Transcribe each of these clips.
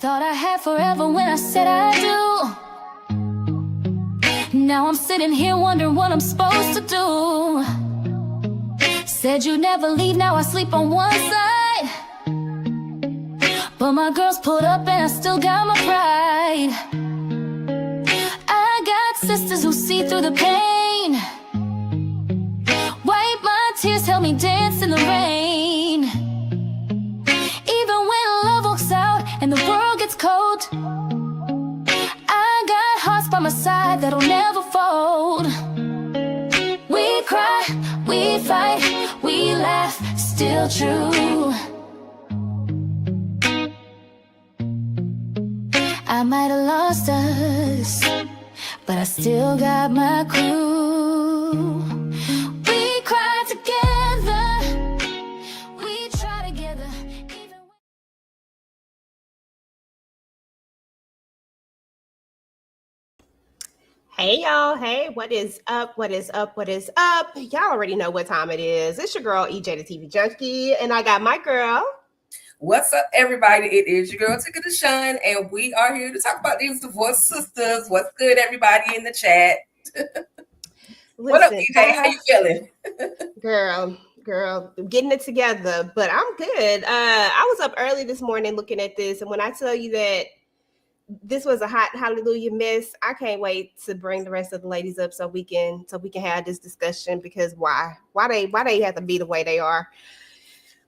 Thought I had forever when I said I do. Now I'm sitting here wondering what I'm supposed to do. Said you'd never leave, now I sleep on one side. But my girls pulled up and I still got my pride. I got sisters who see through the pain. Wipe my tears, help me dance in the rain. Even when love walks out and the world gets cold, I got hearts by my side that'll never fold. We cry, we fight, we laugh, still true. I might have lost us, but I still got my crew. We cry together, we try together. Hey y'all, hey, what is up? What is up? What is up? Y'all already know what time it is. It's your girl EJ the TV Junkie, and I got my girl. What's up, everybody? It is your girl TicahDishawn, and we are here to talk about these divorced sisters. What's good, everybody in the chat? What up, EJ? How you feeling? Girl, getting it together, but I'm good. I was up early this morning looking at this, and when I tell you that this was a hot hallelujah mess, I can't wait to bring the rest of the ladies up so we can have this discussion, because why they have to be the way they are.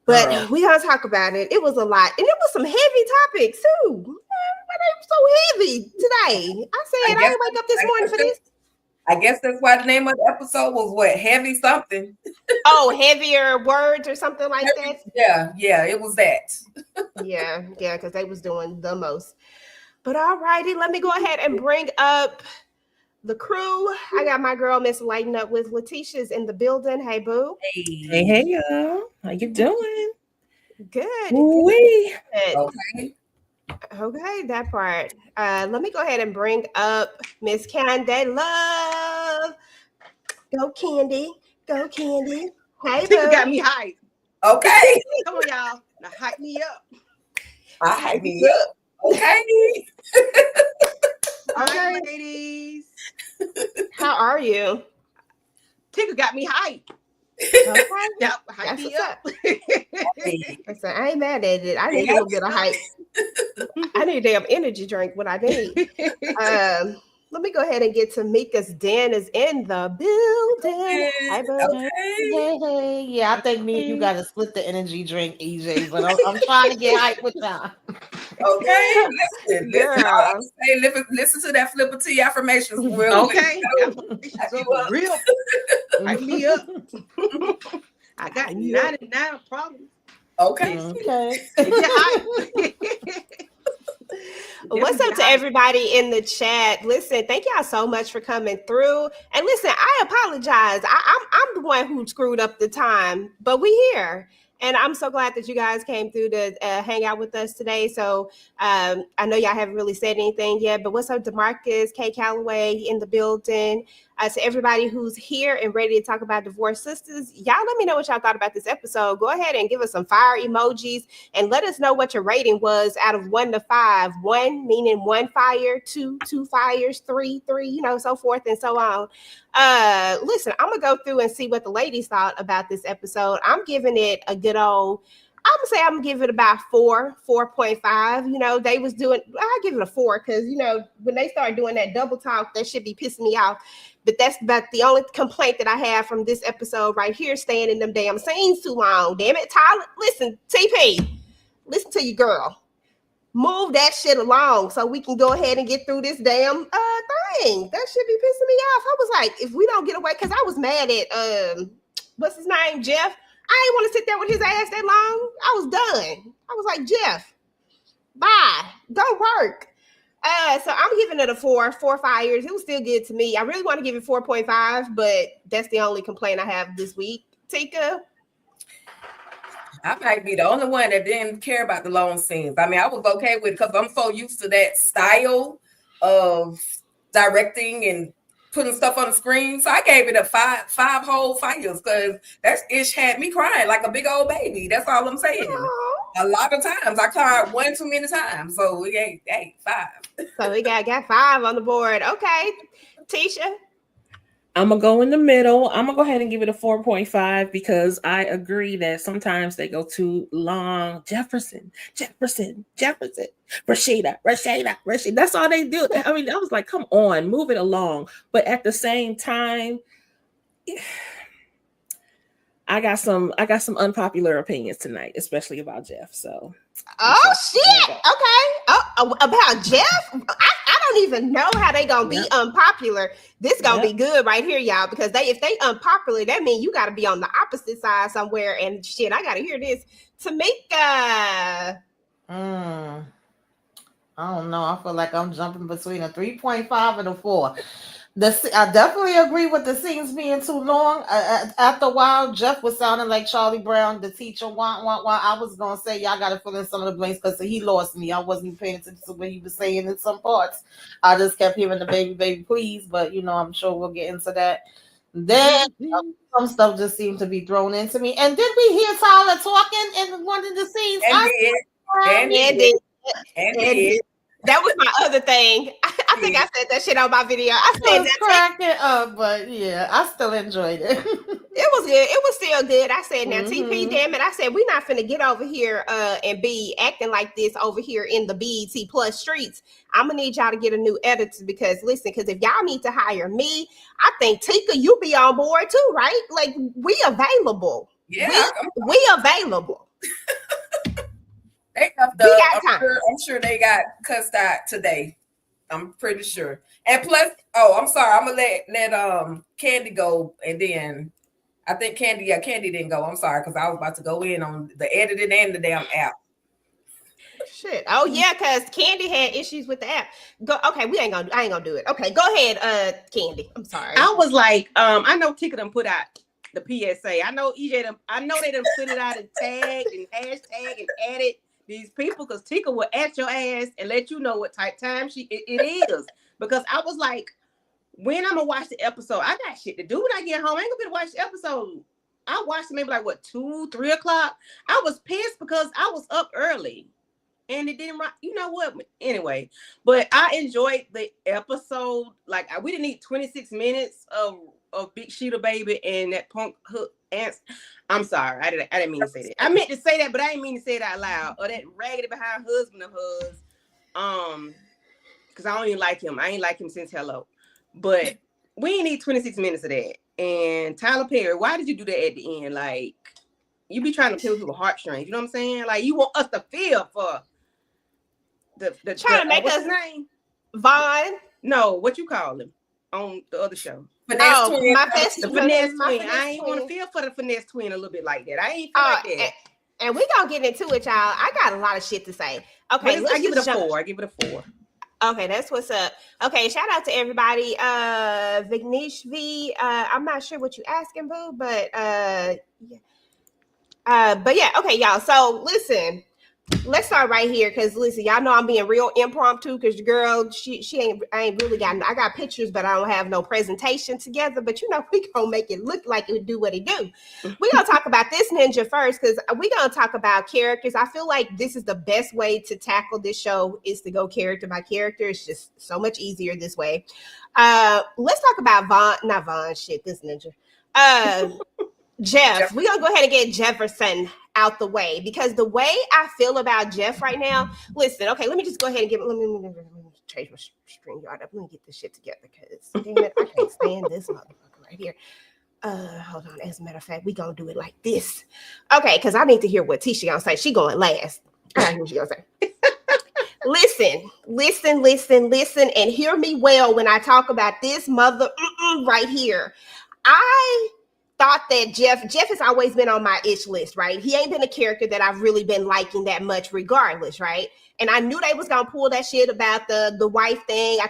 But we gotta talk about it. It was a lot, and it was some heavy topics too. Why they so heavy today? I said I didn't wake up this morning for this. I guess that's why the name of the episode was what? Heavy something. Oh, heavier words or something like that. Yeah, it was that. yeah, because they was doing the most. But all righty, let me go ahead and bring up the crew. I got my girl Miss Lighten Up with Letitia's in the building. Hey, boo. Hey, y'all. How you doing? Good. Okay. Okay, that part. Let me go ahead and bring up Miss Candy Love. Go Candy. Go Candy. Hey, Tika got me hyped. Okay. Come on, y'all. Now hype me up. I hype me up. Okay. Okay, ladies. How are you? Tika got me hyped. Okay. Yep, hype me up. Listen, I ain't mad at it. I need a little bit of hype. I need a damn energy drink. What I need. Let me go ahead and get Tamika's Dan is in the building. Hi, Okay. Hey. Yeah, I think me and you got to split the energy drink, EJ, but I'm trying to get hype with y'all. Okay, listen to that flipper T affirmations real quick. Okay, real. Hype me up. I got 99 problems. Okay. What's up to everybody in the chat? Listen, thank y'all so much for coming through. And listen, I apologize. I'm the one who screwed up the time, but we here. And I'm so glad that you guys came through to hang out with us today. So I know y'all haven't really said anything yet, but what's up, DeMarcus, Kay Calloway in the building? To everybody who's here and ready to talk about divorced sisters, y'all let me know what y'all thought about this episode. Go ahead and give us some fire emojis and let us know what your rating was out of 1 to 5. 1 meaning 1 fire, 2 fires, 3, so forth and so on. Listen, I'm gonna go through and see what the ladies thought about this episode. I'm giving it a good old, I'm gonna say I'm gonna give it about 4.5. They was doing, I give it a 4 because when they start doing that double talk, that should be pissing me off. But that's about the only complaint that I have from this episode right here, staying in them damn scenes too long. Damn it, Tyler. Listen, TP, listen to your girl. Move that shit along so we can go ahead and get through this damn thing. That should be pissing me off. I was like, if we don't get away, because I was mad at what's his name, Jeff. I didn't want to sit there with his ass that long. I was done. I was like, Jeff, bye. Go work. So I'm giving it a 4 fires. It was still good to me. I really want to give it 4.5, but that's the only complaint I have this week. Tika? I might be the only one that didn't care about the long scenes. I mean, I was okay with it because I'm so used to that style of directing and putting stuff on the screen. So I gave it a five whole fires because that ish had me crying like a big old baby. That's all I'm saying. A lot of times. I cried one too many times. So we ain't 5. So we got 5 on the board. Okay. Tisha. I'm gonna go in the middle. I'm gonna go ahead and give it a 4.5 because I agree that sometimes they go too long. Jefferson, Rashida. That's all they do. I mean, I was like, come on, move it along. But at the same time, I got some unpopular opinions tonight, especially about Jeff. So Oh shit. Okay. Oh, about Jeff? I don't even know how they gonna be unpopular. This gonna be good right here, y'all, because if they unpopular, that means you gotta be on the opposite side somewhere. And shit, I gotta hear this. Tamika. I don't know. I feel like I'm jumping between a 3.5 and a 4. I definitely agree with the scenes being too long. After a while, Jeff was sounding like Charlie Brown, the teacher. I was gonna say y'all gotta fill in some of the blanks because he lost me. I wasn't even paying attention to what he was saying in some parts. I just kept hearing the baby, please. But I'm sure we'll get into that. Then some stuff just seemed to be thrown into me. And did we hear Tyler talking in one of the scenes? And did. That was my other thing. I think I said that shit on my video. I said that cracking up, but yeah, I still enjoyed it. It was good. It was still good. I said, now TP, damn it. I said, we're not finna get over here and be acting like this over here in the BET Plus streets. I'm gonna need y'all to get a new editor because if y'all need to hire me, I think Tika, you be on board too, right? Like we available. Yeah, we available. They have I'm sure they got cussed out today. I'm pretty sure. And plus, I'm sorry, I'm gonna let Candy go, and then I think Candy didn't go. I'm sorry, because I was about to go in on the editing and the damn app. Shit. Oh yeah, because Candy had issues with the app. Go. Okay, I ain't gonna do it. Okay, go ahead, Candy. I'm sorry. I was like, I know Tika done put out the PSA. I know EJ I know they done put it out and tagged and hashtag and added these people, because Tika will at your ass and let you know what type time it is. Because I was like, when I'm gonna watch the episode, I got shit to do when I get home. I ain't gonna be able to watch the episode. I watched it maybe like 2, 3 o'clock. I was pissed because I was up early and it didn't. You know what? Anyway, but I enjoyed the episode. Like we didn't need 26 minutes of Big Sheeta Baby and that punk hook ants. I'm sorry, I didn't mean to say that. I meant to say that, but I didn't mean to say it out loud. Or that raggedy behind husband of hers. Because I don't even like him. I ain't like him since Hello. But we ain't need 26 minutes of that. And Tyler Perry, why did you do that at the end? Like, you be trying to peel people's heartstrings. You know what I'm saying? Like, you want us to feel for the trying to make what's us his name? Vaughn. No, what you call him on the other show? The finesse twin. I ain't want to feel for the finesse twin a little bit like that. I ain't feel like that. And we gonna get into it, y'all. I got a lot of shit to say. Okay, I give it a 4. I give it a 4. Okay, that's what's up. Okay, shout out to everybody. Vignesh V. I'm not sure what you asking, boo, but yeah. Okay, y'all. So listen. Let's start right here because listen, y'all know I'm being real impromptu because the girl, I ain't really I got pictures, but I don't have no presentation together. But we gonna make it look like it do what it do. We gonna talk about this ninja first because we gonna talk about characters. I feel like this is the best way to tackle this show is to go character by character. It's just so much easier this way. Let's talk about this ninja. Jeff, we're gonna go ahead and get Jefferson out the way because the way I feel about Jeff right now, listen, okay, let me just go ahead and let me change my string yard up. Let me get this shit together because damn it, I can't stand this motherfucker right here. Hold on. As a matter of fact, we gonna do it like this. Okay, because I need to hear what Tisha gonna say. She going last. All right, what she gonna say. Listen, and hear me well when I talk about this mother right here. I thought that Jeff has always been on my ish list, right? He ain't been a character that I've really been liking that much regardless, right? And I knew they was gonna pull that shit about the wife thing. I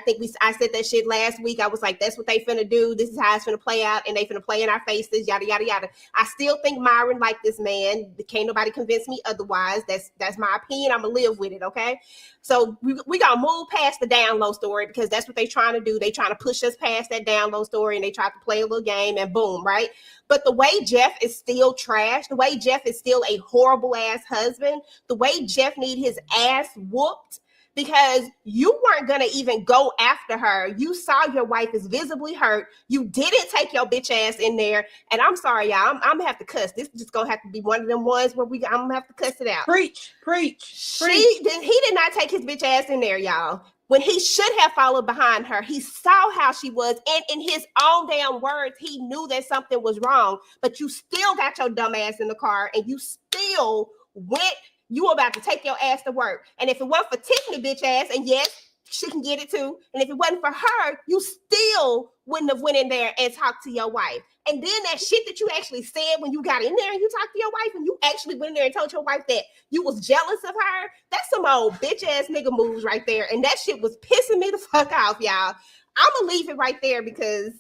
said that shit last week. I was like, that's what they finna do. This is how it's finna play out, and they finna play in our faces, yada yada yada. I still think Myron like this man. Can't nobody convince me otherwise. That's my opinion. I'm gonna live with it, okay? So we gotta move past the down low story because that's what they trying to do. They trying to push us past that down low story, and they try to play a little game, and boom, right? But the way Jeff is still trash, the way Jeff is still a horrible ass husband, the way Jeff need his ass whooped, because you weren't going to even go after her. You saw your wife is visibly hurt. You didn't take your bitch ass in there. And I'm sorry, y'all. I'm going to have to cuss. This is just going to have to be one of them ones where I'm going to have to cuss it out. Preach. He did not take his bitch ass in there, y'all. When he should have followed behind her, he saw how she was. And in his own damn words, he knew that something was wrong. But you still got your dumb ass in the car and you still went. You were about to take your ass to work. And if it wasn't for Tiffany bitch ass, and yes, she can get it too. And if it wasn't for her, you still wouldn't have went in there and talked to your wife. And then that shit that you actually said when you got in there and you talked to your wife and you actually went in there and told your wife that you was jealous of her, that's some old bitch ass nigga moves right there. And that shit was pissing me the fuck off, y'all. I'm gonna leave it right there because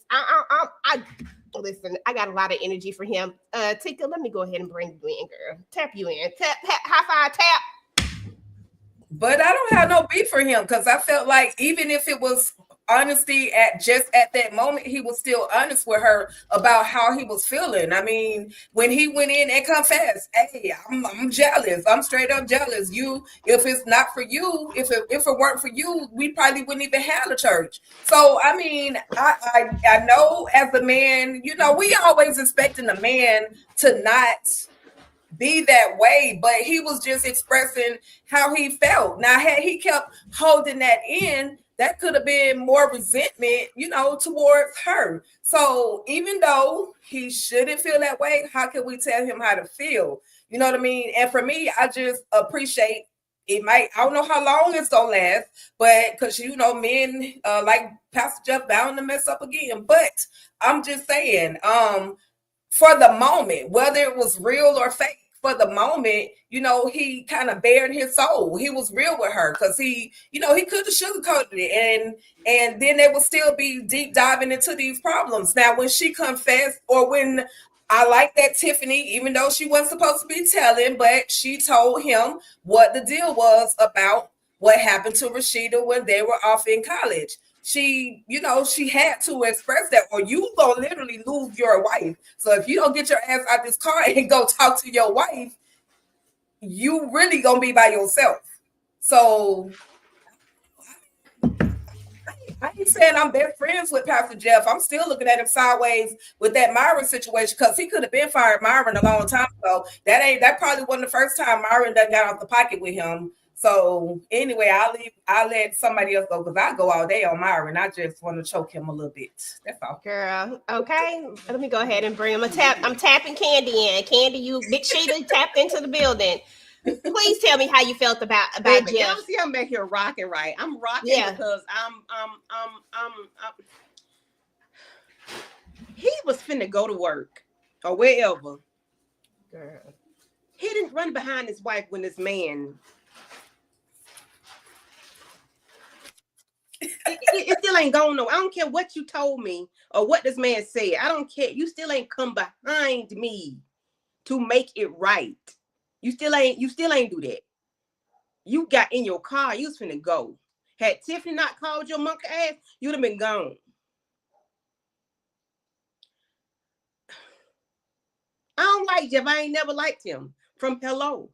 listen, I got a lot of energy for him. Tika, let me go ahead and bring you in, girl. Tap you in. Tap, high five, tap. But I don't have no beef for him because I felt like even if it was honesty at that moment, he was still honest with her about how he was feeling. I mean, when he went in and confessed, hey, I'm jealous. I'm straight up jealous. If it's not for you, if it weren't for you, we probably wouldn't even have a church. So I mean, I know as a man, we always expecting a man to not be that way, but he was just expressing how he felt. Now, had he kept holding that in, that could have been more resentment, towards her. So even though he shouldn't feel that way, how can we tell him how to feel? You know what I mean? And for me, I just appreciate it. I don't know how long it's gonna last, but because men like Pastor Jeff bound to mess up again. But I'm just saying, for the moment, whether it was real or fake, for the moment, he kind of bared his soul. He was real with her because he could have sugarcoated it, and then they would still be deep diving into these problems. Now, when she confessed, or when I like that Tiffany, even though she wasn't supposed to be telling, but she told him what the deal was about what happened to Rashida when they were off in college. She had to express that, or you gonna literally lose your wife. So if you don't get your ass out this car and go talk to your wife, you really gonna be by yourself. So I ain't saying I'm best friends with Pastor Jeff. I'm still looking at him sideways with that Myron situation because he could have been fired Myron a long time ago. That probably wasn't the first time Myron done got off the pocket with him. So anyway, I'll let somebody else go because I go all day on Myron. I just want to choke him a little bit. That's all. Girl, okay. Let me go ahead and bring him I'm tapping Candy in. Candy, you big Sheeta tapped into the building. Please tell me how you felt about Baby, Jeff. y'all see I'm back here rocking, right? I'm rocking because he was finna go to work or wherever. Girl. He didn't run behind his wife when this man. It still ain't going no. I don't care what you told me or what this man said. I don't care. You still ain't come behind me to make it right. You still ain't do that. You got in your car. You was finna go. Had Tiffany not called your monkey ass, you'd have been gone. I don't like Jeff. I ain't never liked him from hello.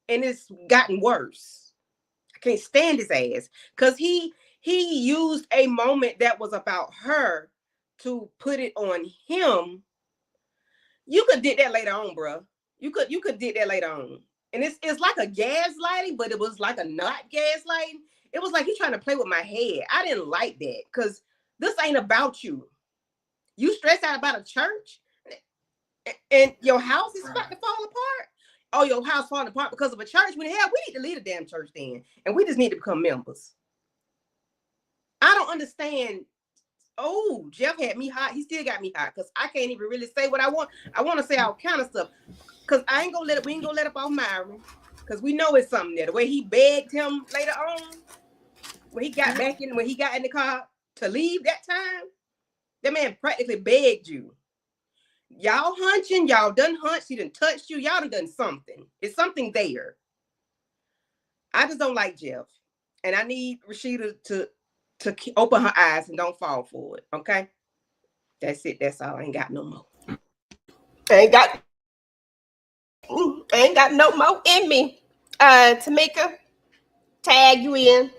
And it's gotten worse. I can't stand his ass because he used a moment that was about her to put it on him. You could did that later on, bro. You could did that later on. And it's like a gaslighting, but it was like a not gaslighting. It was like he's trying to play with my head. I didn't like that because this ain't about you. You stressed out about a church and your house is about to fall apart. Oh, your house falling apart because of a church? When hell, we need to leave the damn church then. And we just need to become members. I don't understand. Oh, Jeff had me hot. He still got me hot because I can't even really say what I want. I want to say all kind of stuff because we ain't gonna let up off Myron because we know it's something there. The way he begged him later on when he got in the car to leave that time, that man practically begged you. Y'all hunching, y'all done hunched, he done touched you, y'all done something. It's something there. I just don't like Jeff. And I need Rashida to open her eyes and don't fall for it. Okay? That's it. That's all. I ain't got no more. Ain't got no more in me. Tamika, tag you in.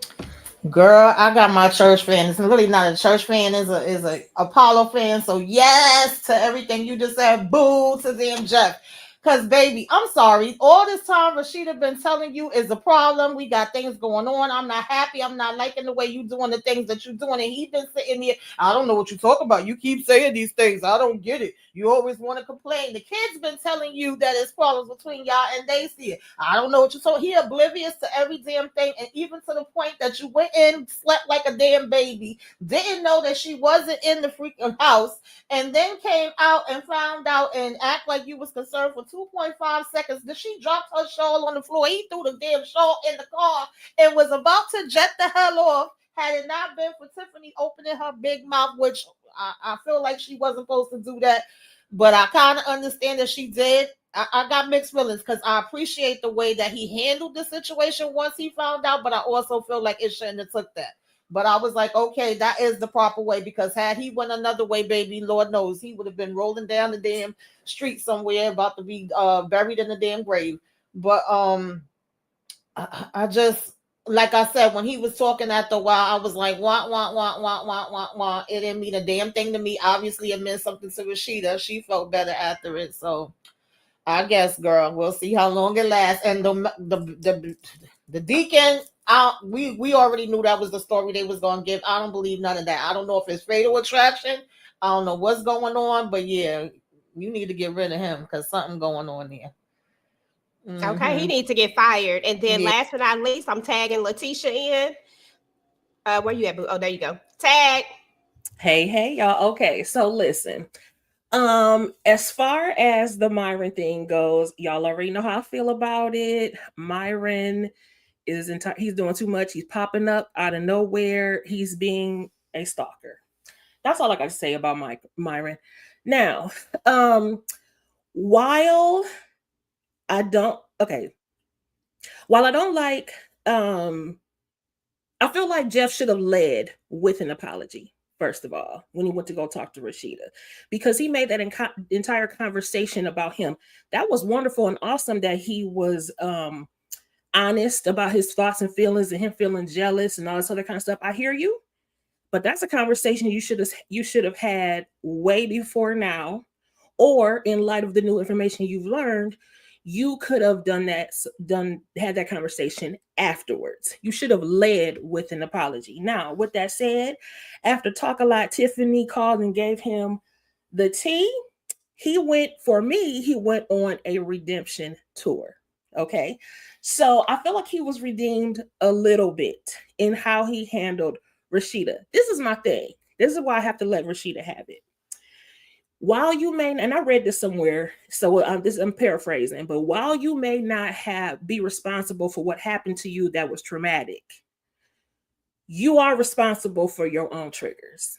Girl, I got my church fan. It's really not a church fan, is a Apollo fan. So yes to everything you just said. Boo to them Jeff. Cause baby, I'm sorry. All this time Rashida been telling you is a problem. We got things going on. I'm not happy. I'm not liking the way you doing the things that you doing. And he been sitting here. I don't know what you talk about. You keep saying these things. I don't get it. You always want to complain. The kids been telling you that it's problems between y'all and they see it. I don't know what you told. He oblivious to every damn thing. And even to the point that you went in, slept like a damn baby, didn't know that she wasn't in the freaking house, and then came out and found out and act like you was concerned for 2.5 seconds. Did she drop her shawl on the floor? He threw the damn shawl in the car and was about to jet the hell off. Had it not been for Tiffany opening her big mouth, which I feel like she wasn't supposed to do that, but I kind of understand that she did. I got mixed feelings because I appreciate the way that he handled the situation once he found out, but I also feel like it shouldn't have took that. But I was like, okay, that is the proper way, because had he went another way, baby, Lord knows he would have been rolling down the damn street somewhere, about to be buried in the damn grave. But I just, like I said, when he was talking after a while, I was like, wah, wah, wah, wah, wah, wah, wah. It didn't mean a damn thing to me. Obviously, it meant something to Rashida. She felt better after it. So I guess, girl, we'll see how long it lasts. And the deacon, we already knew that was the story they was gonna give. I don't believe none of that. I don't know if it's fatal attraction. I don't know what's going on, but yeah, you need to get rid of him because something going on there. Okay, he Mm-hmm. needs to get fired. And then Yeah. last but not least, I'm tagging Letitia in. Where you at, boo? Oh, there you go. Tag. Hey, y'all. Okay, so listen. As far as the Myron thing goes, y'all already know how I feel about it. Myron he's doing too much. He's popping up out of nowhere. He's being a stalker. That's all I got to say about Myron. Now, while I don't okay, while I don't like I feel like Jeff should have led with an apology, first of all, when he went to go talk to Rashida, because he made that entire conversation about him. That was wonderful and awesome that he was honest about his thoughts and feelings and him feeling jealous and all this other kind of stuff. I hear you, but that's a conversation you should have had way before now, or in light of the new information you've learned, you could have had that conversation afterwards. You should have led with an apology. Now, with that said, after Talk a Lot, Tiffany called and gave him the tea. He went on a redemption tour. Okay. So I feel like he was redeemed a little bit in how he handled Rashida. This is my thing. This is why I have to let Rashida have it. While you may, and I read this somewhere, so I'm paraphrasing, but while you may not be responsible for what happened to you that was traumatic, you are responsible for your own triggers.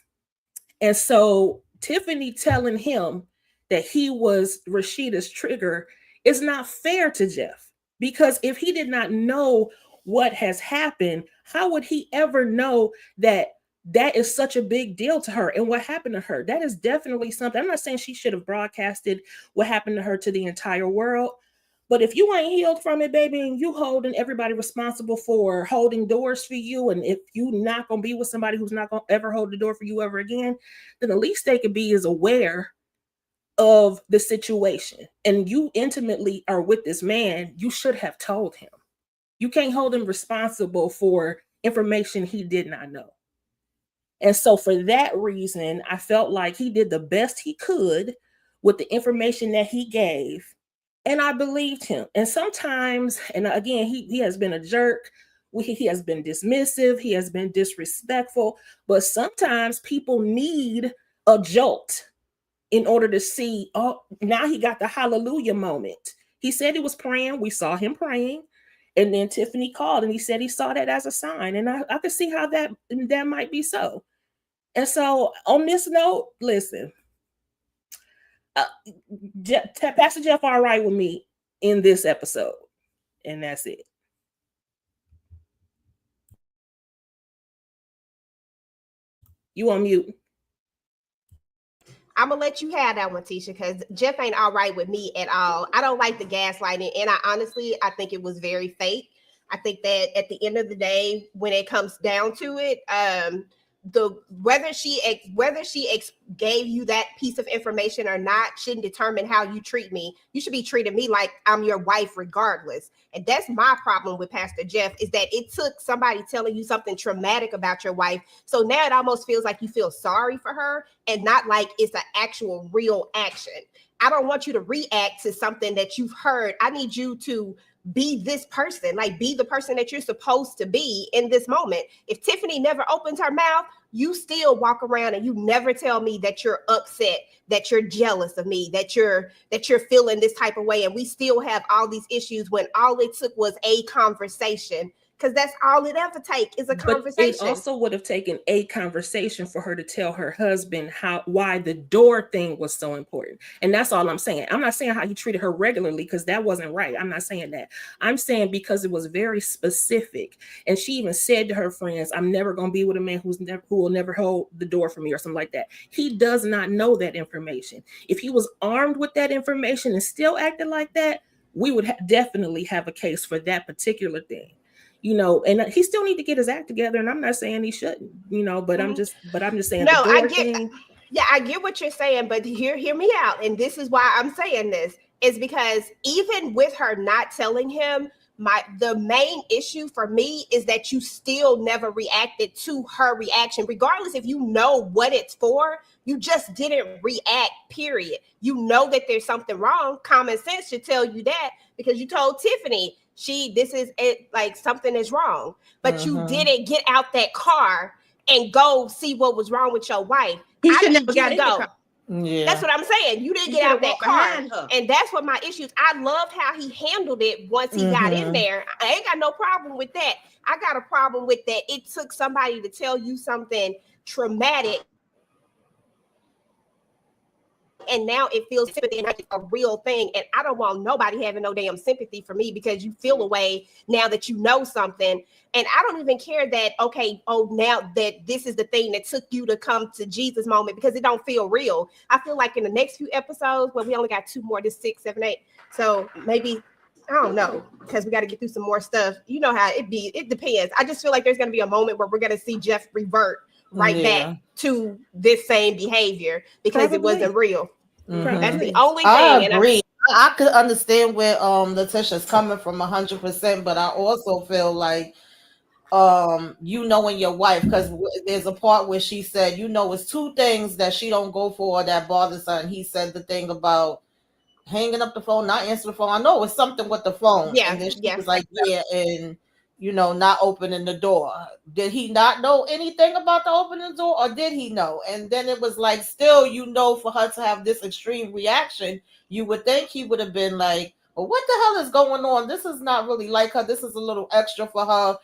And so Tiffany telling him that he was Rashida's trigger is not fair to Jeff, because if he did not know what has happened, how would he ever know that is such a big deal to her and what happened to her? That is definitely something. I'm not saying she should have broadcasted what happened to her to the entire world, but if you ain't healed from it, baby, and you holding everybody responsible for holding doors for you, and if you not gonna be with somebody who's not gonna ever hold the door for you ever again, then the least they could be is aware of the situation. And you intimately are with this man, you should have told him. You can't hold him responsible for information he did not know. And so for that reason, I felt like he did the best he could with the information that he gave. And I believed him. And sometimes, and again, he has been a jerk. He has been dismissive. He has been disrespectful. But sometimes people need a jolt in order to see, oh, now he got the hallelujah moment. He said he was praying. We saw him praying. And then Tiffany called and he said he saw that as a sign. And I could see how that might be so. And so on this note, listen, Pastor Jeff all right with me in this episode. And that's it. You on mute. I'm gonna let you have that one, Tisha, because Jeff ain't all right with me at all. I don't like the gaslighting, and I think it was very fake. I think that at the end of the day, when it comes down to it, whether she gave you that piece of information or not shouldn't determine how you treat me. You should be treating me like I'm your wife regardless. And that's my problem with Pastor Jeff, is that it took somebody telling you something traumatic about your wife. So now it almost feels like you feel sorry for her and not like it's an actual real action. I don't want you to react to something that you've heard. I need you to be this person, like be the person that you're supposed to be in this moment. If Tiffany never opens her mouth, you still walk around and you never tell me that you're upset, that you're jealous of me, that you're feeling this type of way. And we still have all these issues when all it took was a conversation. Because that's all it ever takes is a conversation. But it also would have taken a conversation for her to tell her husband why the door thing was so important. And that's all I'm saying. I'm not saying how he treated her regularly, because that wasn't right. I'm not saying that. I'm saying because it was very specific. And she even said to her friends, I'm never going to be with a man who will never hold the door for me or something like that. He does not know that information. If he was armed with that information and still acted like that, we would definitely have a case for that particular thing. And he still need to get his act together. And I'm not saying he shouldn't, but I'm just saying. No, I get what you're saying, but hear me out. And this is why I'm saying this, is because even with her not telling him, the main issue for me is that you still never reacted to her reaction, regardless if you know what it's for. You just didn't react, period. You know that there's something wrong. Common sense should tell you that, because you told Tiffany, this is it, like something is wrong, but you didn't get out that car and go see what was wrong with your wife. He should never got in the car. Yeah, that's what I'm saying. You didn't get out that car, and that's what my issue is. I love how he handled it once he got in there. I ain't got no problem with that. I got a problem with that. It took somebody to tell you something traumatic, and now it feels sympathy and like a real thing. And I don't want nobody having no damn sympathy for me, because you feel a way now that you know something. And I don't even care that, now that this is the thing that took you to come to Jesus moment, because it don't feel real. I feel like in the next few episodes, well, we only got 2 more, this 6, 7, 8. So maybe, I don't know, because we got to get through some more stuff. You know how it depends. I just feel like there's going to be a moment where we're going to see Jeff revert back to this same behavior, because it wasn't real. That's the only thing. I agree. I could understand where Letitia's coming from 100%, but I also feel like in your wife, because there's a part where she said, it's 2 things that she don't go for that bothers her, and he said the thing about hanging up the phone, not answering the phone. I know it's something with the phone. Yeah. And then she was like, and not opening the door. Did he not know anything about the opening the door, or did he know? And then it was like, still, for her to have this extreme reaction, you would think he would have been like, well, what the hell is going on? This is not really like her. This is a little extra for her.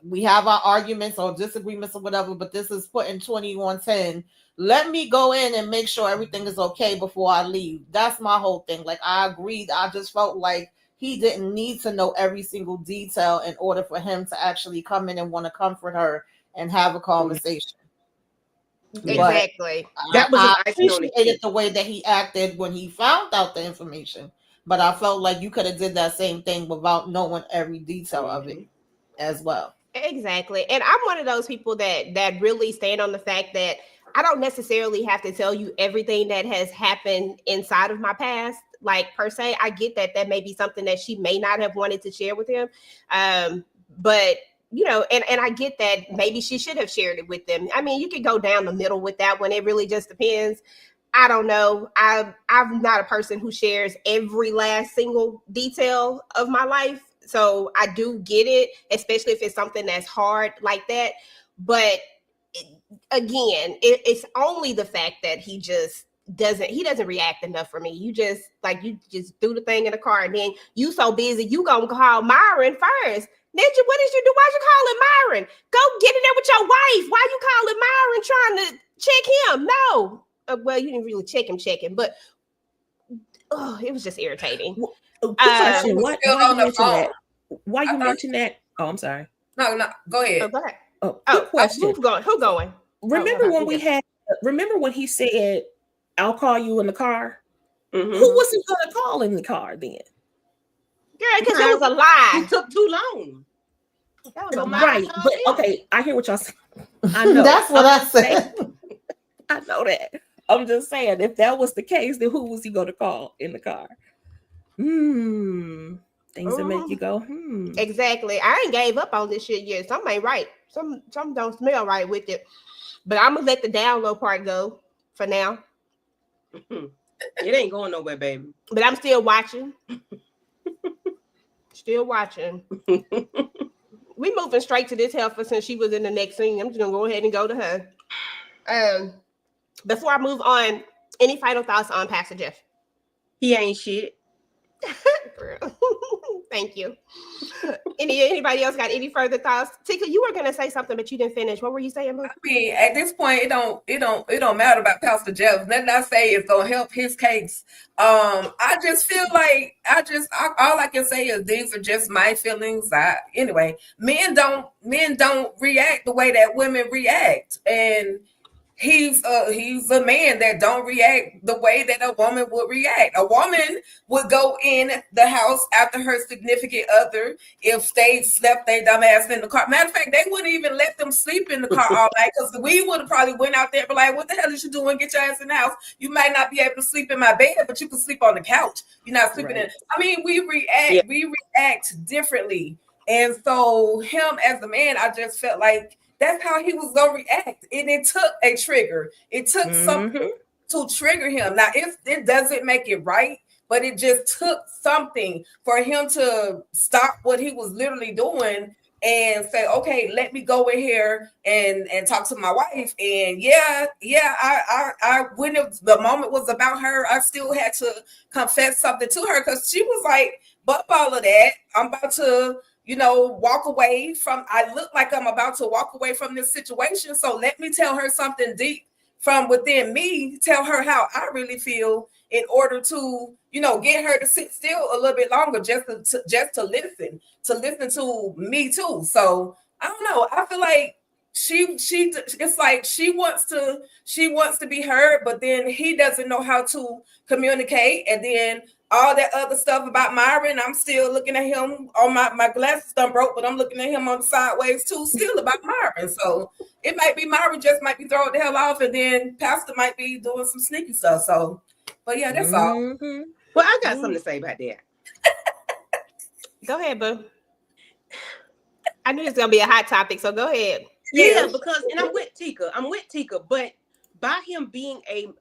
We have our arguments or disagreements or whatever, but this is putting 20 on 10. Let me go in and make sure everything is okay before I leave. That's my whole thing. Like, I agreed. I just felt like he didn't need to know every single detail in order for him to actually come in and want to comfort her and have a conversation. Exactly. I appreciated the way that he acted when he found out the information, but I felt like you could have did that same thing without knowing every detail of it as well. Exactly. And I'm one of those people that really stand on the fact that I don't necessarily have to tell you everything that has happened inside of my past. Like, per se, I get that may be something that she may not have wanted to share with him. But, and I get that maybe she should have shared it with them. I mean, you could go down the middle with that one. It really just depends. I don't know. I'm not a person who shares every last single detail of my life. So I do get it, especially if it's something that's hard like that. But again, it's only the fact that he doesn't react enough for me. You just do the thing in the car, and then you so busy, you gonna call Myron first. Ninja, what did you do? Why'd you calling Myron? Go get in there with your wife. Why you calling Myron trying to check him? No. Well, you didn't really check him, but it was just irritating. Why you mention that? Oh, I'm sorry. No, go ahead. Go ahead. Question. Who going? Remember when we had remember when he said, "I'll call you in the car"? Mhm. Who was he going to call in the car then? Girl, because it was a lie. It took too long. That was a lie. Right, but okay, I hear what y'all saying. I know. That's what I said. I know that. I'm just saying, if that was the case, then who was he going to call in the car? Things that make you go, Exactly. I ain't gave up on this shit yet. Something ain't right. Some don't smell right with it. But I'm gonna let the download part go for now. It ain't going nowhere, baby. But I'm still watching. Still watching. We moving straight to this heifer since she was in the next scene. I'm just gonna go ahead and go to her. Before I move on, any final thoughts on Pastor Jeff? He ain't shit. Thank you. Anybody else got any further thoughts? Tika, you were gonna say something, but you didn't finish. What were you saying, Boo? I mean, at this point, it don't matter about Pastor Jeff. Nothing I say is gonna help his case. I just feel like all I can say is these are just my feelings. Anyway, men don't react the way that women react, and he's a man that don't react the way that a woman would react. A woman would go in the house after her significant other if they slept their dumb ass in the car. Matter of fact, they wouldn't even let them sleep in the car all night, because we would have probably went out there and be like, what the hell is you doing? Get your ass in the house. You might not be able to sleep in my bed, but you can sleep on the couch. You're not sleeping in. I mean, we react differently. And so him as a man, I just felt like that's how he was gonna react, and it took a trigger. It took something to trigger him. Now, if it doesn't make it right, but it just took something for him to stop what he was literally doing and say, "Okay, let me go in here and talk to my wife." And I when the moment was about her, I still had to confess something to her, because she was like, "But all of that, I'm about to." Walk away from, I look like I'm about to walk away from this situation. So let me tell her something deep from within me, tell her how I really feel, in order to, get her to sit still a little bit longer, just to listen to me too. So I don't know. I feel like it's like she wants to be heard, but then he doesn't know how to communicate. And then all that other stuff about Myron, I'm still looking at him on my glasses done broke, but I'm looking at him on the sideways too, still about Myron. So it might be Myron just might be throwing the hell off, and then Pastor might be doing some sneaky stuff. So, but yeah, that's all. Well, I got something to say about that. Go ahead, Boo. I knew it's gonna be a hot topic, so go ahead. Yeah, because, and I'm with Tika, but by him being a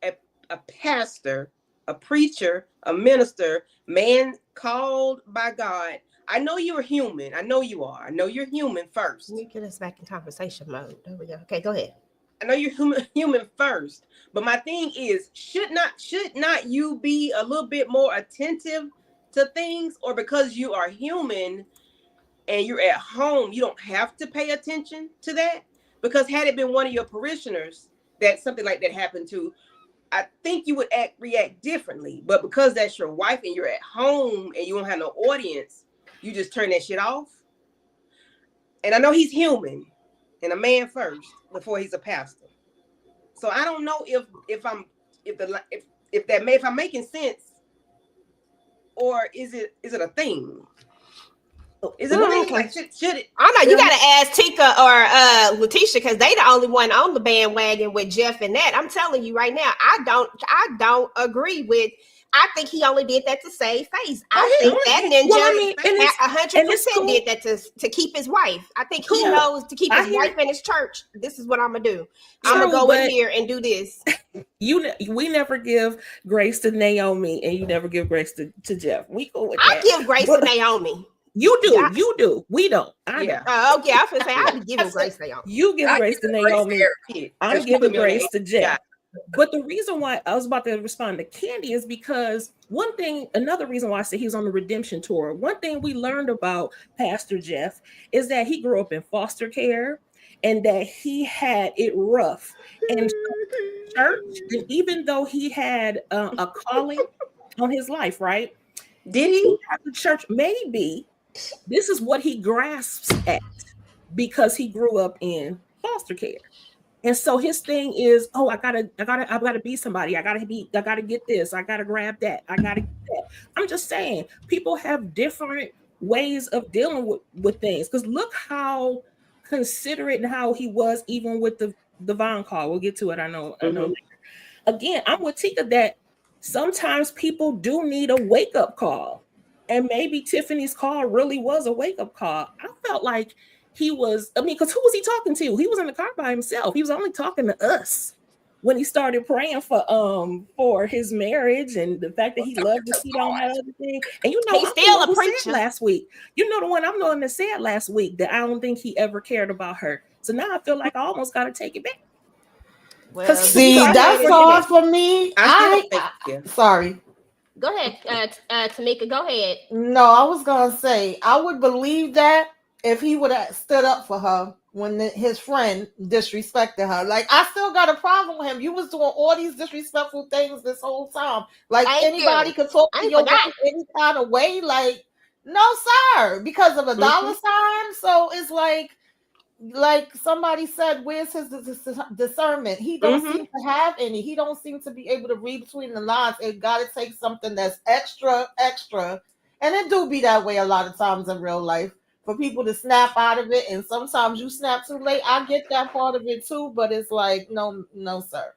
pastor, a preacher, a minister, man called by God, I know you're human. I know you are. I know you're human first. You get us back in conversation mode. There we go. Okay, go ahead. I know you're human first, but my thing is, should not you be a little bit more attentive to things? Or because you are human and you're at home, you don't have to pay attention to that? Because had it been one of your parishioners that something like that happened to, I think you would react differently. But because that's your wife and you're at home and you don't have no audience, you just turn that shit off. And I know he's human and a man first before he's a pastor. So I don't know if I'm making sense, or is it a thing? Is it a thing? Like, should it? I know you got to ask Tika or Letitia, because they the only one on the bandwagon with Jeff and that. I'm telling you right now, I don't agree with. I think he only did that to save face. I think that ninja 100% did that to keep his wife. I think he knows to keep his wife in his church. This is what I'm gonna do. I'm gonna go in here and do this. We never give grace to Naomi, and you never give grace to Jeff. We go with that. I give grace to Naomi. You do. Yeah. You do. We don't. I don't. Okay, I was gonna say I be giving grace to Naomi. You give grace to Naomi. I'm giving grace to Jeff. But the reason why I was about to respond to Candy is because another reason why I say he's on the redemption tour. One thing we learned about Pastor Jeff is that he grew up in foster care and that he had it rough in church. And even though he had a calling on his life, right? Did he have the church? Maybe this is what he grasps at because he grew up in foster care. And so his thing is, oh, I gotta be somebody. I gotta get this. I gotta grab that. I gotta get that. I'm just saying, people have different ways of dealing with things. Because look how considerate and how he was even with the Vaughn call. We'll get to it. I know. Later. Again, I'm with Tika that sometimes people do need a wake up call, and maybe Tiffany's call really was a wake up call. I felt like he was, because who was he talking to? He was in the car by himself. He was only talking to us when he started praying for his marriage and the fact that he loved to see on that other thing. And he's still a preacher. Last week, the one I'm knowing that said last week that I don't think he ever cared about her. So now I feel like I almost got to take it back. Well, see, that's hard for me. Sorry. Go ahead, Tamika. Go ahead. No, I was gonna say I would believe that if he would have stood up for her when his friend disrespected her. Like, I still got a problem with him. You was doing all these disrespectful things this whole time. Like, anybody could talk to your wife any kind of way. Like, no, sir, because of a dollar sign. So it's like somebody said, where's his discernment? He don't seem to have any. He don't seem to be able to read between the lines. It got to take something that's extra. And it do be that way a lot of times in real life for people to snap out of it. And sometimes you snap too late. I get that part of it too, but it's like, no, sir.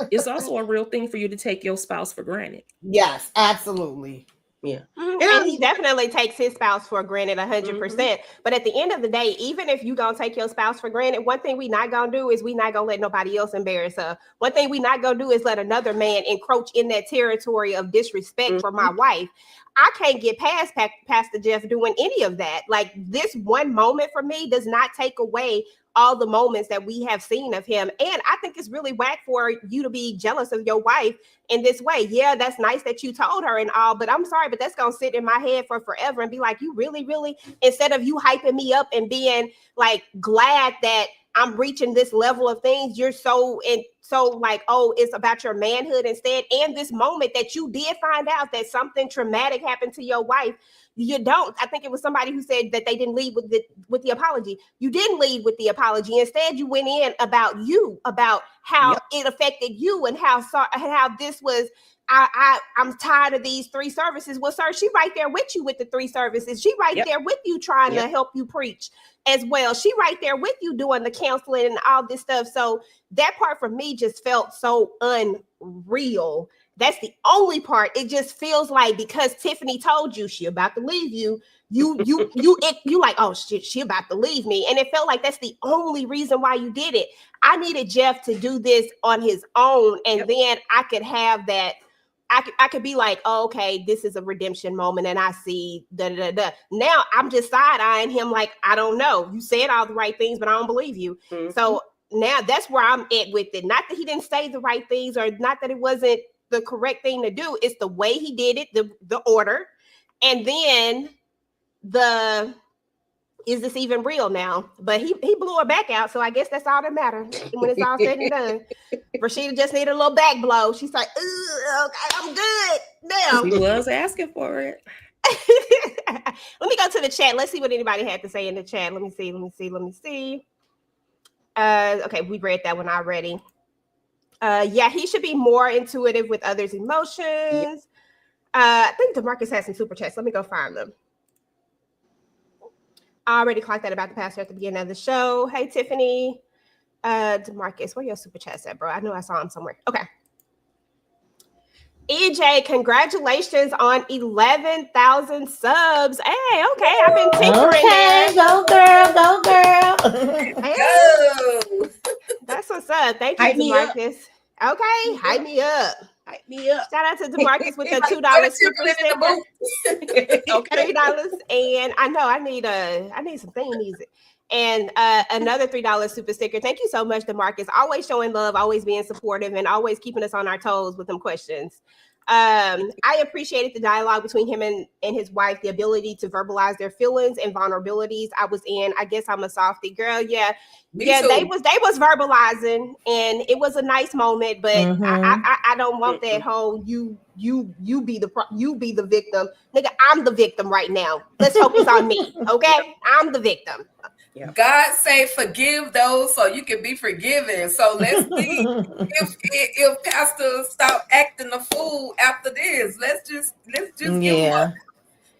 It's also a real thing for you to take your spouse for granted. Yes, absolutely. Yeah. And he definitely takes his spouse for granted 100%. But at the end of the day, even if you gonna take your spouse for granted, one thing we not gonna do is we not gonna let nobody else embarrass her. One thing we not gonna do is let another man encroach in that territory of disrespect for my wife. I can't get past Pastor Jeff doing any of that. Like, this one moment for me does not take away all the moments that we have seen of him. And I think it's really whack for you to be jealous of your wife in this way. Yeah, that's nice that you told her and all, but I'm sorry, but that's going to sit in my head for forever and be like, you really, instead of you hyping me up and being like glad that I'm reaching this level of things, you're so like, oh, it's about your manhood instead. And this moment that you did find out that something traumatic happened to your wife, you don't. I think it was somebody who said that they didn't lead with the apology. You didn't lead with the apology. Instead, you went in about how it affected you and how this was. I'm tired of these 3 services. Well, sir, she right there with you with the 3 services. She right there with you trying to help you preach as well. She right there with you doing the counseling and all this stuff. So that part for me just felt so unreal. That's the only part. It just feels like because Tiffany told you she about to leave you, you like, oh shit, she about to leave me. And it felt like that's the only reason why you did it. I needed Jeff to do this on his own, and then I could have that. I could be like, oh, okay, this is a redemption moment, and I see Now I'm just side-eyeing him like, I don't know. You said all the right things, but I don't believe you. So now that's where I'm at with it. Not that he didn't say the right things, or not that it wasn't the correct thing to do. It's the way he did it, the order, and then is this even real now? But he blew her back out, so I guess that's all that matters when it's all said and done. Rashida just needed a little back blow. She's like, okay, I'm good now. She was asking for it. Let me go to the chat. Let's see what anybody had to say in the chat. Let me see. Okay, we read that one already. Yeah, he should be more intuitive with others' emotions. I think DeMarcus has some super chats. Let me go find them. I already clocked that about the pastor at the beginning of the show. Hey, Tiffany. DeMarcus, where your super chats at, bro? I know I saw him somewhere. Okay. EJ, congratulations on 11,000 subs. Hey, okay, I've been tinkering there. Go girl. Hey, that's what's up. Thank you, DeMarcus. Okay, hype me up. Shout out to DeMarcus with the $2 super sticker. Okay, $3, and I know I need some theme music. And another $3 super sticker. Thank you so much, DeMarcus. Always showing love, always being supportive, and always keeping us on our toes with them questions. I appreciated the dialogue between him and his wife, the ability to verbalize their feelings and vulnerabilities. I guess I'm a softie girl. Yeah. They was verbalizing, and it was a nice moment, but I don't want that whole you be the victim. Nigga, I'm the victim right now. Let's focus on me. Okay. I'm the victim. Yeah. God say forgive those so you can be forgiven. So let's see if Pastor stop acting a fool after this. Let's just give him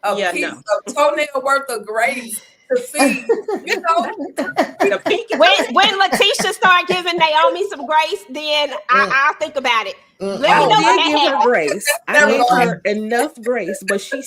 a piece of toenail worth of grace to see, The pinky When Letitia start giving Naomi some grace, then I'll think about it. Let me know I when did that give her happens. grace. I Never gave mind. her enough grace, but she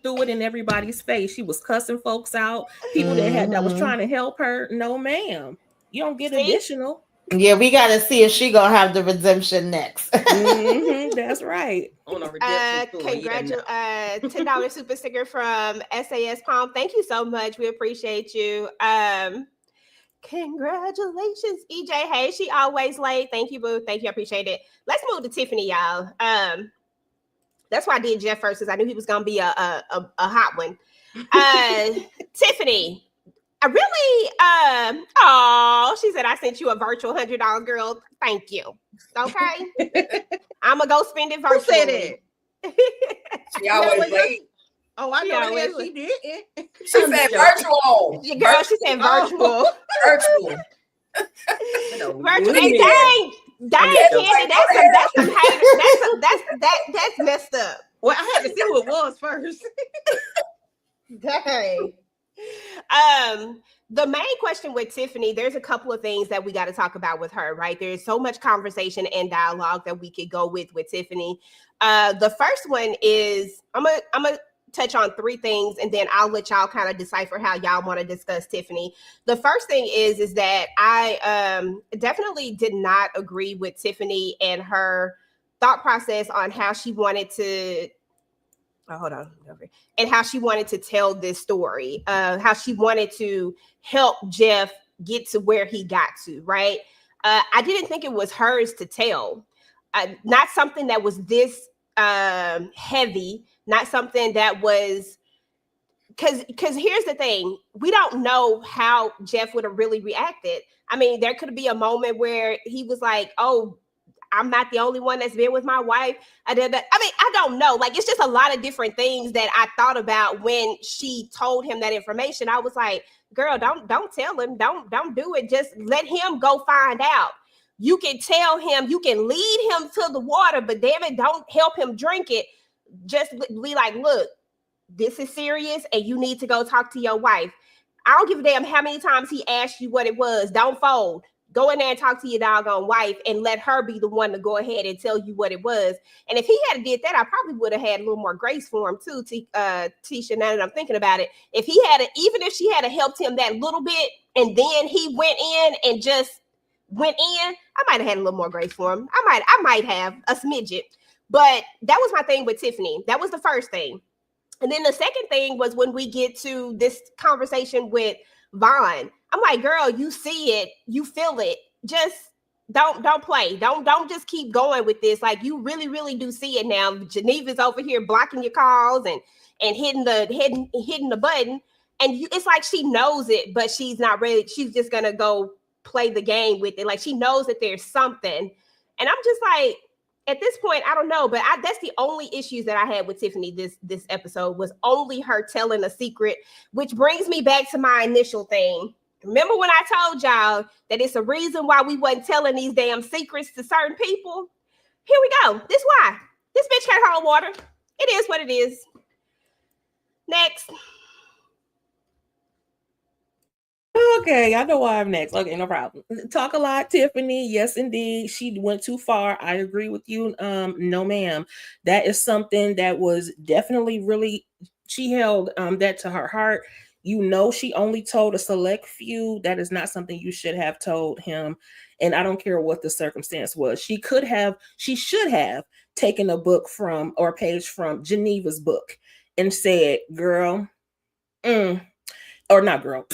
threw it in everybody's face. She was cussing folks out. People that was trying to help her. No, ma'am, you don't get additional. Yeah, we got to see if she gonna have the redemption next. That's right. on a redemption tour. $10 super sticker from SAS Palm. Thank you so much. We appreciate you. Congratulations, EJ. Hey, she always late. Thank you, boo. Thank you. I appreciate it. Let's move to Tiffany, y'all. That's why I did Jeff first, because I knew he was gonna be a hot one. Tiffany, I really she said I sent you a virtual $100 girl. Thank you. Okay. I'm gonna go spend it virtually. Who said that? She always late. Oh, I know that she didn't. She said virtual. Your girl, she said virtual. Virtual. Virtual. And dang, Candy, that's some hater. That's messed up. Well, I had to see who it was first. Dang. The main question with Tiffany, there's a couple of things that we got to talk about with her, right? There's so much conversation and dialogue that we could go with Tiffany. The first one is I'm gonna touch on three things, and then I'll let y'all kind of decipher how y'all want to discuss Tiffany. The first thing is that I definitely did not agree with Tiffany and her thought process on how she wanted to and how she wanted to tell this story, how she wanted to help Jeff get to where he got to, right? I didn't think it was hers to tell. Not something that was this heavy, not something that was, because here's the thing, we don't know how Jeff would have really reacted. I mean, there could be a moment where he was like, oh, I'm not the only one that's been with my wife. I mean, I don't know. Like, it's just a lot of different things that I thought about when she told him that information. I was like, girl, don't tell him. Don't do it. Just let him go find out. You can tell him, you can lead him to the water, but damn it, don't help him drink it. Just be like, look, this is serious and you need to go talk to your wife. I don't give a damn how many times he asked you what it was. Don't fold. Go in there and talk to your doggone wife and let her be the one to go ahead and tell you what it was. And if he had did that, I probably would have had a little more grace for him too, Tisha, now that I'm thinking about it. If he had, even if she had helped him that little bit and then he went in and just went in, I might have had a little more grace for him. I might have a smidget. But that was my thing with Tiffany. That was the first thing. And then the second thing was when we get to this conversation with Vaughn. I'm like, girl, you see it, you feel it. Just don't play. Don't just keep going with this. Like, you really, really do see it now. Geneva's over here blocking your calls and hitting the button. And it's like she knows it, but she's not ready. She's just gonna go play the game with it. Like, she knows that there's something. And I'm just like, at this point, I don't know, but that's the only issues that I had with Tiffany this episode was only her telling a secret, which brings me back to my initial thing. Remember when I told y'all that it's a reason why we wasn't telling these damn secrets to certain people? Here we go. This why. This bitch can't hold water. It is what it is. Next. Okay, I know why I'm next. Okay, no problem. Talk a lot, Tiffany. Yes, indeed. She went too far. I agree with you. No, ma'am. That is something that was definitely really, she held that to her heart. You know, she only told a select few. That is not something you should have told him. And I don't care what the circumstance was. She should have taken a book from, or a page from Geneva's book and said, girl, or not girl,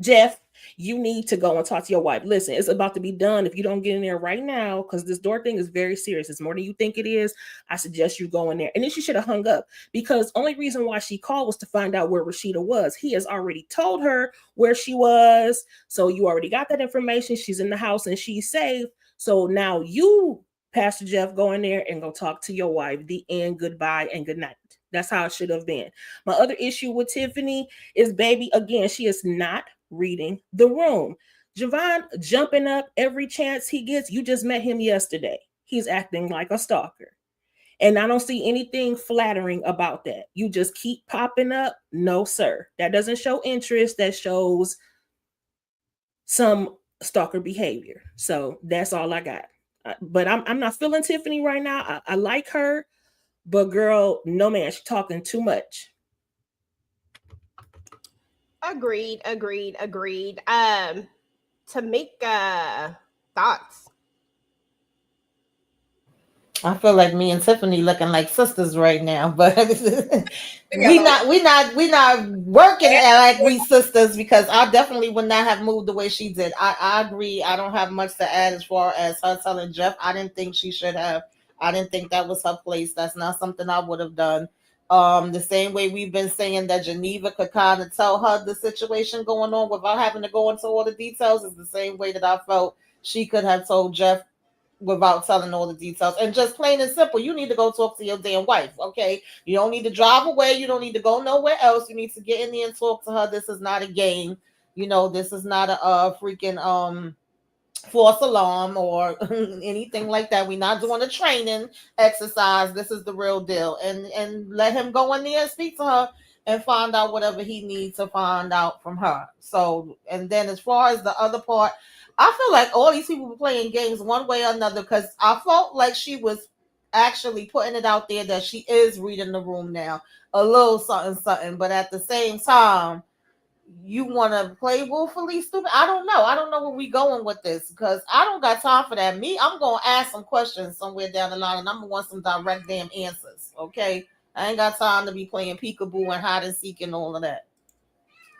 Jeff, you need to go and talk to your wife. Listen, it's about to be done. If you don't get in there right now, because this door thing is very serious. It's more than you think it is. I suggest you go in there. And then she should have hung up, because only reason why she called was to find out where Rashida was. He has already told her where she was. So you already got that information. She's in the house and she's safe. So now you, Pastor Jeff, go in there and go talk to your wife. The end, goodbye and good night. That's how it should have been. My other issue with Tiffany is, baby, again, she is not reading the room. Javon jumping up every chance he gets. You just met him yesterday. He's acting like a stalker. And I don't see anything flattering about that. You just keep popping up. No, sir. That doesn't show interest. That shows some stalker behavior. So that's all I got. But I'm not feeling Tiffany right now. I like her, but girl, no man, she's talking too much. Agreed. Tamika, thoughts? I feel like me and Tiffany looking like sisters right now, but we not working like we sisters, because I definitely would not have moved the way she did. I agree. I don't have much to add as far as her telling Jeff. I didn't think she should have. I didn't think that was her place. That's not something I would have done. The same way we've been saying that Geneva could kind of tell her the situation going on without having to go into all the details, is the same way that I felt she could have told Jeff without telling all the details. And just plain and simple, you need to go talk to your damn wife, okay? You don't need to drive away. You don't need to go nowhere else. You need to get in there and talk to her. This is not a game. This is not a freaking false alarm or anything like that. We're not doing a training exercise. This is the real deal. And let him go in there and speak to her and find out whatever he needs to find out from her. So, and then as far as the other part, I feel like all these people were playing games one way or another, because I felt like she was actually putting it out there that she is reading the room now, a little something, but at the same time, you want to play willfully stupid? I don't know where we going with this, because I don't got time for that. I'm going to ask some questions somewhere down the line, and I'm going to want some direct damn answers, okay? I ain't got time to be playing peekaboo and hide and seek and all of that.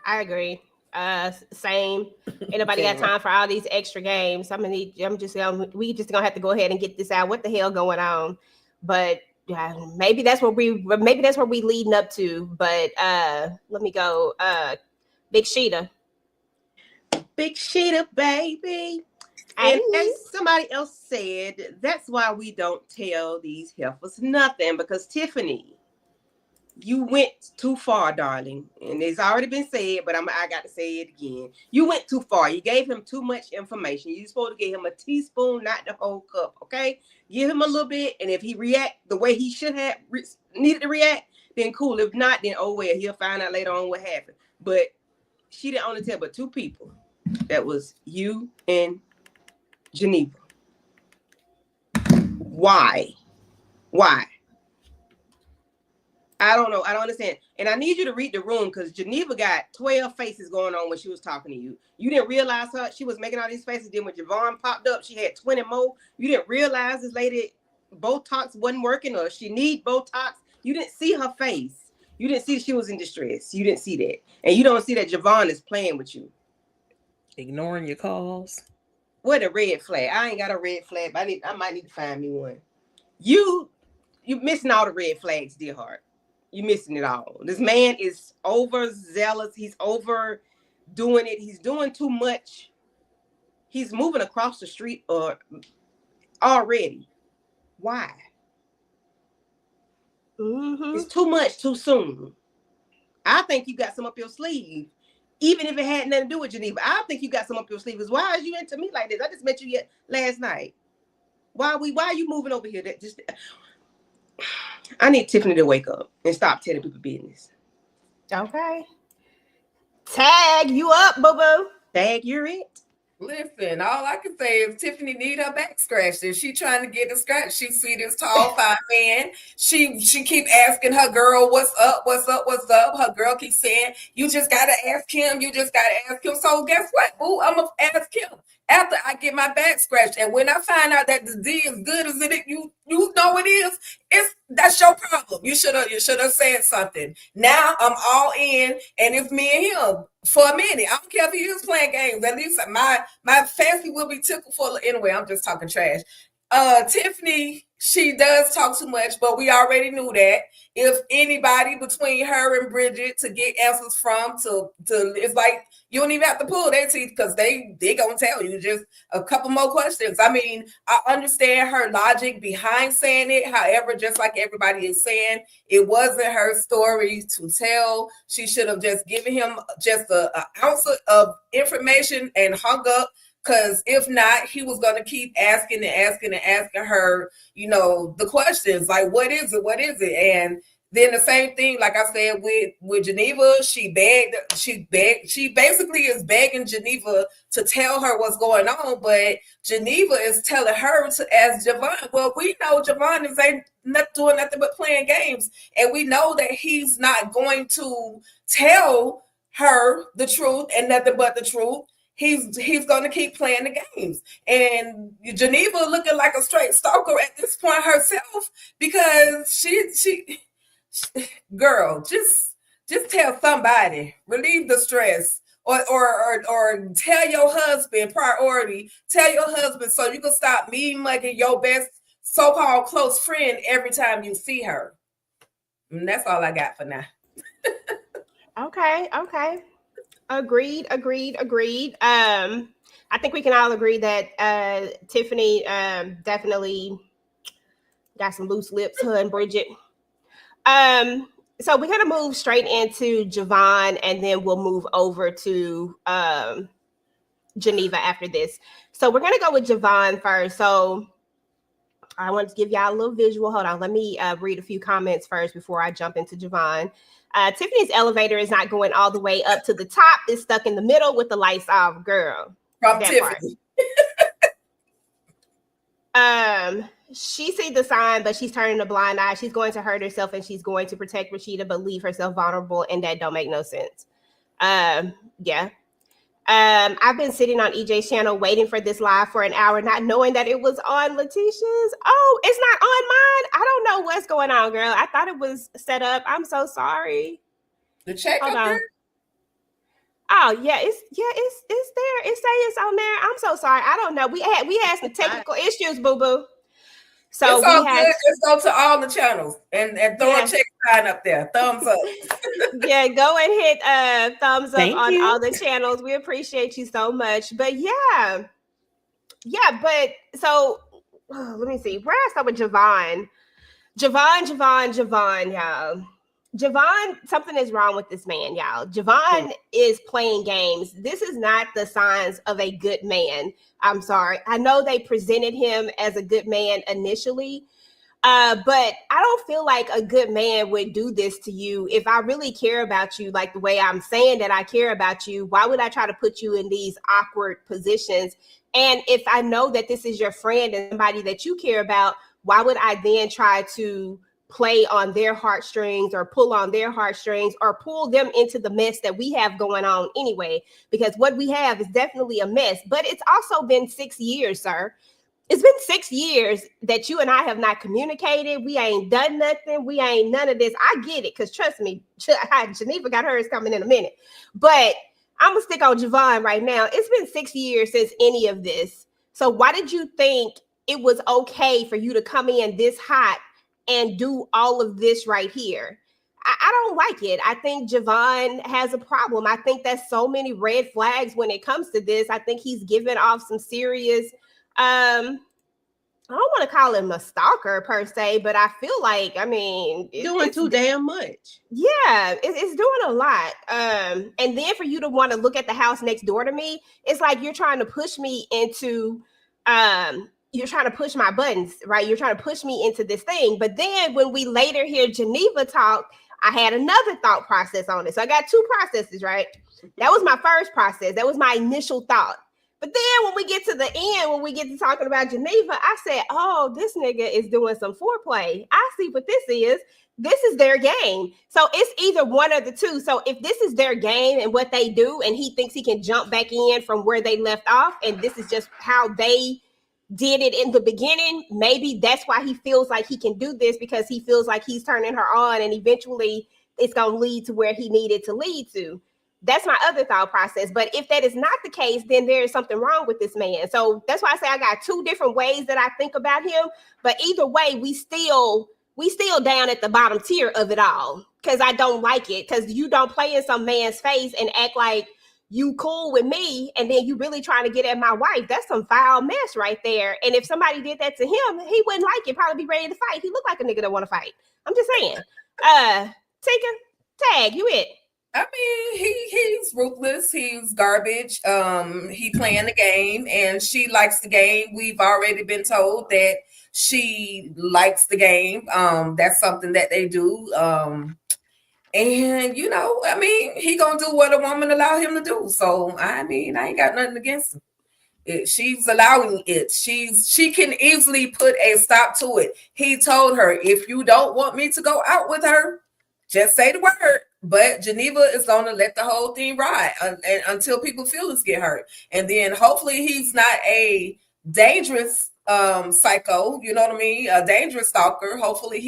I agree. Same. Anybody got time for all these extra games? We just gonna have to go ahead and get this out. What the hell going on? But maybe that's what we leading up to. But let me go. Big Sheeta, baby. And as somebody else said, that's why we don't tell these heifers nothing, because Tiffany, you went too far, darling. And it's already been said, but I got to say it again. You went too far. You gave him too much information. You're supposed to give him a teaspoon, not the whole cup, okay? Give him a little bit, and if he react the way he should have needed to react, then cool. If not, then oh well, he'll find out later on what happened. But she didn't only tell but two people. That was you and Geneva. Why? I don't know. I don't understand. And I need you to read the room, because Geneva got 12 faces going on when she was talking to you. You didn't realize she was making all these faces. Then when Vaughn popped up, she had 20 more. You didn't realize this lady Botox wasn't working, or she need Botox. You didn't see her face. You didn't see she was in distress. You didn't see that. And you don't see that Javon is playing with you. Ignoring your calls. What a red flag. I ain't got a red flag, but I might need to find me one. You missing all the red flags, dear heart. You're missing it all. This man is overzealous. He's overdoing it. He's doing too much. He's moving across the street already. Why? Mm-hmm. It's too much too soon. I think you got some up your sleeve, even if it had nothing to do with Geneva. I think you got some up your sleeve. Why are you into me like this? I just met you last night. Why are you moving over here? I need Tiffany to wake up and stop telling people business. Okay. Tag, you up, boo-boo. Tag, you're it. Listen, all I can say is Tiffany need her back scratched. If she trying to get a scratch, she see this tall, fine man. She keep asking her girl, what's up? Her girl keeps saying, you just got to ask him. So guess what, boo? I'm going to ask him after I get my back scratched. And when I find out that the D is good as it, you know it is, that's your problem. You should have said something. Now I'm all in, and it's me and him for a minute. I don't care if he is playing games. At least my fancy will be tickled for. Anyway, I'm just talking trash. Tiffany, she does talk too much, but we already knew that. If anybody between her and Bridget to get answers from, to it's like you don't even have to pull their teeth because they gonna tell you just a couple more questions. I mean, I understand her logic behind saying it. However, just like everybody is saying, it wasn't her story to tell. She should have just given him just an ounce of information and hung up. Because if not, he was going to keep asking her, you know, the questions like, what is it? What is it? And then the same thing, like I said, with Geneva, she basically is begging Geneva to tell her what's going on. But Geneva is telling her to ask Javon. Well, we know Javon ain't not doing nothing but playing games. And we know that he's not going to tell her the truth and nothing but the truth. He's going to keep playing the games. And Geneva looking like a straight stalker at this point herself, because she girl, just tell somebody, relieve the stress, or tell your husband priority, tell your husband so you can stop me mugging your best so-called close friend every time you see her. And that's all I got for now. Okay. Agreed. I think we can all agree that Tiffany definitely got some loose lips, her and Bridget. So we're gonna move straight into Javon, and then we'll move over to Geneva after this. So we're gonna go with Javon first. So I want to give y'all a little visual. Hold on, let me read a few comments first before I jump into Javon. Tiffany's elevator is not going all the way up to the top. It's stuck in the middle with the lights off, girl. From Tiffany. She sees the sign, but she's turning a blind eye. She's going to hurt herself, and she's going to protect Rashida, but leave herself vulnerable, and that don't make no sense. Yeah. I've been sitting on EJ's channel waiting for this live for an hour, not knowing that it was on Letitia's. Oh, it's not on mine. I don't know what's going on, girl. I thought it was set up. I'm so sorry. The check Hold up on. there? Oh yeah, it's there. It say it's on there. I'm so sorry. I don't know. We had some technical issues, boo boo. So it's all good. Just go to all the channels and throw a check sign up there. Thumbs up. Yeah, go and hit thumbs up Thank on you. all the channels. We appreciate you so much. But yeah. But so let me see. Where I start with Javon, y'all. Javon, something is wrong with this man, y'all. Javon is playing games. This is not the signs of a good man. I'm sorry. I know they presented him as a good man initially, but I don't feel like a good man would do this to you. If I really care about you, like the way I'm saying that I care about you, why would I try to put you in these awkward positions? And if I know that this is your friend and somebody that you care about, why would I then try to play on their heartstrings or pull on their heartstrings or pull them into the mess that we have going on anyway? Because what we have is definitely a mess. But it's also been 6 years, sir. It's been 6 years that you and I have not communicated. We ain't done nothing. We ain't none of this. I get it, because trust me, Geneva got hers coming in a minute. But I'm going to stick on Javon right now. It's been 6 years since any of this. So why did you think it was okay for you to come in this hot and do all of this right here? I don't like it. I think Javon has a problem. I think there's so many red flags when it comes to this. I think he's giving off some serious, I don't want to call him a stalker per se, but I feel like, I mean, doing too damn much. Yeah, it's doing a lot. And then for you to want to look at the house next door to me, it's like you're trying to push me into, you're trying to push my buttons, right? You're trying to push me into this thing. But then when we later hear Geneva talk, I had another thought process on it. So I got two processes, right? That was my first process. That was my initial thought. But then when we get to the end, when we get to talking about Geneva, I said, oh, this nigga is doing some foreplay. I see what this is. This is their game. So it's either one of the two. So if this is their game and what they do, and he thinks he can jump back in from where they left off, and this is just how they did it in the beginning, maybe that's why he feels like he can do this, because he feels like he's turning her on and eventually it's going to lead to where he needed to lead to. That's my other thought process. But if that is not the case, then there is something wrong with this man. So that's why I say I got two different ways that I think about him. But either way, we still down at the bottom tier of it all, because I don't like it. Because you don't play in some man's face and act like you cool with me, and then you really trying to get at my wife. That's some foul mess right there. And if somebody did that to him, he wouldn't like it, probably be ready to fight. He looked like a nigga that want to fight. I'm just saying. Tika, tag, you it. I mean, he's ruthless. He's garbage. He playing the game, and she likes the game. We've already been told that she likes the game. That's something that they do. And you know, I mean, he gonna do what a woman allow him to do. So I mean, I ain't got nothing against him. She's allowing it. She can easily put a stop to it. He told her, if you don't want me to go out with her, just say the word. But Geneva is going to let the whole thing ride until people's feelings get hurt. And then hopefully he's not a dangerous psycho, you know what I mean? A dangerous stalker. Hopefully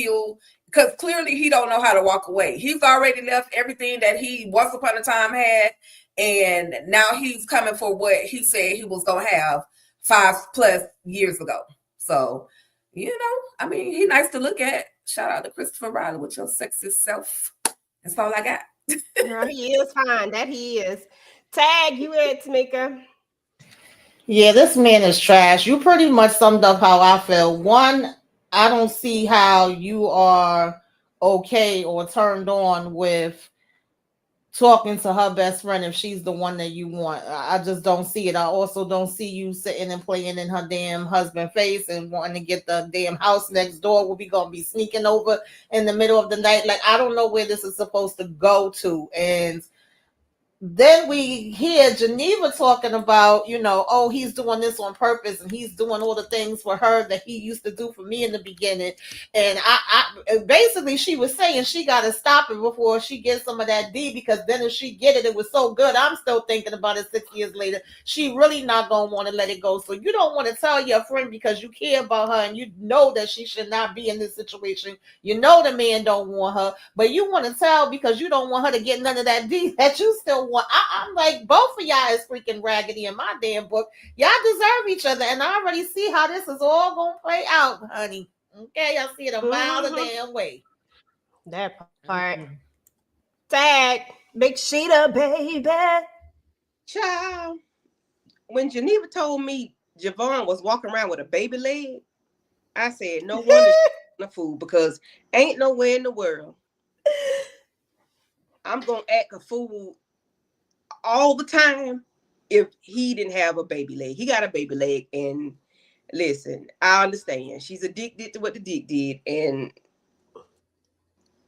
because clearly he don't know how to walk away. He's already left everything that he once upon a time had. And now he's coming for what he said he was going to have 5+ years ago. So, you know, I mean, he's nice to look at. Shout out to Christopher Riley with your sexist self. That's all I got. Girl, he is fine. That he is. Tag, you it, Tamika. Yeah, this man is trash. You pretty much summed up how I feel. One, I don't see how you are okay or turned on with talking to her best friend if she's the one that you want. I just don't see it. I also don't see you sitting and playing in her damn husband face and wanting to get the damn house next door where we gonna be sneaking over in the middle of the night. Like, I don't know where this is supposed to go to. And then we hear Geneva talking about, you know, oh, he's doing this on purpose and he's doing all the things for her that he used to do for me in the beginning. And I basically, she was saying she got to stop it before she gets some of that D, because then if she get it, it was so good. I'm still thinking about it 6 years later. She really not going to want to let it go. So you don't want to tell your friend because you care about her and you know that she should not be in this situation. You know the man don't want her, but you want to tell because you don't want her to get none of that D that you still want. I'm like, both of y'all is freaking raggedy in my damn book. Y'all deserve each other, and I already see how this is all gonna play out, honey. Okay, I see it a mile a damn way. That part. Tag, Big Sheeta, baby. Child, when Geneva told me Javon was walking around with a baby leg, I said, no wonder she's a fool, because ain't nowhere in the world I'm gonna act a fool all the time if he didn't have a baby leg. He got a baby leg, and listen, I understand she's addicted to what the dick did, and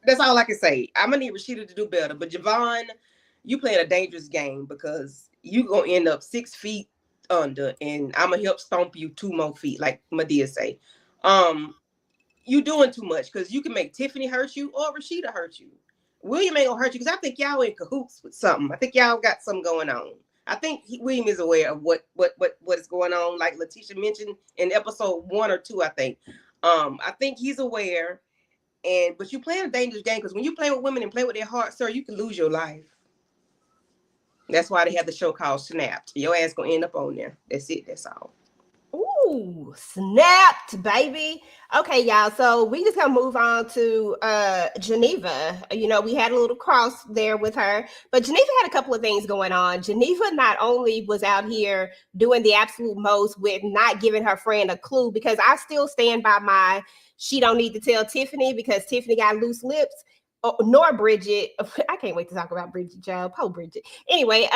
that's all I can say. I'm gonna need Rashida to do better. But Javon, you playing a dangerous game, because you gonna end up 6 feet under, and I'm gonna help stomp you 2 more feet, like Madea say. You doing too much, because you can make Tiffany hurt you or Rashida hurt you. William ain't gonna hurt you, because I think y'all in cahoots with something. I think y'all got something going on. I think William is aware of what is going on, like Letitia mentioned in episode 1 or 2, I think. I think he's aware, but you playing a dangerous game, because when you play with women and play with their heart, sir, you can lose your life. That's why they have the show called Snapped. Your ass gonna end up on there. That's it. That's all. Ooh, snapped, baby. Okay, y'all. So we just gonna move on to Geneva. You know, we had a little cross there with her, but Geneva had a couple of things going on. Geneva not only was out here doing the absolute most with not giving her friend a clue, because I still stand by my she don't need to tell Tiffany because Tiffany got loose lips. Nor Bridget. I can't wait to talk about Bridget, child. Poor Bridget. Anyway,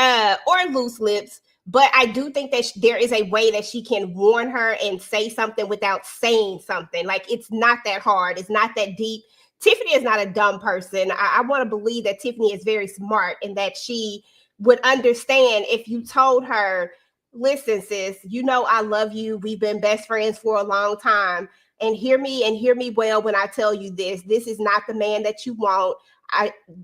or loose lips. But I do think that there is a way that she can warn her and say something without saying something. Like, it's not that hard. It's not that deep. Tiffany is not a dumb person. I want to believe that Tiffany is very smart and that she would understand if you told her, listen, sis, you know I love you. We've been best friends for a long time. And hear me well when I tell you this. This is not the man that you want.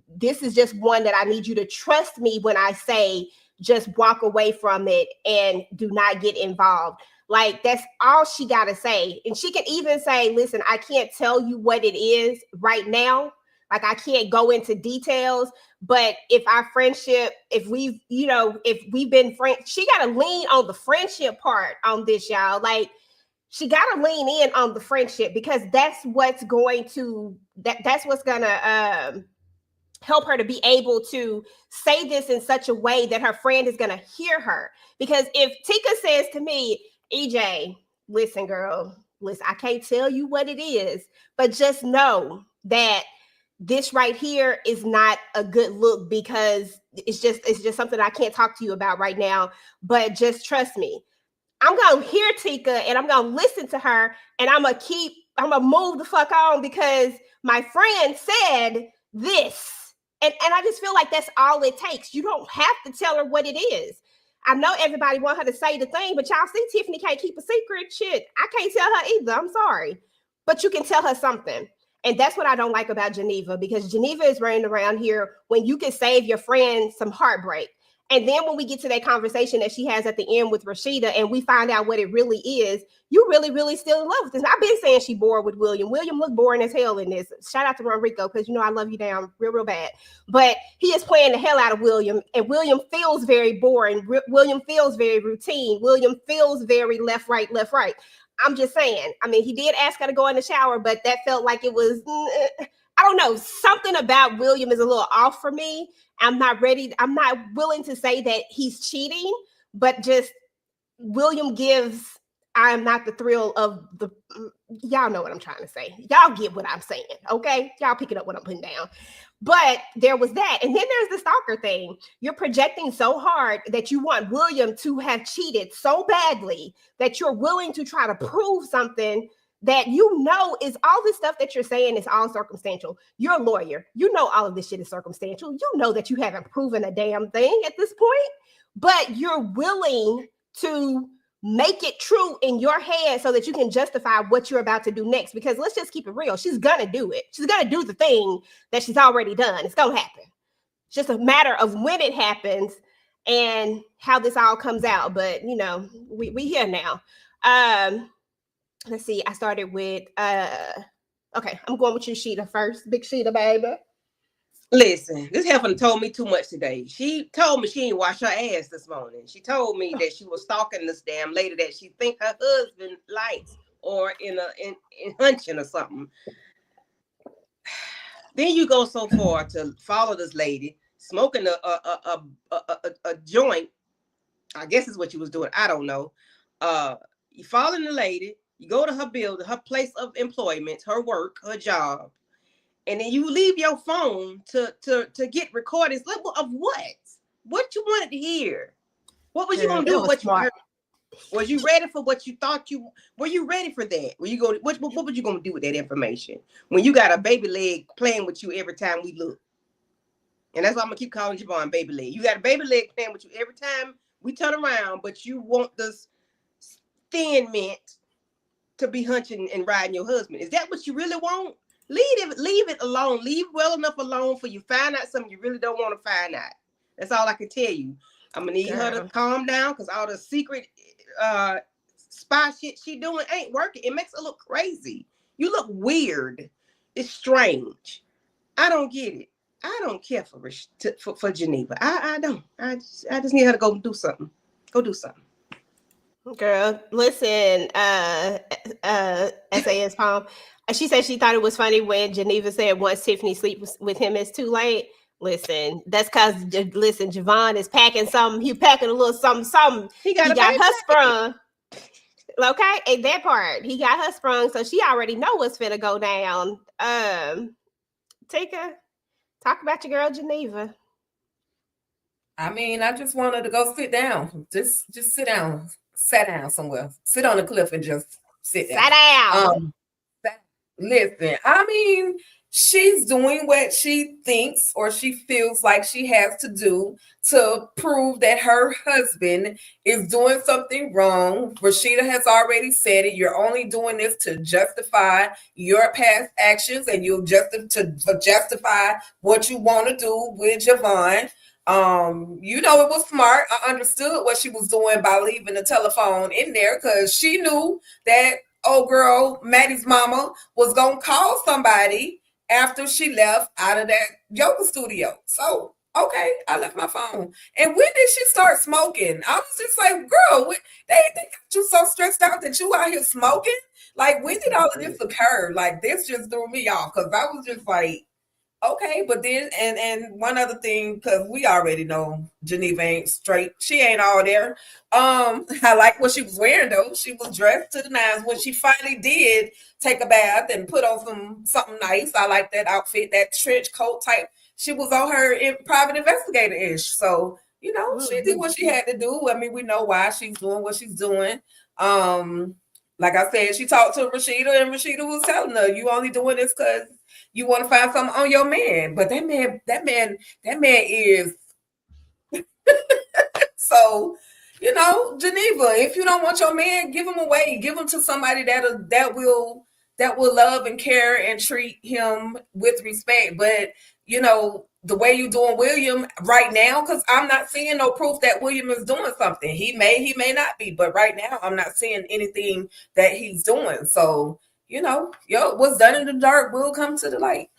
This is just one that I need you to trust me when I say just walk away from it and do not get involved. Like, that's all she got to say. And she can even say, listen, I can't tell you what it is right now, Like, I can't go into details, but if our friendship, if we've been friends, she got to lean on the friendship part on this, y'all. Like, she got to lean in on the friendship, because that's what's going to, that's what's going to help her to be able to say this in such a way that her friend is going to hear her. Because if Tika says to me, EJ, listen, girl, listen, I can't tell you what it is, but just know that this right here is not a good look, because it's just something I can't talk to you about right now, but just trust me. I'm going to hear Tika and I'm going to listen to her, and I'm going to move the fuck on because my friend said this. And I just feel like that's all it takes. You don't have to tell her what it is. I know everybody want her to say the thing, but y'all see Tiffany can't keep a secret. Shit, I can't tell her either. I'm sorry. But you can tell her something. And that's what I don't like about Geneva, because Geneva is running around here when you can save your friend some heartbreak. And then when we get to that conversation that she has at the end with Rashida, and we find out what it really is, you really, really still in love with this. And I've been saying she bored with William. William looked boring as hell in this. Shout out to Ronrico, because I love you down real, real bad. But he is playing the hell out of William, and William feels very boring. William feels very routine. William feels very left, right, left, right. I'm just saying. I mean, he did ask her to go in the shower, but that felt like it was, I don't know, something about William is a little off for me. I'm not willing to say that he's cheating, but just William gives, I'm not the thrill of the, y'all know what I'm trying to say. Y'all get what I'm saying, okay? Y'all picking up what I'm putting down. But there was that. And then there's the stalker thing. You're projecting so hard that you want William to have cheated so badly that you're willing to try to prove something that is all this stuff that you're saying is all circumstantial. You're a lawyer. You know all of this shit is circumstantial. You know that you haven't proven a damn thing at this point, but you're willing to make it true in your head so that you can justify what you're about to do next. Because let's just keep it real. She's going to do it. She's going to do the thing that she's already done. It's going to happen. It's just a matter of when it happens and how this all comes out. But, we here now. Let's see. I started with, okay, I'm going with you, Sheeta, first. Big Sheeta, baby. Listen, this heifer told me too much today. She told me she ain't wash her ass this morning. She told me that she was stalking this damn lady that she think her husband likes, or in hunching or something. Then you go so far to follow this lady smoking a joint. I guess is what she was doing. I don't know. You following the lady. You go to her building, her place of employment, her work, her job. And then you leave your phone to get recordings of what? What you wanted to hear? What was you gonna do with what you heard? Was you ready for what you thought you were? You ready for that? Were you going? What was you gonna do with that information when you got a baby leg playing with you every time we look? And that's why I'm gonna keep calling Vaughn baby leg. You got a baby leg playing with you every time we turn around, but you want this thin mint to be hunching and riding your husband. Is that what you really want? Leave it alone. Leave well enough alone for you find out something you really don't want to find out. That's all I can tell you. I'm gonna need her to calm down, because all the secret spy shit she doing ain't working. It makes her look crazy. You look weird. It's strange. I don't get it. I don't care for Geneva. I don't. I just need her to go do something. Go do something. Girl, listen, SAS Palm. She said she thought it was funny when Geneva said once Tiffany sleeps with him, it's too late. Listen, that's because, Javon is packing something. He packing a little something. He got her sprung. Okay, and that part, he got her sprung, so she already know what's finna go down. Tika, talk about your girl Geneva. I mean, I just wanted to go sit down. Just sit down. Sat down somewhere. Sit on the cliff and just sit down. Sit down. Listen, I mean, she's doing what she thinks or she feels like she has to do to prove that her husband is doing something wrong. Rashida has already said it. You're only doing this to justify your past actions, and you'll justify what you want to do with Javon. It was smart. I understood what she was doing by leaving the telephone in there, because she knew that old girl Maddie's mama was gonna call somebody after she left out of that yoga studio. So, okay, I left my phone. And when did she start smoking? I was just like, girl, they got you so stressed out that you out here smoking? Like, when did all of this occur? Like, this just threw me off because I was just like, okay, but then and one other thing, because we already know Geneva ain't straight. She ain't all there. I like what she was wearing though. She was dressed to the nines when she finally did take a bath and put on something nice. I like that outfit, that trench coat type. She was on her private investigator-ish. So, she did what she had to do. I mean, we know why she's doing what she's doing. Like I said, she talked to Rashida, and Rashida was telling her, you only doing this because you want to find something on your man. But that man is so, Geneva, if you don't want your man, give him away. Give him to somebody that will love and care and treat him with respect. But the way you doing William right now, because I'm not seeing no proof that William is doing something. He may not be, but right now I'm not seeing anything that he's doing. So, what's done in the dark will come to the light.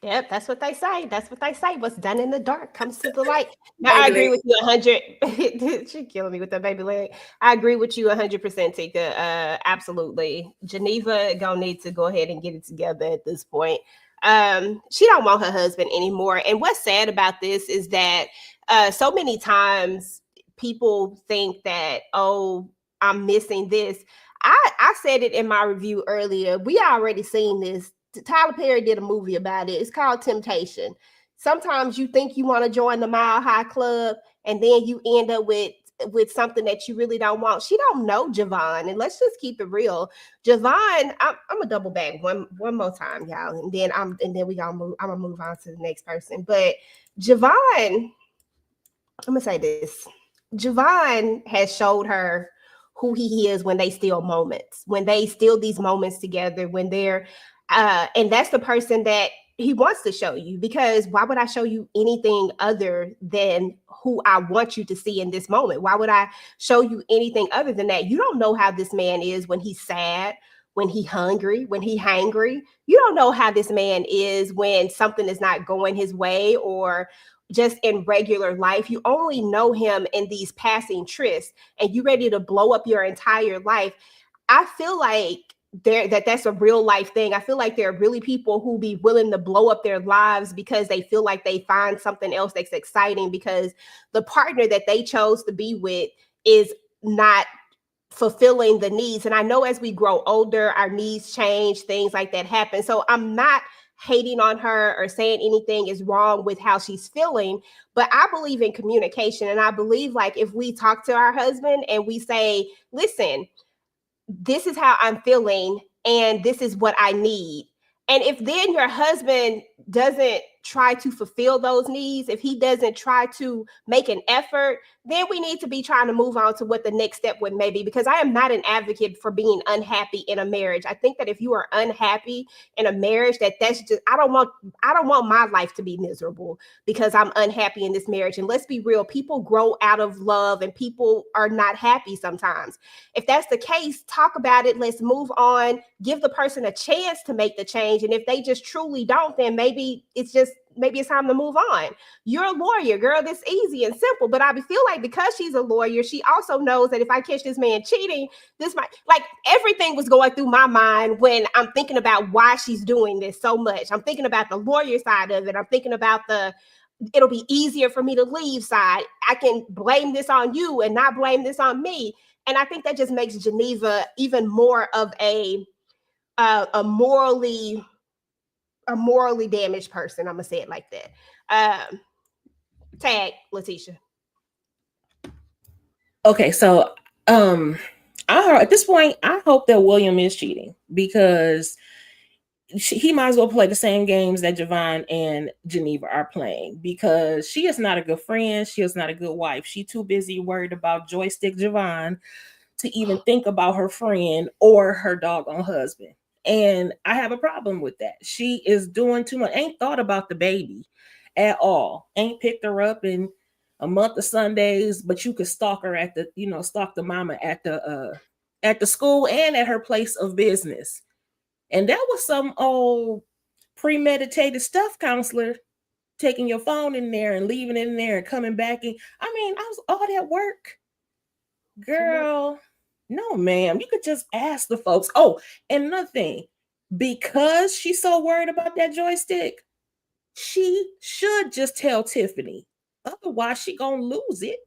Yep, that's what they say. That's what they say. What's done in the dark comes to the light. Now, I agree with you 100. She's killing me with that baby leg. I agree with you 100%, Tika. Absolutely. Geneva gonna need to go ahead and get it together at this point. She don't want her husband anymore. And what's sad about this is that so many times people think that, oh, I'm missing this. I said it in my review earlier. We already seen this. Tyler Perry did a movie about it. It's called Temptation. Sometimes you think you want to join the Mile High Club, and then you end up with something that you really don't want. She don't know Javon, and let's just keep it real. Javon, I'm gonna double back one more time, y'all, and then we gonna move. I'm gonna move on to the next person. But Javon, I'm gonna say this: Javon has showed her who he is when they steal moments, when they steal these moments together, when they're and that's the person that he wants to show you, because why would I show you anything other than who I want you to see in this moment? Why would I show you anything other than that? You don't know how this man is when he's sad, when he's hungry, when he's hangry. You don't know how this man is when something is not going his way or just in regular life. You only know him in these passing trysts, and you ready to blow up your entire life. I feel like that's a real life thing. I feel like there are really people who be willing to blow up their lives because they feel like they find something else that's exciting, because the partner that they chose to be with is not fulfilling the needs. And I know as we grow older, our needs change, things like that happen. So I'm not hating on her or saying anything is wrong with how she's feeling, but I believe in communication. And I believe, like, if we talk to our husband and we say, listen, this is how I'm feeling, and this is what I need. And if then your husband doesn't try to fulfill those needs, if he doesn't try to make an effort, then we need to be trying to move on to what the next step would maybe, because I am not an advocate for being unhappy in a marriage. I think that if you are unhappy in a marriage, that's just, I don't want my life to be miserable because I'm unhappy in this marriage. And let's be real, people grow out of love and people are not happy sometimes. If that's the case, talk about it. Let's move on. Give the person a chance to make the change. And if they just truly don't, then maybe it's time to move on. You're a lawyer, girl. This easy and simple. But I feel like because she's a lawyer, she also knows that if I catch this man cheating, this might, like, everything was going through my mind when I'm thinking about why she's doing this so much. I'm thinking about the lawyer side of it. I'm thinking about it'll be easier for me to leave side. I can blame this on you and not blame this on me. And I think that just makes Geneva even more of a morally damaged person. I'm gonna say it like that. Tag Letitia. Okay, so at this point, I hope that William is cheating, because he might as well play the same games that Javon and Geneva are playing, because she is not a good friend. She is not a good wife. She's too busy worried about joystick Javon to even think about her friend or her doggone husband. And I have a problem with that. She is doing too much. Ain't thought about the baby at all. Ain't picked her up in a month of Sundays, but you could stalk her stalk the mama at the school and at her place of business. And that was some old premeditated stuff, counselor, taking your phone in there and leaving it in there and coming back. And I mean, I was all that work. Girl, no, ma'am. You could just ask the folks. Oh, and another thing, because she's so worried about that joystick, she should just tell Tiffany. Otherwise, she gonna lose it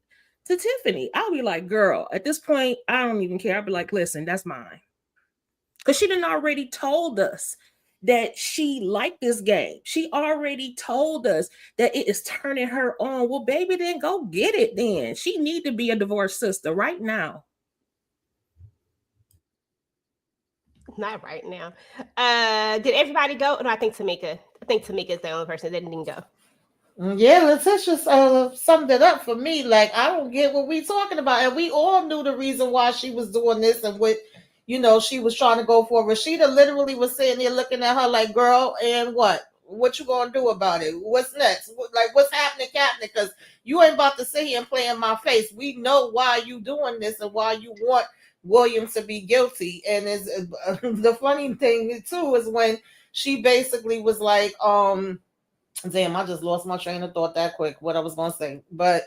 to Tiffany. I'll be like, girl, at this point, I don't even care. I'll be like, listen, that's mine. Because she done already told us that she liked this game. She already told us that it is turning her on. Well, baby, then go get it then. She need to be a divorced sister right now. Not right now. Did everybody go? No, I think Tamika is the only person that didn't go. Yeah, Letitia summed it up for me. Like, I don't get what we talking about. And we all knew the reason why she was doing this and what, she was trying to go for. Rashida literally was sitting there looking at her like, girl, and what? What you gonna do about it? What's next? Like, what's happening, Captain? Because you ain't about to sit here and play in my face. We know why you doing this and why you want William to be guilty. And the funny thing, too, is when she basically was like, damn, I just lost my train of thought that quick, what I was going to say. But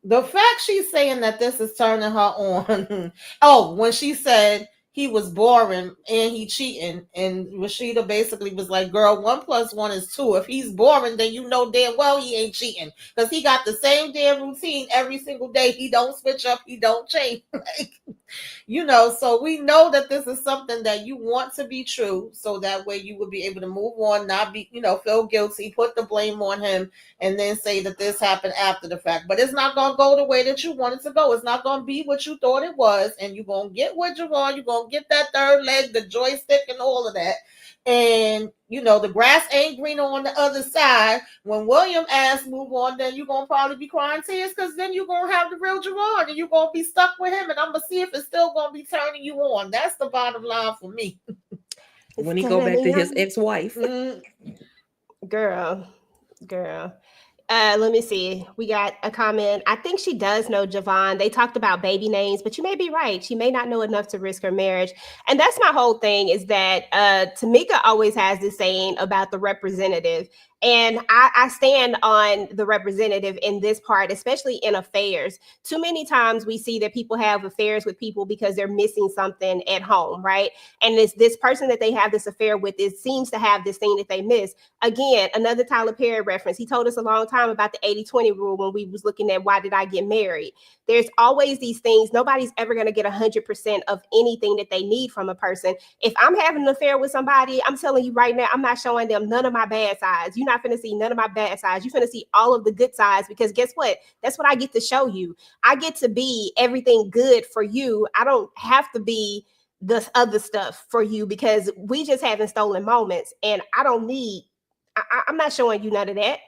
the fact she's saying that this is turning her on. Oh, when she said he was boring and he cheating. And Rashida basically was like, girl, 1 + 1 is 2. If he's boring, then you know damn well he ain't cheating. Because he got the same damn routine every single day. He don't switch up. He don't change. So we know that this is something that you want to be true. So that way you would be able to move on, not be, feel guilty, put the blame on him, and then say that this happened after the fact. But it's not going to go the way that you want it to go. It's not going to be what you thought it was. And you're going to get what you want. You're going to get that third leg, the joystick, and all of that. And, the grass ain't greener on the other side. When William asks move on, then you're going to probably be crying tears because then you're going to have the real Gerard and you're going to be stuck with him. And I'm going to see if it's still going to be turning you on. That's the bottom line for me. When he go back to his ex-wife. Girl. Let me see. We got a comment. I think she does know Javon. They talked about baby names, but you may be right. She may not know enough to risk her marriage. And that's my whole thing is that Tamika always has this saying about the representative. And I stand on the representative in this part, especially in affairs. Too many times we see that people have affairs with people because they're missing something at home, right? And this person that they have this affair with, it seems to have this thing that they miss. Again, another Tyler Perry reference. He told us a long time about the 80-20 rule when we was looking at why did I get married? There's always these things. Nobody's ever going to get 100% of anything that they need from a person. If I'm having an affair with somebody, I'm telling you right now, I'm not showing them none of my bad sides. You're not finna see none of my bad sides. You're finna see all of the good sides because guess what? That's what I get to show you. I get to be everything good for you. I don't have to be this other stuff for you because we just having stolen moments and I'm not showing you none of that.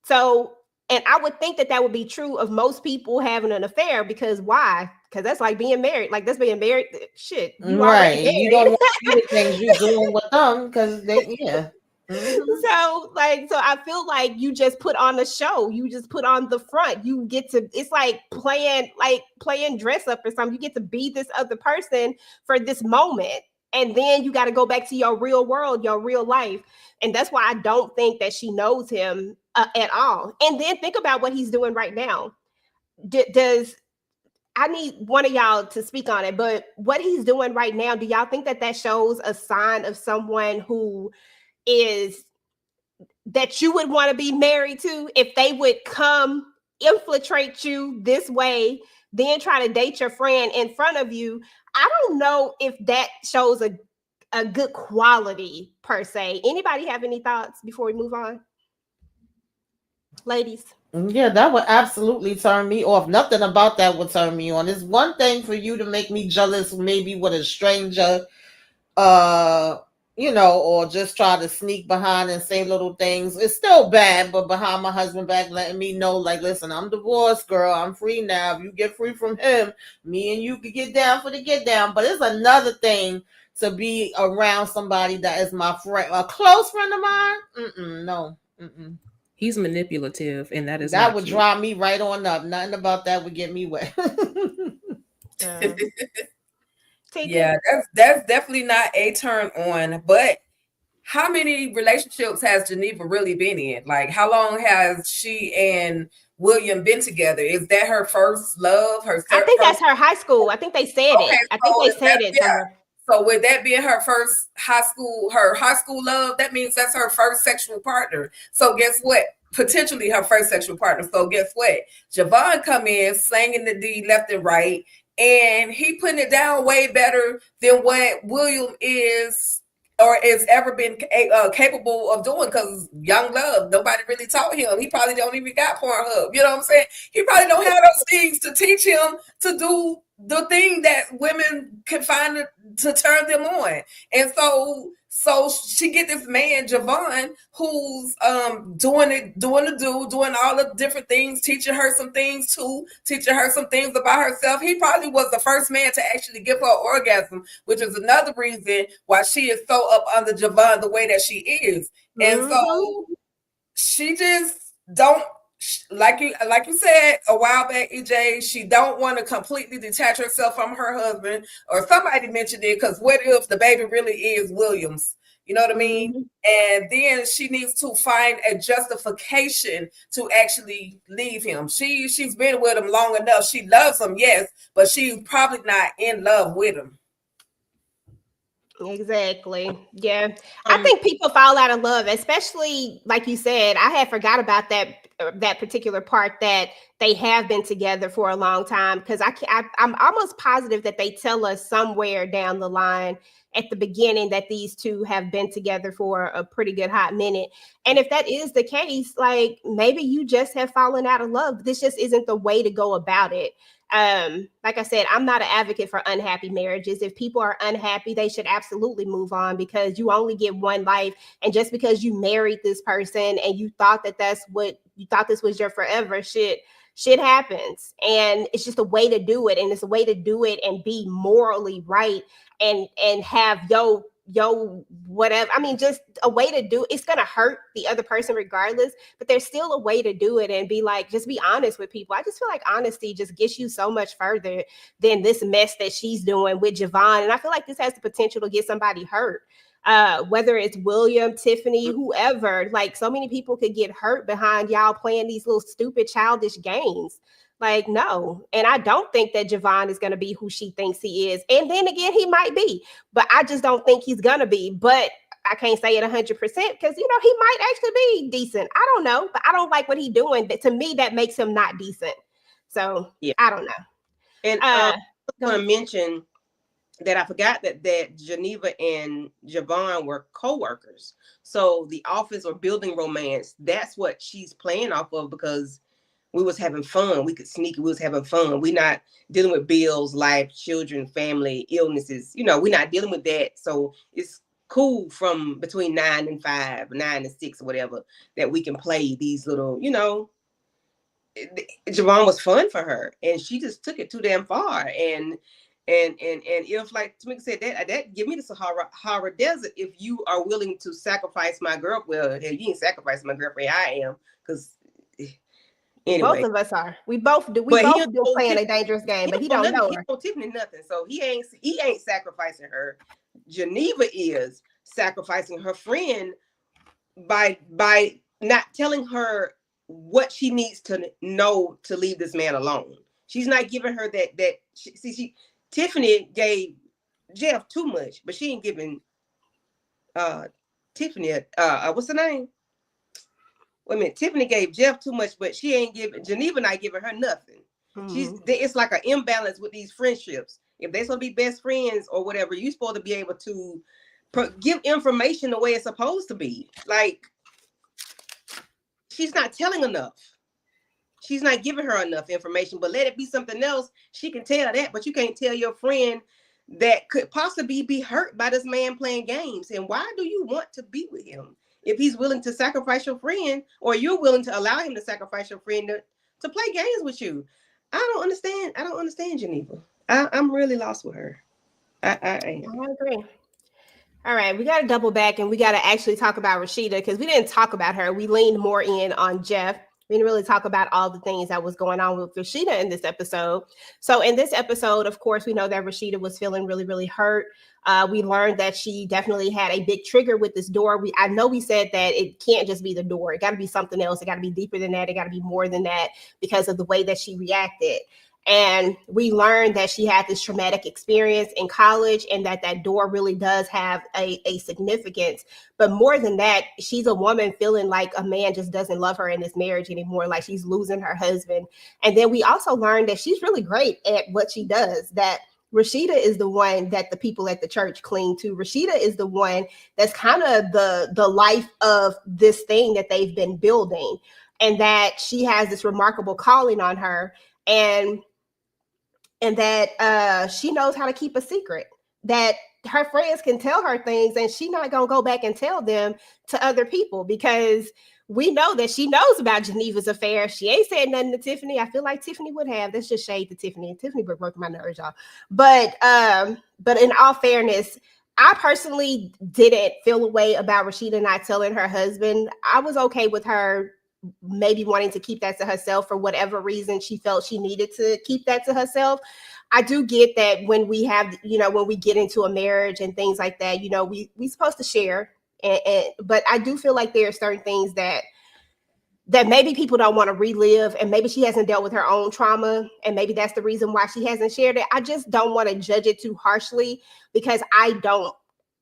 So, and I would think that would be true of most people having an affair because why? Because that's like being married. Like that's being married. Shit. Right. You don't want to do the things you're doing with them because yeah. Mm-hmm. So I feel like you just put on a show. You just put on the front. You get to, it's like playing dress up or something. You get to be this other person for this moment. And then you got to go back to your real world, your real life. And that's why I don't think that she knows him at all. And then think about what he's doing right now. I need one of y'all to speak on it, but what he's doing right now, do y'all think that shows a sign of someone who is that you would want to be married to if they would come infiltrate you this way, then try to date your friend in front of you? I don't know if that shows a good quality per se. Anybody have any thoughts before we move on? Ladies. Yeah, that would absolutely turn me off. Nothing about that would turn me on. It's one thing for you to make me jealous, maybe with a stranger, or just try to sneak behind and say little things. It's still bad, but behind my husband back, letting me know, like, listen, I'm divorced, girl. I'm free now. If you get free from him, me and you could get down for the get down. But it's another thing to be around somebody that is my friend, a close friend of mine. No. He's manipulative, and that would dry me right on up. Nothing about that would get me wet. Yeah, that's definitely not a turn on. But how many relationships has Geneva really been in? Like, how long has she and William been together? Is that her first love? I think that's her high school. I think they said Okay, it. I think so they is said that, it yeah. somewhere. So with that being her first high school love, that means that's her first sexual partner. So guess what? Potentially her first sexual partner. So guess what? Javon come in slanging the D left and right, and he putting it down way better than what William is or is ever been capable of doing, because young love, nobody really taught him. He probably don't even got Pornhub. You know what I'm saying? He probably don't have those things to teach him to do the thing that women can find to turn them on. And so she get this man Javon who's doing all the different things, teaching her some things too, teaching her some things about herself. He probably was the first man to actually give her an orgasm, which is another reason why she is so up under Javon the way that she is. And so she just don't, like you said a while back, EJ, she don't want to completely detach herself from her husband. Or somebody mentioned it, because what if the baby really is Williams? You know what I mean? And then she needs to find a justification to actually leave him. She's been with him long enough. She loves him, yes, but she's probably not in love with him. Exactly. Yeah. I think people fall out of love, especially like you said. I had forgot about that particular part, that they have been together for a long time, because I'm almost positive that they tell us somewhere down the line at the beginning that these two have been together for a pretty good hot minute. And if that is the case, like, maybe you just have fallen out of love. This just isn't the way to go about it. Like I said, I'm not an advocate for unhappy marriages. If people are unhappy, they should absolutely move on, because you only get one life. And just because you married this person and you thought that this was your forever, shit happens. And it's just a way to do it. And it's a way to do it and be morally right and have yo whatever. I mean, just a way to do it. It's gonna hurt the other person regardless, but there's still a way to do it and be like, just be honest with people. I just feel like honesty just gets you so much further than this mess that she's doing with Javon. And I feel like this has the potential to get somebody hurt. Whether it's William, Tiffany, whoever, like, so many people could get hurt behind y'all playing these little stupid childish games. Like, no. And I don't think that Javon is going to be who she thinks he is. And then again, he might be, but I just don't think he's going to be. But I can't say it 100% because, he might actually be decent. I don't know, but I don't like what he's doing. But to me, that makes him not decent. So yeah, I don't know. And I was going to mention that I forgot that Geneva and Javon were co-workers. So the office or building romance, that's what she's playing off of, because we was having fun. We could sneak it. We was having fun. We're not dealing with bills, life, children, family, illnesses. We're not dealing with that. So it's cool from between 9 and 5, 9 and 6, or whatever, that we can play these little, Javon was fun for her, and she just took it too damn far. And if, like Tamika said, that give me the Sahara Desert, if you are willing to sacrifice my girl. Well, you ain't sacrificing my girlfriend. I am, because anyway, both of us are. We both do. We both do playing a dangerous game, but he don't know her. He don't Tiffany nothing, so he ain't sacrificing her. Geneva is sacrificing her friend by not telling her what she needs to know to leave this man alone. She's not giving her that. Tiffany gave Jeff too much, but she ain't giving Tiffany what's her name? Wait a minute. Tiffany gave Jeff too much, but she ain't giving Geneva, not giving her nothing. It's like an imbalance with these friendships. If they're supposed to be best friends or whatever, you're supposed to be able to give information the way it's supposed to be. Like, she's not telling enough. She's not giving her enough information, but let it be something else. She can tell that, but you can't tell your friend that could possibly be hurt by this man playing games. And why do you want to be with him if he's willing to sacrifice your friend, or you're willing to allow him to sacrifice your friend to play games with you? I don't understand Geneva. I'm really lost with her. I am. I agree. All right, we got to double back and we got to actually talk about Rashida, because we didn't talk about her. We leaned more in on Jeff. We didn't really talk about all the things that was going on with Rashida in this episode. So in this episode, of course, we know that Rashida was feeling really, really hurt. We learned that she definitely had a big trigger with this door. I know we said that it can't just be the door. It got to be something else. It got to be deeper than that. It got to be more than that because of the way that she reacted. And we learned that she had this traumatic experience in college and that door really does have a significance. But more than that, she's a woman feeling like a man just doesn't love her in this marriage anymore, like she's losing her husband. And then we also learned that she's really great at what she does, that Rashida is the one that the people at the church cling to. Rashida is the one that's kind of the life of this thing that they've been building, and that she has this remarkable calling on her. And that she knows how to keep a secret, that her friends can tell her things and she's not going to go back and tell them to other people, because we know that she knows about Geneva's affair. She ain't said nothing to Tiffany. I feel like Tiffany would have. That's just shade to Tiffany. Tiffany would work my nerves, y'all. But in all fairness, I personally didn't feel a way about Rashida not telling her husband. I was okay with her maybe wanting to keep that to herself for whatever reason she felt she needed to keep that to herself. I do get that when we have, when we get into a marriage and things like that, we supposed to share. But I do feel like there are certain things that maybe people don't want to relive, and maybe she hasn't dealt with her own trauma, and maybe that's the reason why she hasn't shared it. I just don't want to judge it too harshly, because I don't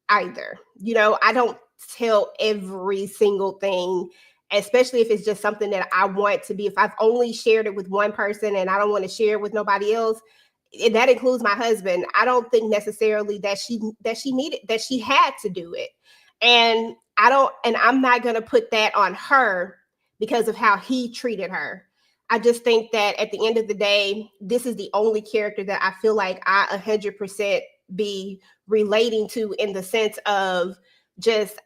either. I don't tell every single thing, especially if it's just something that I want to be. If I've only shared it with one person and I don't want to share it with nobody else, and that includes my husband, I don't think necessarily that she had to do it. And I'm not going to put that on her because of how he treated her. I just think that at the end of the day, this is the only character that I feel like I 100% be relating to, in the sense of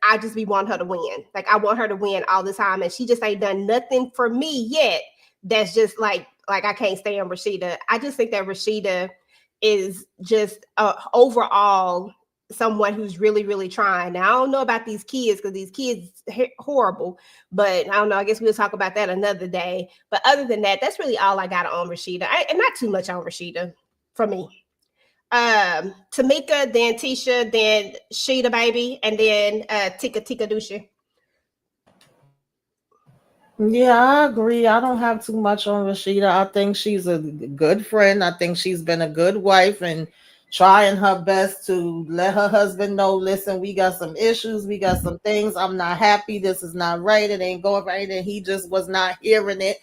I just be wanting her to win. Like, I want her to win all the time. And she just ain't done nothing for me yet. That's just like I can't stand Rashida. I just think that Rashida is just overall someone who's really, really trying. Now, I don't know about these kids, because these kids horrible, but I don't know. I guess we'll talk about that another day. But other than that, that's really all I got on Rashida. And not too much on Rashida for me. Tamika, then Tisha, then Sheeta baby, and then TicahDishawn. Yeah, I agree. I don't have too much on Rashida. I think she's a good friend. I think she's been a good wife and trying her best to let her husband know, listen, we got some issues. We got some things. I'm not happy. This is not right. It ain't going right. And he just was not hearing it.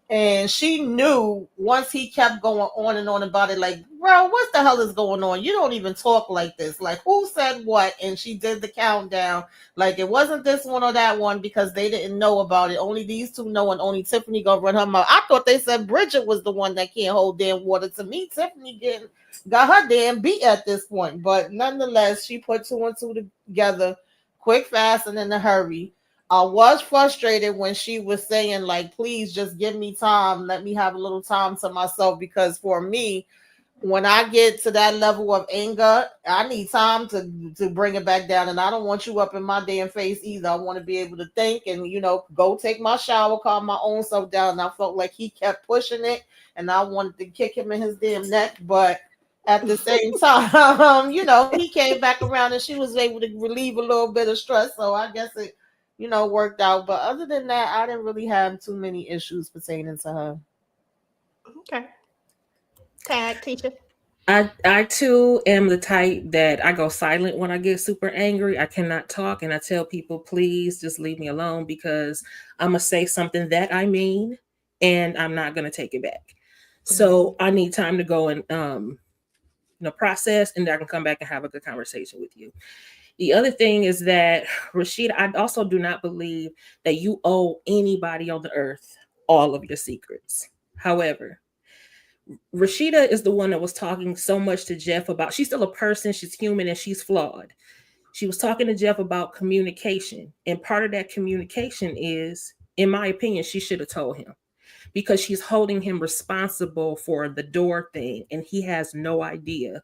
And she knew once he kept going on and on about it, like, bro, what the hell is going on? You don't even talk like this. Like, who said what? And she did the countdown. Like, it wasn't this one or that one, because they didn't know about it. Only these two know, and only Tiffany gonna run her mouth. I thought they said Bridget was the one that can't hold damn water. To me, Tiffany got her damn beat at this point. But nonetheless, she put two and two together quick, fast, and in a hurry. I was frustrated when she was saying, like, please just give me time. Let me have a little time to myself, because for me, when I get to that level of anger, I need time to bring it back down. And I don't want you up in my damn face either. I want to be able to think and, go take my shower, calm my own self down. And I felt like he kept pushing it, and I wanted to kick him in his damn neck. But at the same time, he came back around and she was able to relieve a little bit of stress. So I guess it, worked out. But other than that, I didn't really have too many issues pertaining to her. Okay. Tag, teacher. I too am the type that I go silent when I get super angry. I cannot talk, and I tell people, please just leave me alone, because I'm going to say something that I mean, and I'm not going to take it back. Mm-hmm. So I need time to go and process, and then I can come back and have a good conversation with you. The other thing is that, Rashida, I also do not believe that you owe anybody on the earth all of your secrets. However, Rashida is the one that was talking so much to Jeff about, she's still a person, she's human, and she's flawed. She was talking to Jeff about communication. And part of that communication is, in my opinion, she should have told him, because she's holding him responsible for the door thing. And he has no idea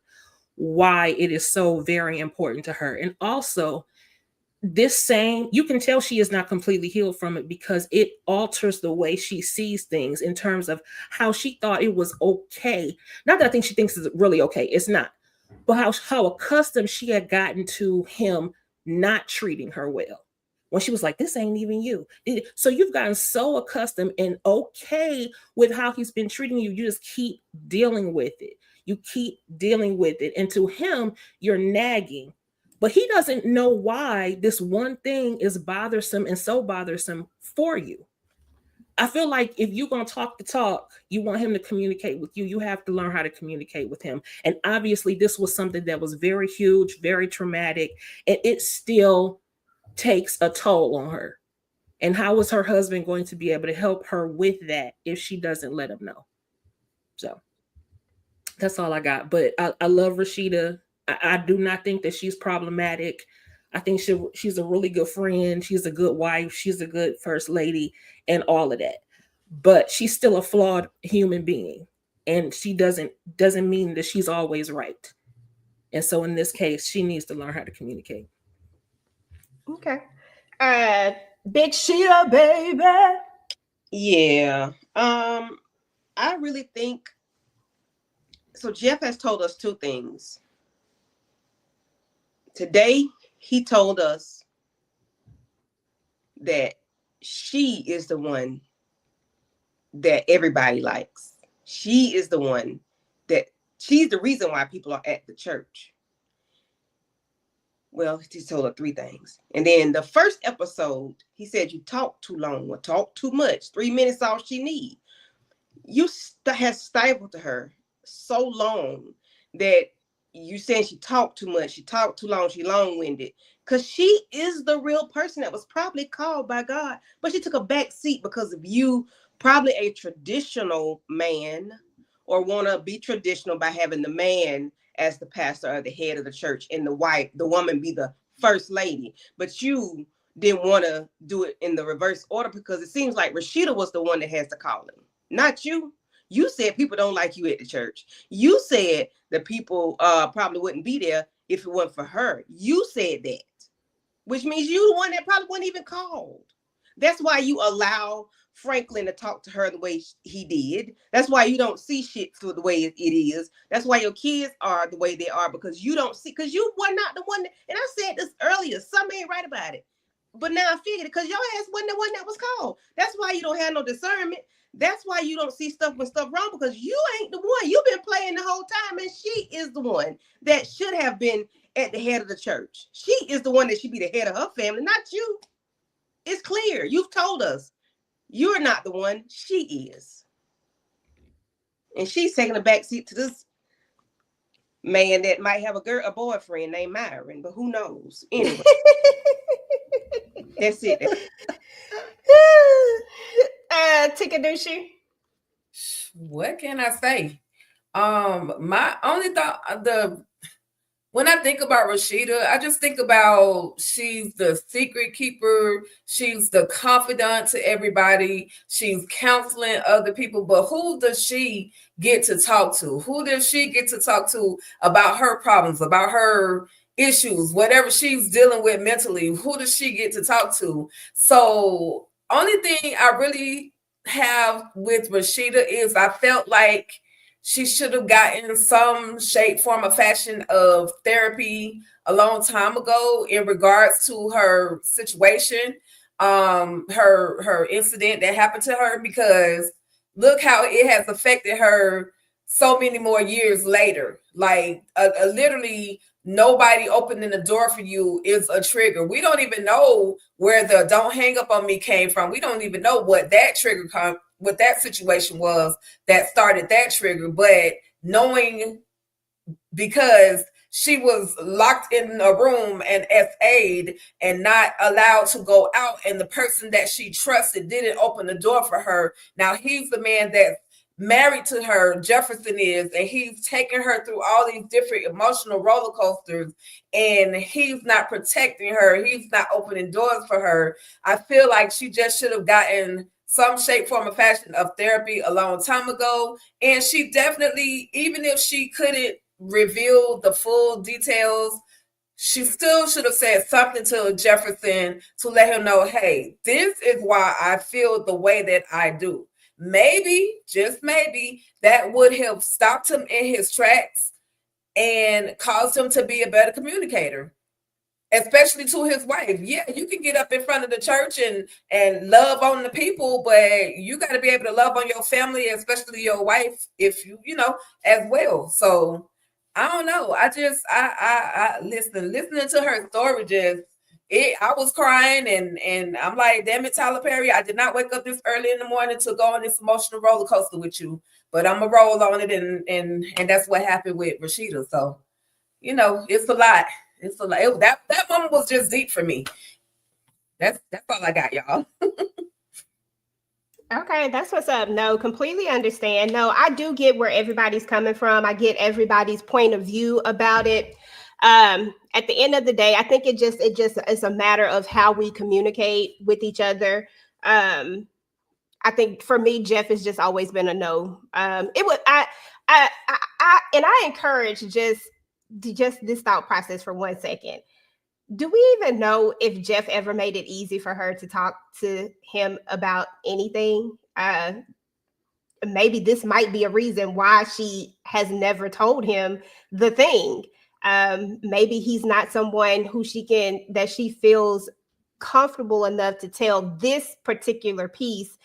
why it is so very important to her. And also, you can tell she is not completely healed from it, because it alters the way she sees things in terms of how she thought it was okay. Not that I think she thinks it's really okay, it's not, but how accustomed she had gotten to him not treating her well. When she was like, this ain't even you. So you've gotten so accustomed and okay with how he's been treating you. You just keep dealing with it. You keep dealing with it. And to him, you're nagging. But he doesn't know why this one thing is bothersome and so bothersome for you. I feel like if you're going to talk the talk, you want him to communicate with you, you have to learn how to communicate with him. And obviously this was something that was very huge, very traumatic, and it still takes a toll on her. And how is her husband going to be able to help her with that if she doesn't let him know? So that's all I got. But I love Rashida. I do not think that she's problematic. I think she's a really good friend. She's a good wife. She's a good first lady and all of that. But she's still a flawed human being. And she doesn't mean that she's always right. And so in this case, she needs to learn how to communicate. Okay. Big Sheeta, baby. Yeah. I really think so. Jeff has told us two things. Today, he told us that she is the one that everybody likes. She is the one that she's the reason why people are at the church. Well, he told her three things. And then the first episode, he said, you talk too long or talk too much. 3 minutes all she needs. You have stifled to her so long that you saying she talked too much, she talked too long, she long-winded. Because she is the real person that was probably called by God. But she took a back seat because of you, probably a traditional man, or want to be traditional by having the man as the pastor or the head of the church and the woman be the first lady. But you didn't want to do it in the reverse order because it seems like Rashida was the one that has the calling, not you. You said people don't like you at the church. You said that people probably wouldn't be there if it wasn't for her. You said that, which means you the one that probably wasn't even called. That's why you allow Franklin to talk to her the way he did. That's why you don't see shit through the way it is. That's why your kids are the way they are, because you don't see, because you were not the one that, and I said this earlier, some ain't right about it. But now I figured it, because your ass wasn't the one that was called. That's why you don't have no discernment. That's why you don't see stuff when stuff wrong, because you ain't the one. You've been playing the whole time, and she is the one that should have been at the head of the church. She is the one that should be the head of her family, not you. It's clear. You've told us. You're not the one. She is. And she's taking a backseat to this man that might have a boyfriend named Myron, but who knows? Anyway. That's it. TicahDishawn. What can I say? My only thought, when I think about Rashida, I just think about she's the secret keeper. She's the confidant to everybody. She's counseling other people. But who does she get to talk to? Who does she get to talk to about her problems, about her issues, whatever she's dealing with mentally? Who does she get to talk to? So only thing I really have with Rashida is I felt like she should have gotten some shape, form, or fashion of therapy a long time ago in regards to her situation, her incident that happened to her, because look how it has affected her so many more years later. Like literally nobody opening the door for you is a trigger. We don't even know where the "don't hang up on me" came from. We don't even know what that trigger what that situation was that started that trigger. But knowing, because she was locked in a room and FA'd and not allowed to go out, and the person that she trusted didn't open the door for her. Now he's the man that's married to her, Jefferson is, and he's taking her through all these different emotional roller coasters, and he's not protecting her. He's not opening doors for her. I feel like she just should have gotten some shape, form, or fashion of therapy a long time ago. And she definitely, even if she couldn't reveal the full details, she still should have said something to Jefferson to let him know, hey, this is why I feel the way that I do. Maybe, just maybe, that would have stopped him in his tracks and caused him to be a better communicator, especially to his wife. Yeah, you can get up in front of the church and love on the people, but you got to be able to love on your family, especially your wife, if you know, as well. So I don't know. I listening to her story, I was crying and I'm like, damn it, Tyler Perry, I did not wake up this early in the morning to go on this emotional roller coaster with you, but I'm gonna roll on it, and that's what happened with Rashida. So, you know, it's a lot. It's a lot. That moment was just deep for me. That's all I got, y'all. Okay, that's what's up. No, completely understand. No, I do get where everybody's coming from. I get everybody's point of view about it. At the end of the day, I think it just is a matter of how we communicate with each other. I think for me, Jeff has just always been a no. It would I encourage just this thought process for 1 second. Do we even know if Jeff ever made it easy for her to talk to him about anything? Maybe this might be a reason why she has never told him the thing. Maybe he's not someone that she feels comfortable enough to tell this particular piece.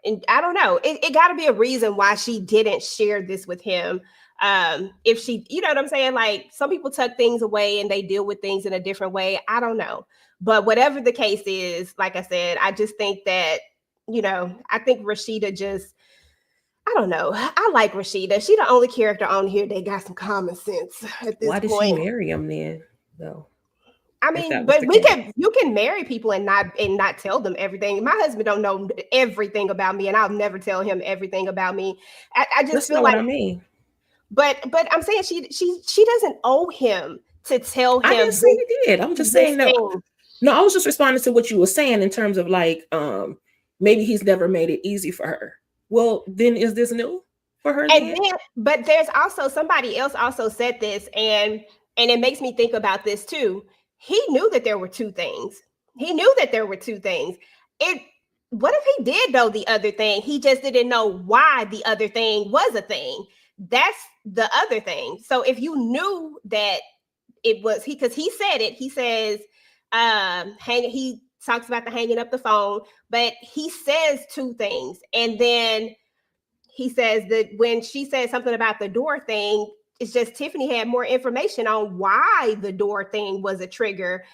And I don't know. It got to be a reason why she didn't share this with him. If she, you know what I'm saying? Like, some people tuck things away and they deal with things in a different way. I don't know. But whatever the case is, like I said, I just think that, you know, I think Rashida I don't know. I like Rashida. She the only character on here that got some common sense at this Why did point. she marry him then, though? I mean, but you can marry people and not tell them everything. My husband don't know everything about me, and I'll never tell him everything about me. I just That's feel not like, what I mean. but I'm saying she doesn't owe him to tell him. I didn't say you did. I'm just saying no. No, I was just responding to what you were saying in terms of like, maybe he's never made it easy for her. Well, then is this new for her? But there's also somebody else also said this, and it makes me think about this too. He knew that there were two things. What if he did know the other thing? He just didn't know why the other thing was a thing. That's the other thing. So if you knew that it was because he said it, he says, he talks about the hanging up the phone, but he says two things. And then he says that when she said something about the door thing, it's just Tiffany had more information on why the door thing was a trigger.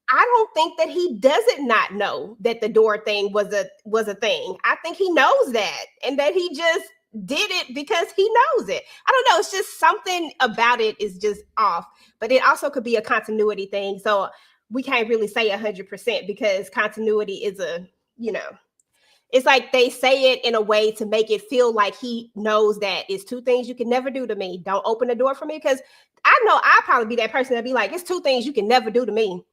I don't think that he doesn't not know that the door thing was a thing. I think he knows that, and that he just did it because he knows it. I don't know. It's just something about it is just off, but it also could be a continuity thing. So we can't really say 100% because continuity is it's like they say it in a way to make it feel like he knows that it's two things you can never do to me. Don't open the door for me, because I know I'll probably be that person that be like, it's two things you can never do to me.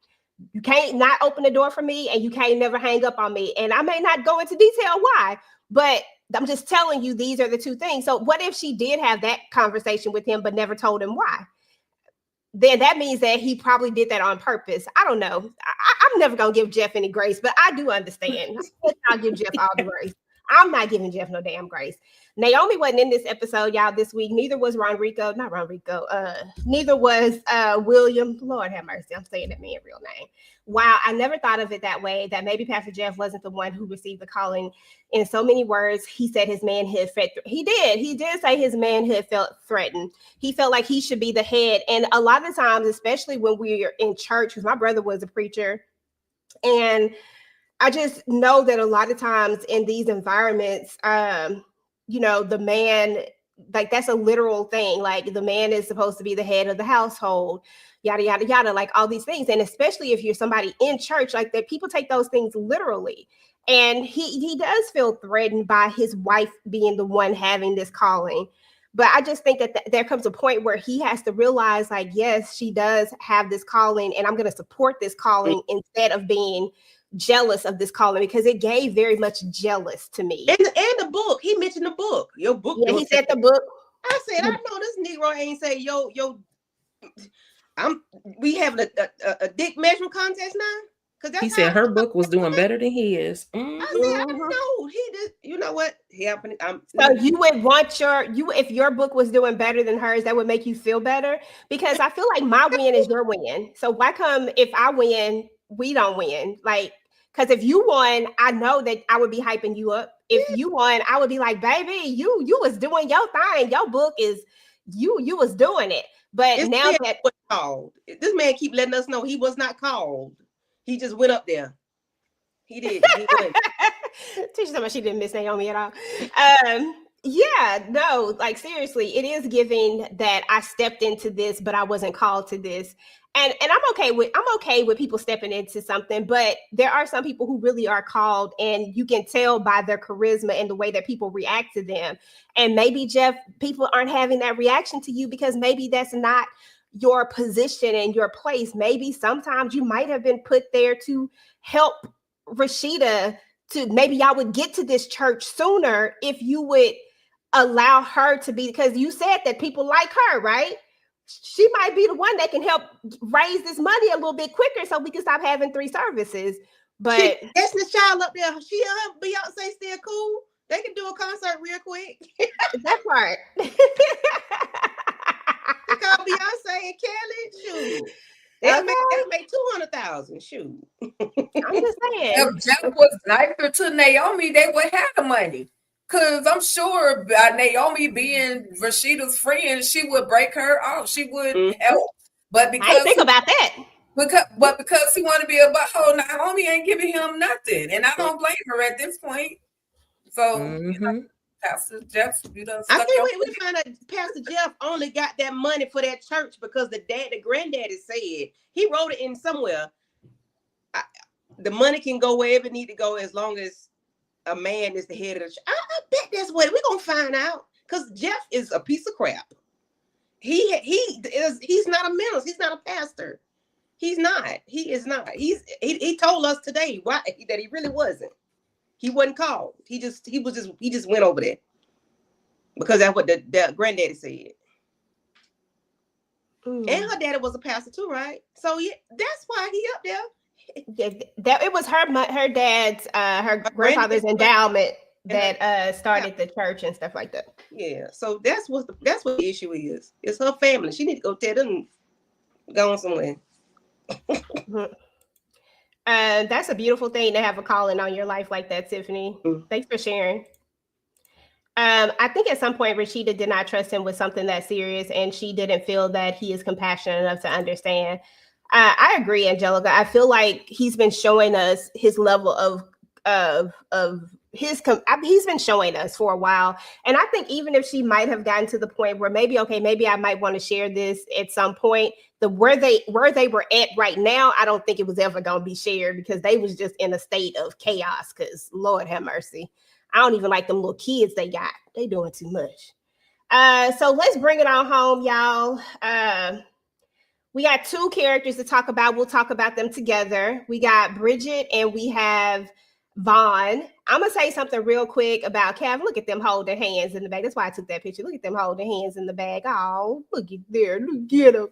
You can't not open the door for me, and you can't never hang up on me. And I may not go into detail why, but I'm just telling you these are the two things. So what if she did have that conversation with him but never told him why? Then that means that he probably did that on purpose. I don't know. I'm never going to give Jeff any grace, but I do understand. I'll give Jeff all the grace. I'm not giving Jeff no damn grace. Naomi wasn't in this episode, y'all, this week. Neither was neither was William. Lord have mercy. I'm saying that man's real name. Wow, I never thought of it that way, that maybe Pastor Jeff wasn't the one who received the calling. In so many words, he said his manhood felt. He did say his manhood felt threatened. He felt like he should be the head. And a lot of times, especially when we're in church, because my brother was a preacher, and I just know that a lot of times in these environments, the man, like, that's a literal thing. Like, the man is supposed to be the head of the household, yada, yada, yada, like all these things. And especially if you're somebody in church, like that, people take those things literally. And he does feel threatened by his wife being the one having this calling. But I just think that there comes a point where he has to realize, like, yes, she does have this calling, and I'm going to support this calling instead of being jealous of this calling, because it gave very much jealous to me. And the book, he mentioned the book. Your book. Yeah, he said the book. I said, I know this Negro ain't say yo. we having a dick measurement contest now? Because that's He said her book was doing better than his. I said, I know he did. You know what? He happened. So you would want if your book was doing better than hers, that would make you feel better? Because I feel like my win is your win. So why come if I win, we don't win? Like, because if you won, I know that I would be hyping you up. If you won, I would be like, baby, you was doing your thing. Your book is you was doing it. But this now man that was called, this man keep letting us know he was not called. He just went up there. He did. He went. Teacher told me she didn't miss Naomi at all. Yeah, no, like seriously, it is giving that I stepped into this, but I wasn't called to this. And I'm okay with people stepping into something, but there are some people who really are called, and you can tell by their charisma and the way that people react to them. And maybe, Jeff, people aren't having that reaction to you because maybe that's not your position and your place. Maybe sometimes you might have been put there to help Rashida, to maybe y'all would get to this church sooner if you would allow her to be, because you said that people like her, right? She might be the one that can help raise this money a little bit quicker so we can stop having 3 services. But Destiny's Child up there, she and Beyonce still cool. They can do a concert real quick. that part. They call Beyonce and Kelly. Shoot. They'll make 200,000. Shoot. I'm just saying. If Jeff was nicer to Naomi, they would have the money. Because I'm sure by Naomi being Rashida's friend, she would break her off. She would help. But because I didn't think about that. Because he wanted to be a butthole, Naomi ain't giving him nothing. And I don't blame her at this point. So, you know, Pastor Jeff, you done I stuck think your we find out Pastor Jeff only got that money for that church because the granddaddy said, he wrote it in somewhere. The money can go wherever it need to go as long as a man is the head of the church. I bet that's what we're gonna find out, because Jeff is a piece of crap. He's not a minister. He's not a pastor. He's not. He is not. He told us today that he really wasn't. He wasn't called. He just went over there because that's what the granddaddy said. And her daddy was a pastor too, right? So yeah, that's why he up there. Yeah, that it was her dad's her grandfather's endowment that started the church and stuff like that. Yeah, so that's what the issue is. It's her family. She need to go tell them go on somewhere. That's a beautiful thing to have a calling on your life like that, Tiffany. Thanks for sharing. I think at some point Rashida did not trust him with something that serious, and she didn't feel that he is compassionate enough to understand. I agree, Angelica. I feel like he's been showing us his level he's been showing us for a while. And I think even if she might have gotten to the point where maybe I might want to share this at some point, where they were at right now, I don't think it was ever going to be shared because they was just in a state of chaos, because Lord have mercy. I don't even like them little kids they got. They doing too much. So let's bring it on home, y'all. We got 2 characters to talk about. We'll talk about them together. We got Bridget and we have Vaughn. I'm going to say something real quick about Cav. Look at them holding hands in the bag. That's why I took that picture. Look at them holding hands in the bag. Oh, look at there. Look at them.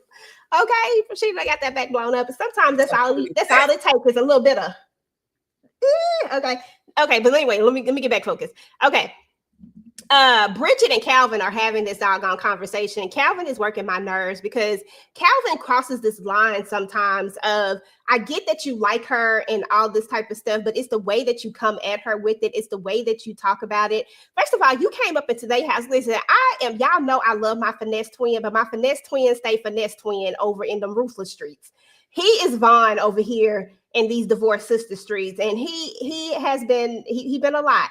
Okay. She got that back blown up. Sometimes that's all it takes is a little bit of. Okay. But anyway, let me get back focused. Okay. Bridget and Calvin are having this doggone conversation. Calvin is working my nerves because Calvin crosses this line sometimes of, I get that you like her and all this type of stuff, but it's the way that you come at her with it. It's the way that you talk about it. First of all, you came up into their house. Listen, y'all know I love my finesse twin, but my finesse twin stay finesse twin over in the ruthless streets. He is Vaughn over here in these divorced sister streets, and he been a lot.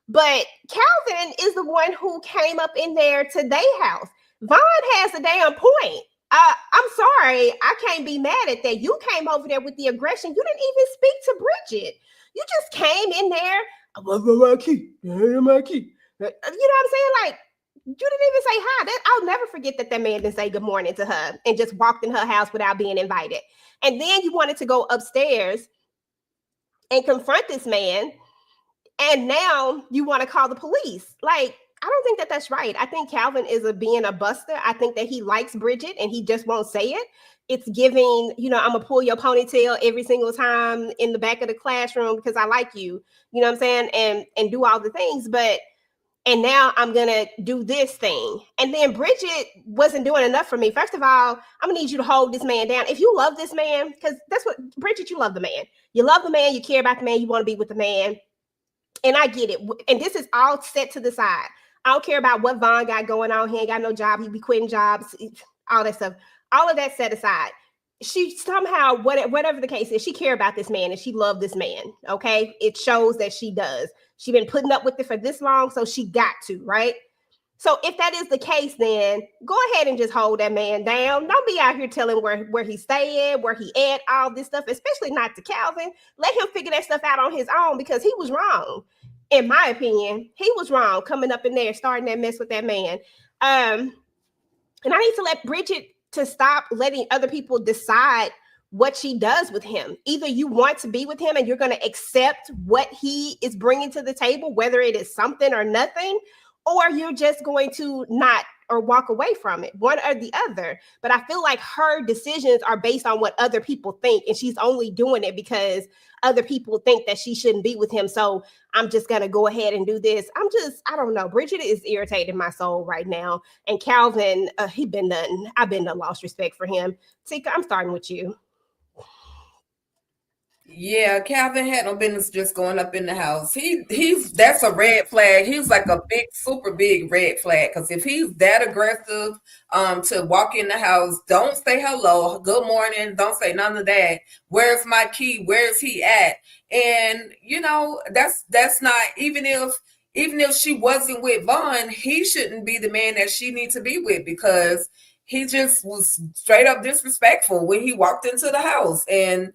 But Calvin is the one who came up in there to their house. Vaughn has a damn point. I'm sorry, I can't be mad at that. You came over there with the aggression. You didn't even speak to Bridget. You just came in there. I love my key. You know what I'm saying? Like, you didn't even say hi. I'll never forget that man didn't say good morning to her and just walked in her house without being invited. And then you wanted to go upstairs and confront this man. And now you want to call the police. Like, I don't think that that's right. I think Calvin is being a buster. I think that he likes Bridget and he just won't say it. It's giving, I'm gonna pull your ponytail every single time in the back of the classroom because I like you. You know what I'm saying? And do all the things, and now I'm gonna do this thing. And then Bridget wasn't doing enough for me. First of all, I'm gonna need you to hold this man down. If you love this man, because that's what Bridget, you love the man. You love the man, you care about the man, you want to be with the man. And I get it. And this is all set to the side. I don't care about what Vaughn got going on. He ain't got no job. He be quitting jobs, all that stuff. All of that set aside. She somehow, whatever the case is, she care about this man and she loved this man. Okay. It shows that she does. She been putting up with it for this long, so she got to, right? So if that is the case, then go ahead and just hold that man down. Don't be out here telling where he's staying, where he at, all this stuff, especially not to Calvin. Let him figure that stuff out on his own because he was wrong. In my opinion, he was wrong coming up in there, starting that mess with that man. And I need to let Bridget to stop letting other people decide what she does with him. Either you want to be with him and you're going to accept what he is bringing to the table, whether it is something or nothing, or you're just going to not or walk away from it, one or the other. But I feel like her decisions are based on what other people think, and she's only doing it because other people think that she shouldn't be with him. So I'm just going to go ahead and do this. I don't know. Bridget is irritating my soul right now. And Calvin, I've been done lost respect for him. Tika, I'm starting with you. Yeah, Calvin had no business just going up in the house. That's a red flag. He's like a big, super big red flag. Because if he's that aggressive to walk in the house, don't say hello, good morning, don't say none of that. Where's my key? Where's he at? And that's not, even if she wasn't with Vaughn, he shouldn't be the man that she needs to be with, because he just was straight up disrespectful when he walked into the house. And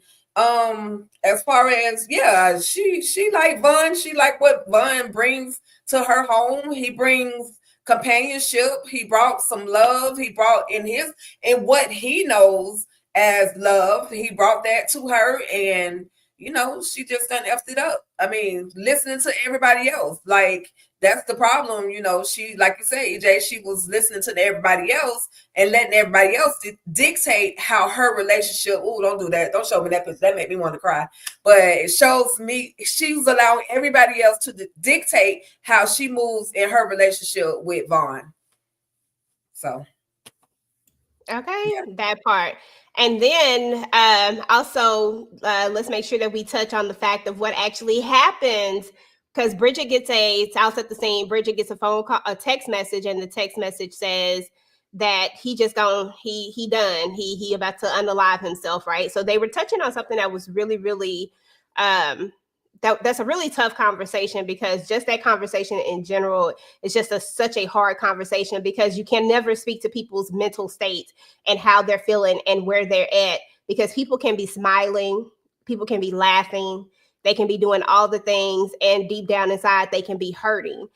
as far as, she like Vaughn. She like what Vaughn brings to her home. He brings companionship. He brought some love. He brought in what he knows as love. He brought that to her, and she just done effed it up. I mean, listening to everybody else, like, that's the problem. She, like you say, EJ, she was listening to everybody else and letting everybody else dictate how her relationship. Oh, don't do that. Don't show me that, because that made me want to cry. But it shows me she's allowing everybody else to dictate how she moves in her relationship with Vaughn. So. Okay, yeah. That part. And then also, let's make sure that we touch on the fact of what actually happens, because Bridget gets it's out at the scene. Bridget gets a phone call, a text message, and the text message says that he done. He about to unalive himself, right? So they were touching on something that was really, really that's a really tough conversation, because just that conversation in general is just such a hard conversation, because you can never speak to people's mental state and how they're feeling and where they're at, because people can be smiling, people can be laughing, they can be doing all the things, and deep down inside they can be hurting.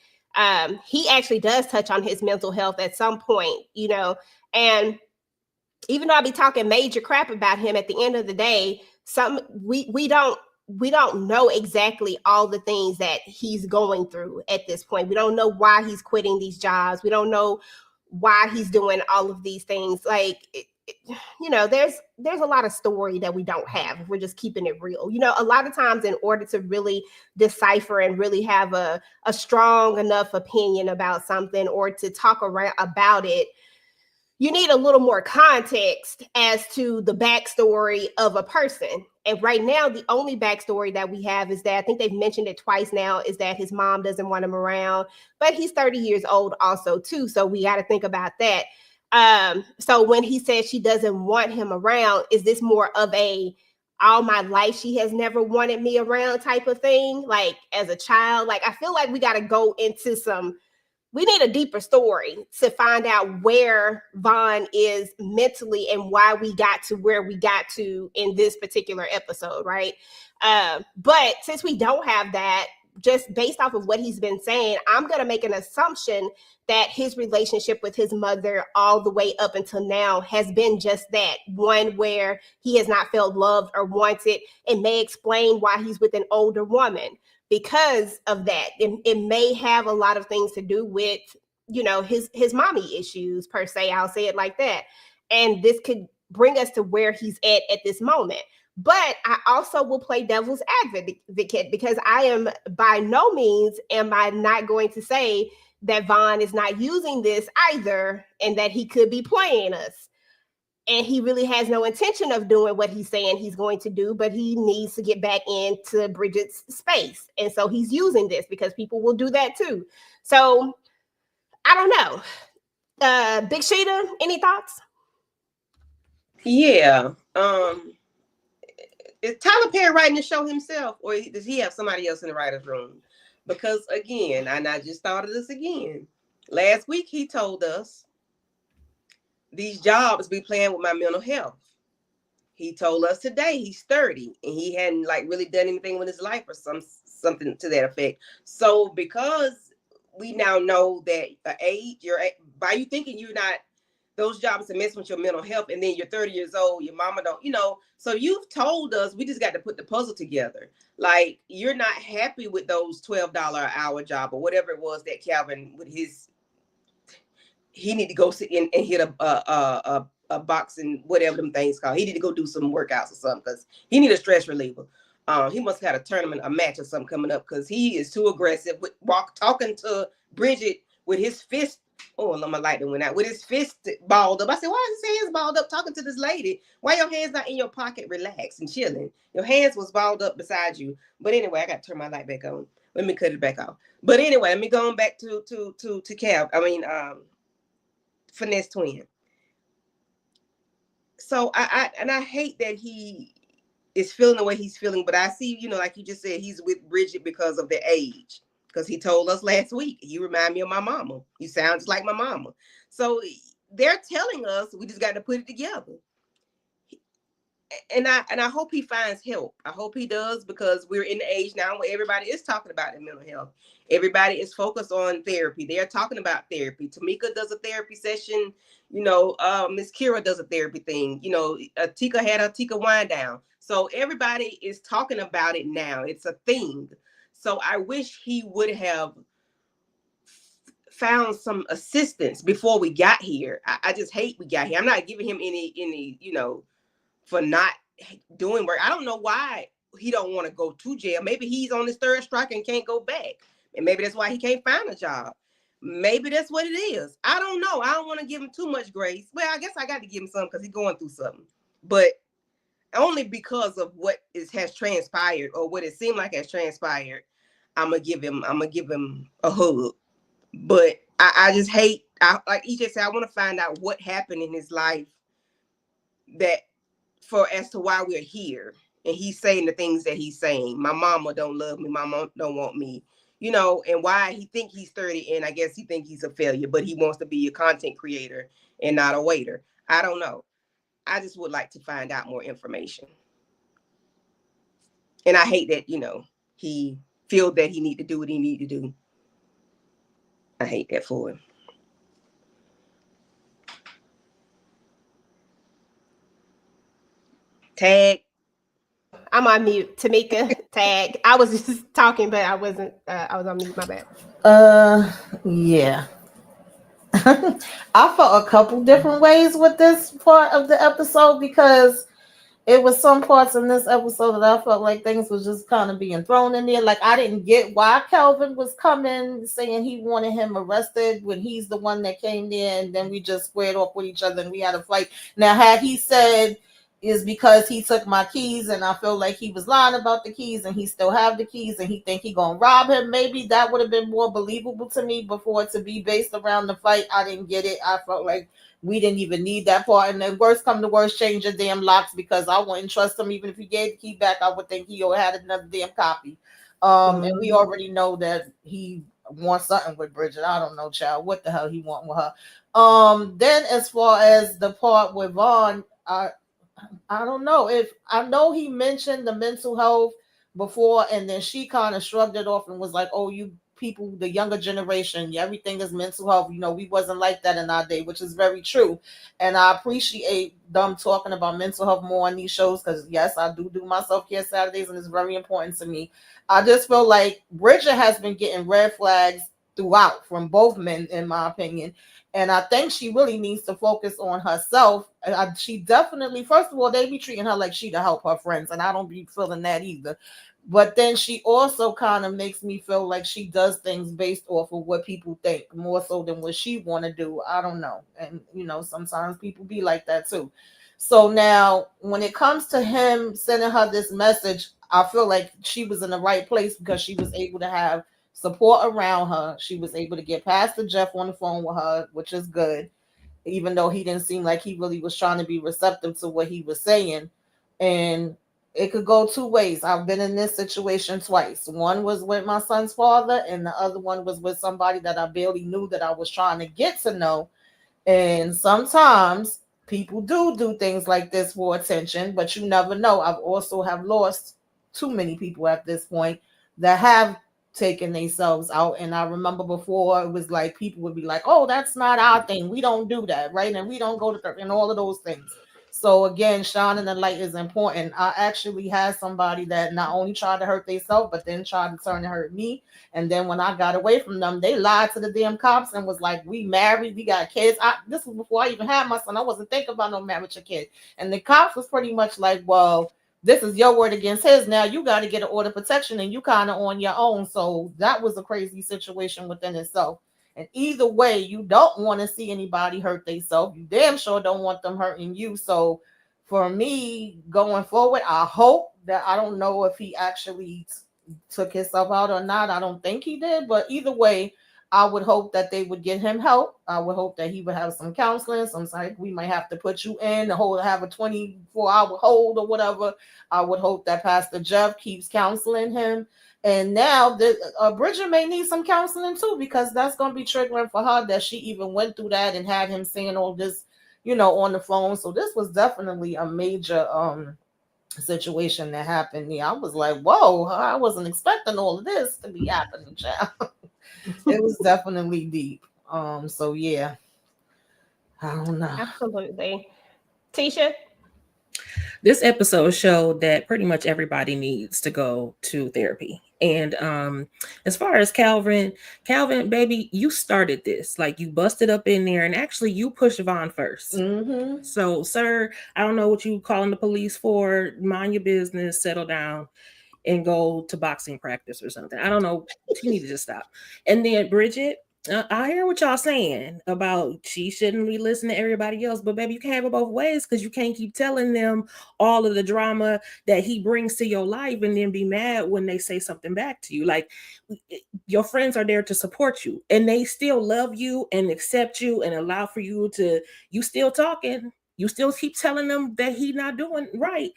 He actually does touch on his mental health at some point, and even though I be talking major crap about him, at the end of the day, we don't know exactly all the things that he's going through at this point. We don't know why he's quitting these jobs. We don't know why he's doing all of these things. Like, there's a lot of story that we don't have if we're just keeping it real. A lot of times, in order to really decipher and really have a strong enough opinion about something, or to talk about it, you need a little more context as to the backstory of a person. And right now, the only backstory that we have is that, I think they've mentioned it twice now, is that his mom doesn't want him around, but he's 30 years old also too. So we got to think about that. So when he says she doesn't want him around, is this more of all my life she has never wanted me around type of thing? Like, as a child, like, I feel like we got to go into we need a deeper story to find out where Vaughn is mentally and why we got to where we got to in this particular episode, right? But since we don't have that, just based off of what he's been saying, I'm going to make an assumption that his relationship with his mother all the way up until now has been just that, one where he has not felt loved or wanted. It may explain why he's with an older woman. because of that. It may have a lot of things to do with, you know, his mommy issues per se. I'll say it like that. And this could bring us to where he's at this moment. But I also will play devil's advocate, because I am by no means am I not going to say that Vaughn is not using this either, and that he could be playing us. And he really has no intention of doing what he's saying he's going to do, but he needs to get back into Bridget's space. And so he's using this because people will do that too. So I don't know. Big Sheeta, any thoughts? Yeah. Is Tyler Perry writing the show himself, or does he have somebody else in the writer's room? Because again, and I just thought of this again. Last week he told us these jobs be playing with my mental health. He told us today he's 30 and he hadn't like really done anything with his life or something to that effect. So because we now know that age, by you thinking you're not, those jobs are messing with your mental health, and then you're 30 years old, your mama don't, you know, so you've told us, we just got to put the puzzle together. Like, you're not happy with those $12 an hour job or whatever it was that Calvin with his, he need to go sit in and hit a boxing, whatever them things called. He need to go do some workouts or something, because he need a stress reliever. He must have had a tournament, a match or something coming up, because he is too aggressive with talking to Bridget with his fist. Oh, my light went out with his fist balled up. I said, why is his hands balled up talking to this lady? Why your hands not in your pocket, relaxed and chilling? Your hands was balled up beside you. But anyway, I got to turn my light back on. Let me cut it back off. But anyway, let me go back to Finesse Twin. So I hate that he is feeling the way he's feeling, but I see, you know, like you just said, he's with Bridget because of the age. Because he told us last week, you remind me of my mama. You sound just like my mama. So they're telling us we just got to put it together. And I hope he finds help. I hope he does, because we're in the age now where everybody is talking about their mental health. Everybody is focused on therapy. They're talking about therapy. Tamika does a therapy session. You know, Miss Kira does a therapy thing. You know, Tika had a Tika wind down. So everybody is talking about it now. It's a thing. So I wish he would have found some assistance before we got here. I just hate we got here. I'm not giving him any, you know, for not doing work. I don't know why he don't want to go to jail. Maybe he's on his third strike and can't go back. And maybe that's why he can't find a job. Maybe that's what it is. I don't know. I don't want to give him too much grace. Well, I guess I got to give him some because he's going through something. But only because of what has transpired, or what it seemed like has transpired, I'm gonna give him a hug. But I just hate, like EJ said, I want to find out what happened in his life as to why we're here. And he's saying the things that he's saying. My mama don't love me. My mom don't want me. You know, and why he think he's 30, and I guess he think he's a failure, but he wants to be a content creator and not a waiter. I don't know. I just would like to find out more information. And I hate that, you know, he feel that he need to do what he need to do. I hate that for him. Tag. I'm on mute. Tamika, tag. I was just talking, but I wasn't. I was on mute. My bad. Yeah. I felt a couple different ways with this part of the episode, because it was some parts in this episode that I felt like things was just kind of being thrown in there. Like, I didn't get why Kelvin was coming saying he wanted him arrested when he's the one that came there, and then we just squared off with each other and we had a fight. Now, had he said is because he took my keys and I feel like he was lying about the keys and he still have the keys and he think he gonna rob him, maybe that would have been more believable to me. Before to be based around the fight, I didn't get it. I felt like we didn't even need that part. And then worst come to worst, change your damn locks, because I wouldn't trust him. Even if he gave the key back, I would think he had another damn copy. And we already know that he wants something with Bridget. I don't know, child, what the hell he want with her. Then as far as the part with Vaughn, I don't know. If I know he mentioned the mental health before, and then she kind of shrugged it off and was like, oh, you people, the younger generation, everything is mental health. We wasn't like that in our day, which is very true. And I appreciate them talking about mental health more on these shows because, yes, I do my self-care Saturdays, and it's very important to me. I just feel like Bridget has been getting red flags throughout from both men, in my opinion. And I think she really needs to focus on herself. She definitely, first of all, they be treating her like she to help her friends, and I don't be feeling that either. But then she also kind of makes me feel like she does things based off of what people think more so than what she want to do. I don't know. And, sometimes people be like that too. So now when it comes to him sending her this message, I feel like she was in the right place because she was able to have support around her. She was able to get Pastor Jeff on the phone with her, which is good, even though he didn't seem like he really was trying to be receptive to what he was saying. And it could go two ways. I've been in this situation twice. One was with my son's father, and the other one was with somebody that I barely knew that I was trying to get to know. And sometimes people do things like this for attention, but you never know. I've also have lost too many people at this point that have taken themselves out. And I remember before it was like people would be like, oh, that's not our thing. We don't do that, right? And we don't go to and all of those things. So again, shining the light is important. I actually had somebody that not only tried to hurt themselves, but then tried to turn and hurt me. And then when I got away from them, they lied to the damn cops and was like, we married, we got kids. This was before I even had my son. I wasn't thinking about no marriage or kid. And the cops was pretty much like, well, this is your word against his. Now you got to get an order of protection and you kind of on your own. So that was a crazy situation within itself. And either way, you don't want to see anybody hurt themselves. You damn sure don't want them hurting you. So for me, going forward, I hope that, I don't know if he actually took himself out or not. I don't think he did. But either way, I would hope that they would get him help. I would hope that he would have some counseling. We might have to put you in, have a 24-hour hold or whatever. I would hope that Pastor Jeff keeps counseling him. And now Bridget may need some counseling too, because that's going to be triggering for her that she even went through that and had him saying all this, on the phone. So this was definitely a major situation that happened. I was like, whoa, I wasn't expecting all of this to be happening, child. It was definitely deep. So yeah, I don't know. Absolutely. Tisha? This episode showed that pretty much everybody needs to go to therapy. And as far as Calvin, baby, you started this. Like, you busted up in there, and actually you pushed Vaughn first. Mm-hmm. So, sir, I don't know what you calling the police for. Mind your business, settle down, and go to boxing practice or something. I don't know. You need to just stop. And then Bridget, I hear what y'all saying about she shouldn't be listening to everybody else, but baby, you can't have it both ways, because you can't keep telling them all of the drama that he brings to your life and then be mad when they say something back to you. Like, your friends are there to support you, and they still love you and accept you and allow for you to, you still talking, you still keep telling them that he's not doing right.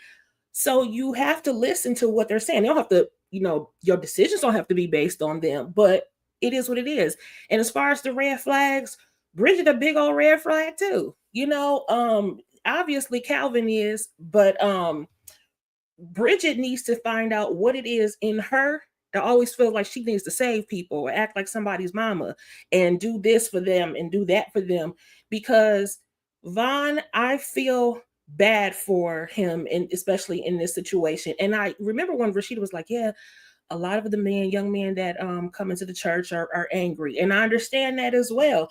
So you have to listen to what they're saying. They don't have to, your decisions don't have to be based on them, but it is what it is. And as far as the red flags, Bridget, a big old red flag too. Obviously Calvin is, but Bridget needs to find out what it is in her that always feels like she needs to save people or act like somebody's mama and do this for them and do that for them. Because Vaughn, I feel bad for him, and especially in this situation. And I remember when Rashida was like, yeah, a lot of the young men that come into the church are angry. And I understand that as well.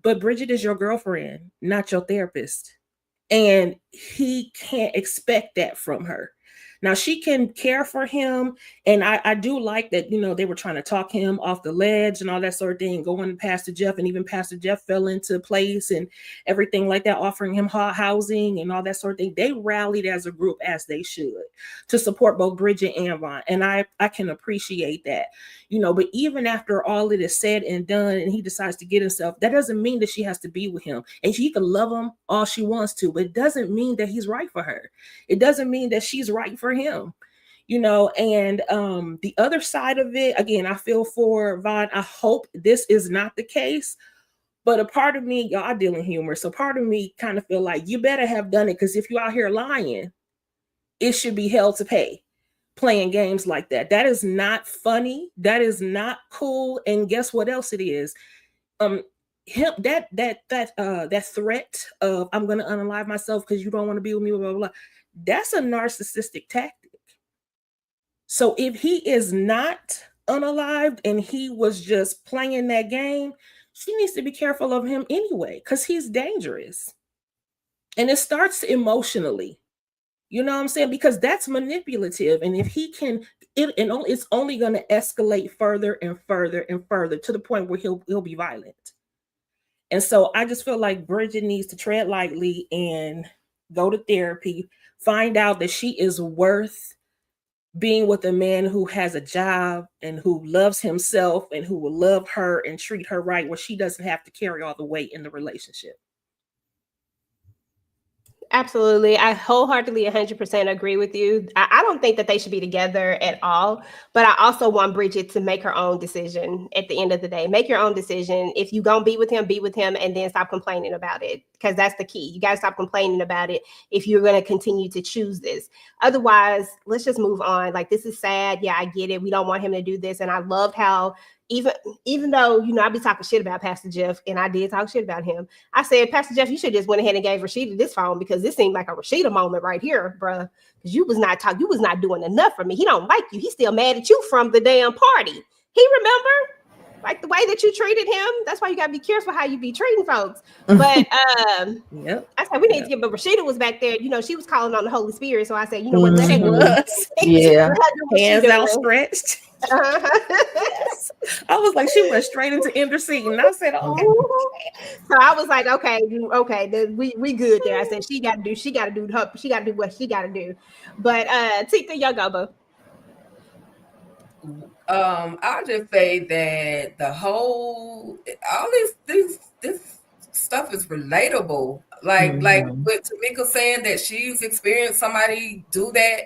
But Bridget is your girlfriend, not your therapist. And he can't expect that from her. Now, she can care for him. And I do like that, they were trying to talk him off the ledge and all that sort of thing, going to Pastor Jeff, and even Pastor Jeff fell into place and everything like that, offering him housing and all that sort of thing. They rallied as a group, as they should, to support both Bridget and Vaughn. And I can appreciate that, but even after all it is said and done and he decides to get himself, that doesn't mean that she has to be with him. And she can love him all she wants to, but it doesn't mean that he's right for her. It doesn't mean that she's right for him, and the other side of it, again, I feel for Vaughn. I hope this is not the case, but a part of me, y'all, I deal in humor, so part of me kind of feel like you better have done it, because if you're out here lying, it should be hell to pay. playing games like that. That is not funny. That is not cool. And guess what else it is? Him that threat of I'm gonna unalive myself because you don't want to be with me, blah, blah, blah. That's a narcissistic tactic. So if he is not unalived and he was just playing that game, she needs to be careful of him anyway, because he's dangerous. And it starts emotionally. You know what I'm saying? Because that's manipulative. And if he can, it's only going to escalate further and further and further to the point where he'll be violent. And so I just feel like Bridget needs to tread lightly and go to therapy, find out that she is worth being with a man who has a job and who loves himself and who will love her and treat her right, where she doesn't have to carry all the weight in the relationship. Absolutely. I wholeheartedly 100% agree with you. I don't think that they should be together at all, but I also want Bridget to make her own decision at the end of the day. Make your own decision. If you gonna be with him, and then stop complaining about it, because that's the key. You got to stop complaining about it if you're going to continue to choose this. Otherwise, let's just move on. Like, this is sad. Yeah, I get it. We don't want him to do this. And I loved how even though, you know, I be talking shit about Pastor Jeff, and I did talk shit about him, I said, Pastor Jeff, you should just went ahead and gave Rashida this phone, because this seemed like a Rashida moment right here, bruh. Because you was not doing enough for me. He don't like you. He's still mad at you from the damn party. He remember? Like the way that you treated him. That's why you gotta be careful how you be treating folks. But Yep. I said we need to get. But Rashida was back there. You know, she was calling on the Holy Spirit. So I said, you know what? Yeah. Hands outstretched. Yes. I was like, she went straight into interceding. I said, okay. So I was like, okay, we good there. I said she got to do what she got to do. But Tika, your go, boo. I'll just say that all this stuff is relatable. Like with Tamika saying that she's experienced somebody do that.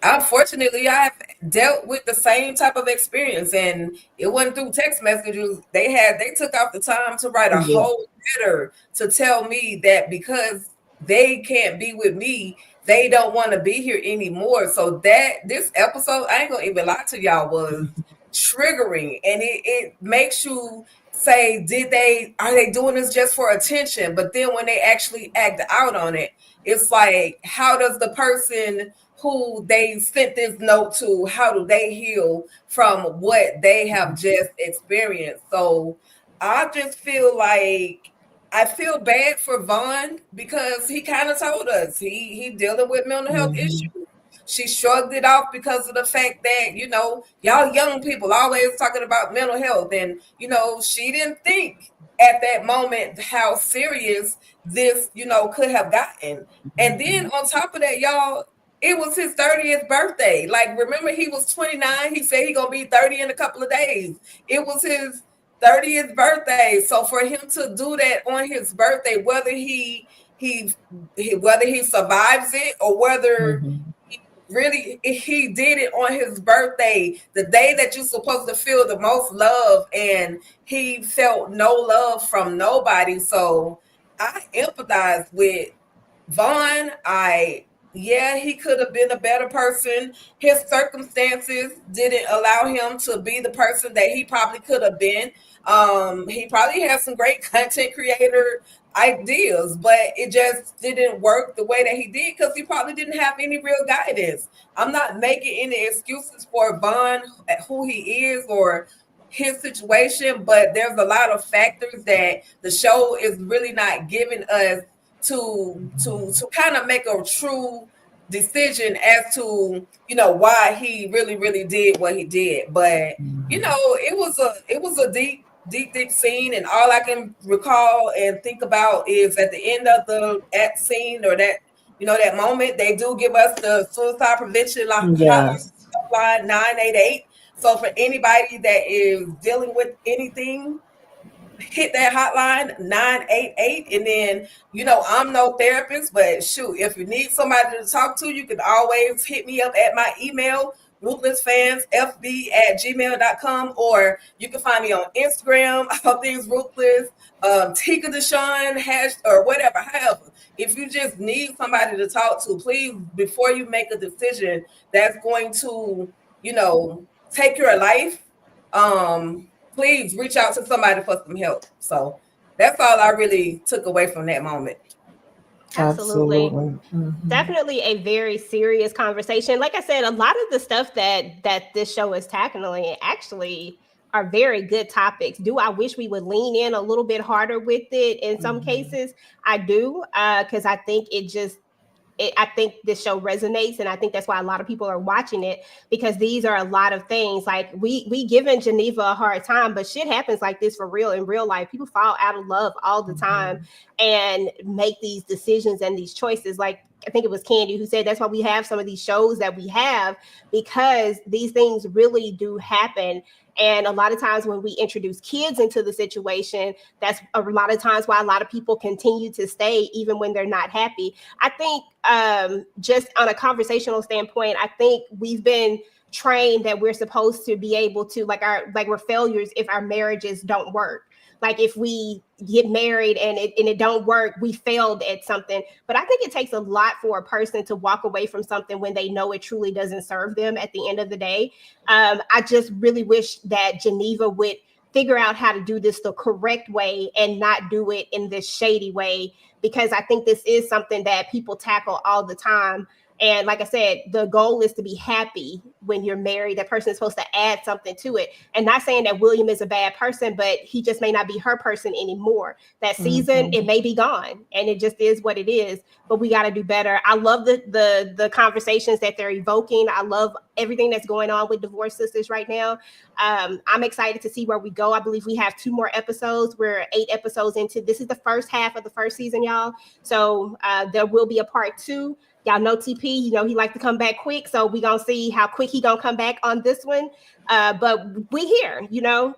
Unfortunately, I've dealt with the same type of experience, and it wasn't through text messages. They took out the time to write a whole letter to tell me that because they can't be with me, they don't want to be here anymore. So that this episode, I ain't gonna even lie to y'all, was triggering, and it makes you say, are they doing this just for attention? But then when they actually act out on it, it's like, how does the person who they sent this note to, how do they heal from what they have just experienced? So I just feel like I feel bad for Vaughn, because he kind of told us he dealing with mental health issues. She shrugged it off because of the fact that, you know, y'all young people always talking about mental health. And, you know, she didn't think at that moment how serious this, you know, could have gotten. And then on top of that, y'all, it was his 30th birthday. Like, remember, he was 29. He said he gonna be 30 in a couple of days. It was his 30th birthday. So for him to do that on his birthday, whether he survives it or whether he did it on his birthday, the day that you're supposed to feel the most love, and he felt no love from nobody. So I empathize with Vaughn. He could have been a better person. His circumstances didn't allow him to be the person that he probably could have been. He probably has some great content creator ideas, but it just didn't work the way that he did, because he probably didn't have any real guidance. I'm not making any excuses for Vaughn, who he is or his situation, but there's a lot of factors that the show is really not giving us to kind of make a true decision as to, you know, why he really did what he did. But you know, it was a deep scene, and all I can recall and think about is at the end of that scene, or that, you know, that moment, they do give us the suicide prevention hotline 988. So for anybody that is dealing with anything, hit that hotline 988. And then, you know, I'm no therapist, but shoot, if you need somebody to talk to, you can always hit me up at my email, ruthlessfansfb@gmail.com, or you can find me on Instagram, all things ruthless, TicahDishawn hash or whatever. However, if you just need somebody to talk to, please, before you make a decision that's going to, take your life, please reach out to somebody for some help. So that's all I really took away from that moment. Absolutely. Mhm. Definitely a very serious conversation. Like I said, a lot of the stuff that this show is tackling actually are very good topics. Do I wish we would lean in a little bit harder with it in some cases? I do, because I think I think this show resonates, and I think that's why a lot of people are watching it, because these are a lot of things. Like we giving Geneva a hard time, but shit happens like this for real in real life. People fall out of love all the time and make these decisions and these choices. Like I think it was Candy who said that's why we have some of these shows that we have, because these things really do happen. And a lot of times when we introduce kids into the situation, that's a lot of times why a lot of people continue to stay even when they're not happy. I think just on a conversational standpoint, I think we've been trained that we're supposed to be able to like we're failures if our marriages don't work. Like if we get married and it don't work, we failed at something. But I think it takes a lot for a person to walk away from something when they know it truly doesn't serve them at the end of the day. I just really wish that Geneva would figure out how to do this the correct way and not do it in this shady way, because I think this is something that people tackle all the time. And like I said, the goal is to be happy when you're married. That person is supposed to add something to it. And not saying that William is a bad person, but he just may not be her person anymore. That season, it may be gone, and it just is what it is. But we got to do better. I love the conversations that they're evoking. I love everything that's going on with Divorce Sistas right now. I'm excited to see where we go. I believe we have 2 more episodes. We're 8 episodes into. This is the first half of the first season, y'all. So there will be a part 2. Y'all know TP, he like to come back quick. So we gonna see how quick he gonna come back on this one. But we here,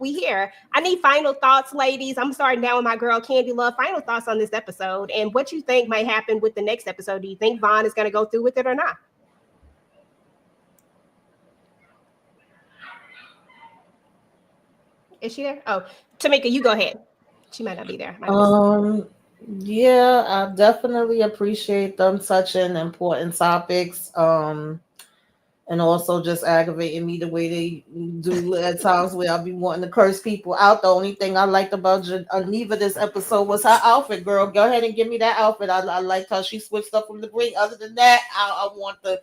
we here. I need final thoughts, ladies. I'm starting down with my girl Candy Love. Final thoughts on this episode and what you think might happen with the next episode. Do you think Vaughn is gonna go through with it or not? Is she there? Oh, Tamika, you go ahead. She might not be there. Yeah, I definitely appreciate them touching important topics. And also just aggravating me the way they do at times where I'll be wanting to curse people out. The only thing I liked about Geneva this episode was her outfit, girl. Go ahead and give me that outfit. I liked how she switched up from the break. Other than that, I want to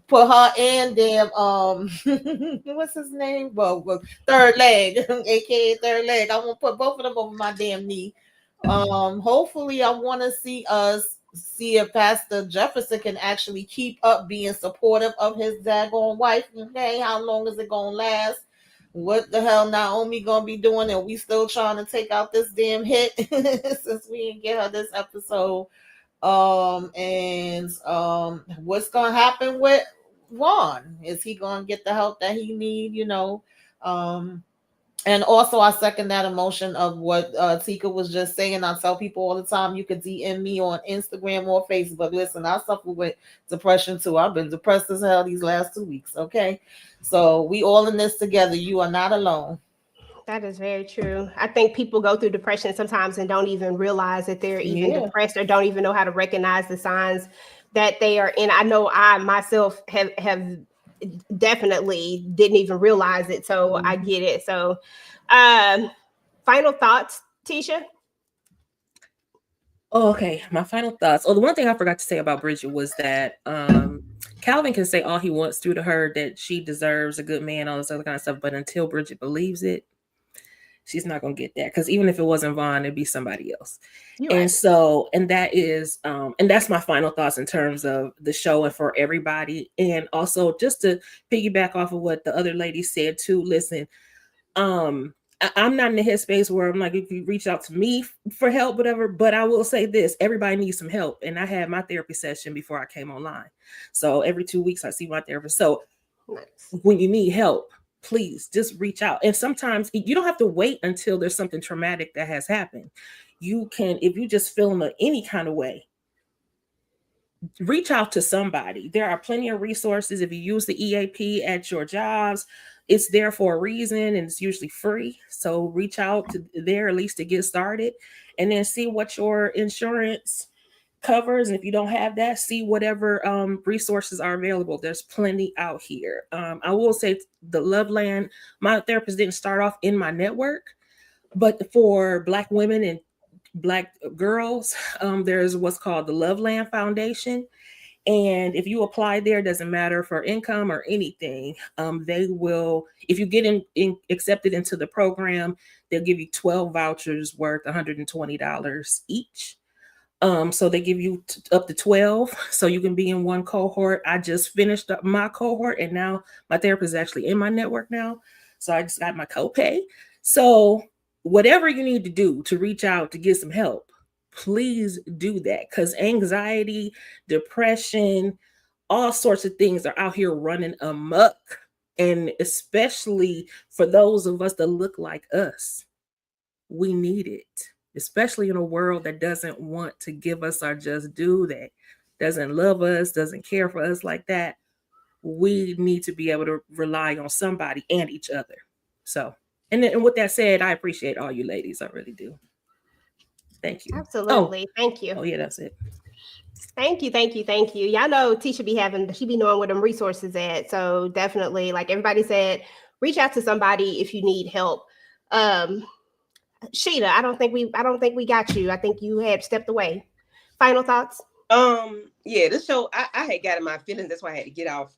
put her and damn what's his name? Well, Third Leg, aka Third Leg. I want to put both of them over my damn knee. Hopefully I want to see if Pastor Jefferson can actually keep up being supportive of his daggone wife. Okay, how long is it gonna last? What the hell Naomi gonna be doing? And we still trying to take out this damn hit since we didn't get her this episode. What's gonna happen with Vaughn? Is he gonna get the help that he need? And also, I second that emotion of what Tika was just saying. I tell people all the time, you could DM me on Instagram or Facebook. Listen, I suffer with depression too. I've been depressed as hell these last 2 weeks. Okay, so we all in this together. You are not alone. That is very true. I think people go through depression sometimes and don't even realize that they're even depressed, or don't even know how to recognize the signs that they are in. I know I myself have definitely didn't even realize it. So I get it. So final thoughts, Tisha? Oh, okay. My final thoughts. Oh, the one thing I forgot to say about Bridget was that Calvin can say all he wants to her, that she deserves a good man, all this other kind of stuff. But until Bridget believes it, she's not going to get that. Because even if it wasn't Vaughn, it'd be somebody else. And that's my final thoughts in terms of the show and for everybody. And also just to piggyback off of what the other lady said too, listen, I'm not in the headspace where I'm like, if you reach out to me for help, whatever, but I will say this, everybody needs some help. And I had my therapy session before I came online. So every 2 weeks I see my therapist. So when you need help, please just reach out. And sometimes you don't have to wait until there's something traumatic that has happened. You can, if you just feel in any kind of way, reach out to somebody. There are plenty of resources. If you use the EAP at your jobs, it's there for a reason, and it's usually free. So reach out to there at least to get started, and then see what your insurance covers. And if you don't have that, see whatever resources are available. There's plenty out here. I will say the Loveland, my therapist didn't start off in my network, but for Black women and Black girls, there's what's called the Loveland Foundation. And if you apply there, doesn't matter for income or anything, they will, if you get accepted into the program, they'll give you 12 vouchers worth $120 each. So they give you up to 12, so you can be in one cohort. I just finished up my cohort, and now my therapist is actually in my network now. So I just got my copay. So whatever you need to do to reach out to get some help, please do that, because anxiety, depression, all sorts of things are out here running amok. And especially for those of us that look like us, we need it, especially in a world that doesn't want to give us our just due, that doesn't love us, doesn't care for us like that. We need to be able to rely on somebody and each other. So, and with that said, I appreciate all you ladies. I really do. Thank you. Absolutely. Thank you. Oh yeah, that's it. Thank you. Y'all know Tisha she be knowing where them resources at. So definitely, like everybody said, reach out to somebody if you need help. Sheeta, I don't think we got you. I think you had stepped away. Final thoughts? Yeah, this show, I had got in my feelings. That's why I had to get off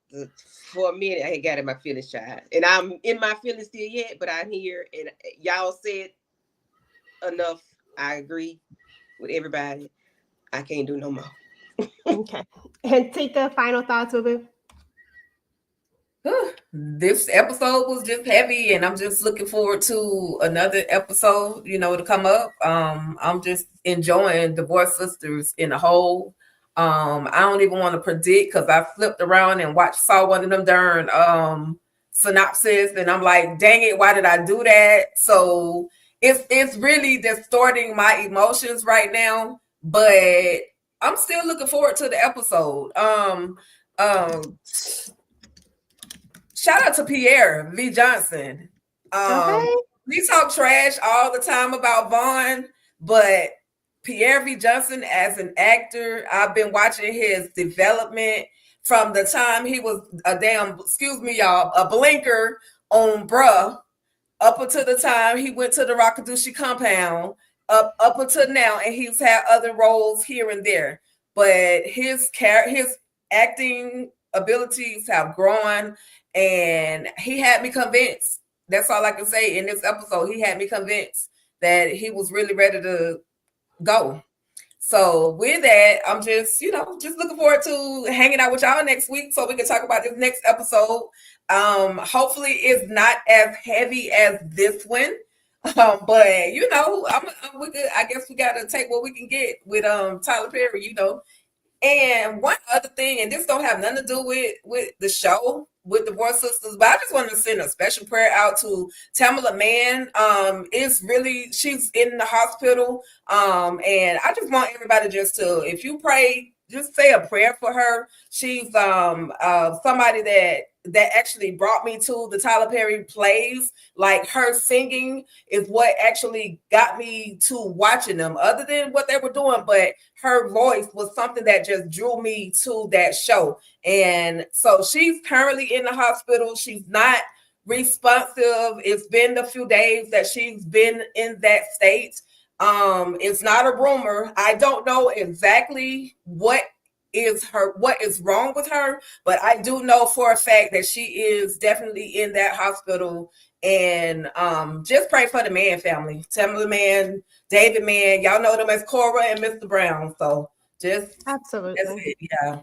for a minute. I had got in my feelings, child. And I'm in my feelings still yet, but I'm here, and y'all said enough. I agree with everybody. I can't do no more. Okay. And Tika, final thoughts with it? This episode was just heavy, and I'm just looking forward to another episode, to come up. I'm just enjoying Divorce Sisters in a whole. I don't even want to predict, because I flipped around and saw one of them darn synopsis, and I'm like, dang it, why did I do that? So it's really distorting my emotions right now, but I'm still looking forward to the episode. Shout out to Pierre V. Johnson. Okay. We talk trash all the time about Vaughn, but Pierre V. Johnson as an actor, I've been watching his development from the time he was a blinker on Bruh, up until the time he went to the Rakadushi compound, up until now, and he's had other roles here and there. But his acting abilities have grown, and he had me convinced. That's all I can say in this episode. He had me convinced that he was really ready to go. So with that, I'm just looking forward to hanging out with y'all next week so we can talk about this next episode. Hopefully it's not as heavy as this one. But I guess we gotta take what we can get with Tyler Perry, And one other thing, and this don't have nothing to do with the show, with Divorce Sisters, but I just wanted to send a special prayer out to Tamala Mann. She's in the hospital. And I just want everybody if you pray, just say a prayer for her. She's somebody that actually brought me to the Tyler Perry plays. Like, her singing is what actually got me to watching them, other than what they were doing. But her voice was something that just drew me to that show. And so she's currently in the hospital. She's not responsive. It's been a few days that she's been in that state. It's not a rumor. I don't know exactly what is wrong with her, but I do know for a fact that she is definitely in that hospital. And just pray for the Mann family, Tamala Mann, David Mann. Y'all know them as Cora and Mr. Brown. So just absolutely, that's it. Yeah.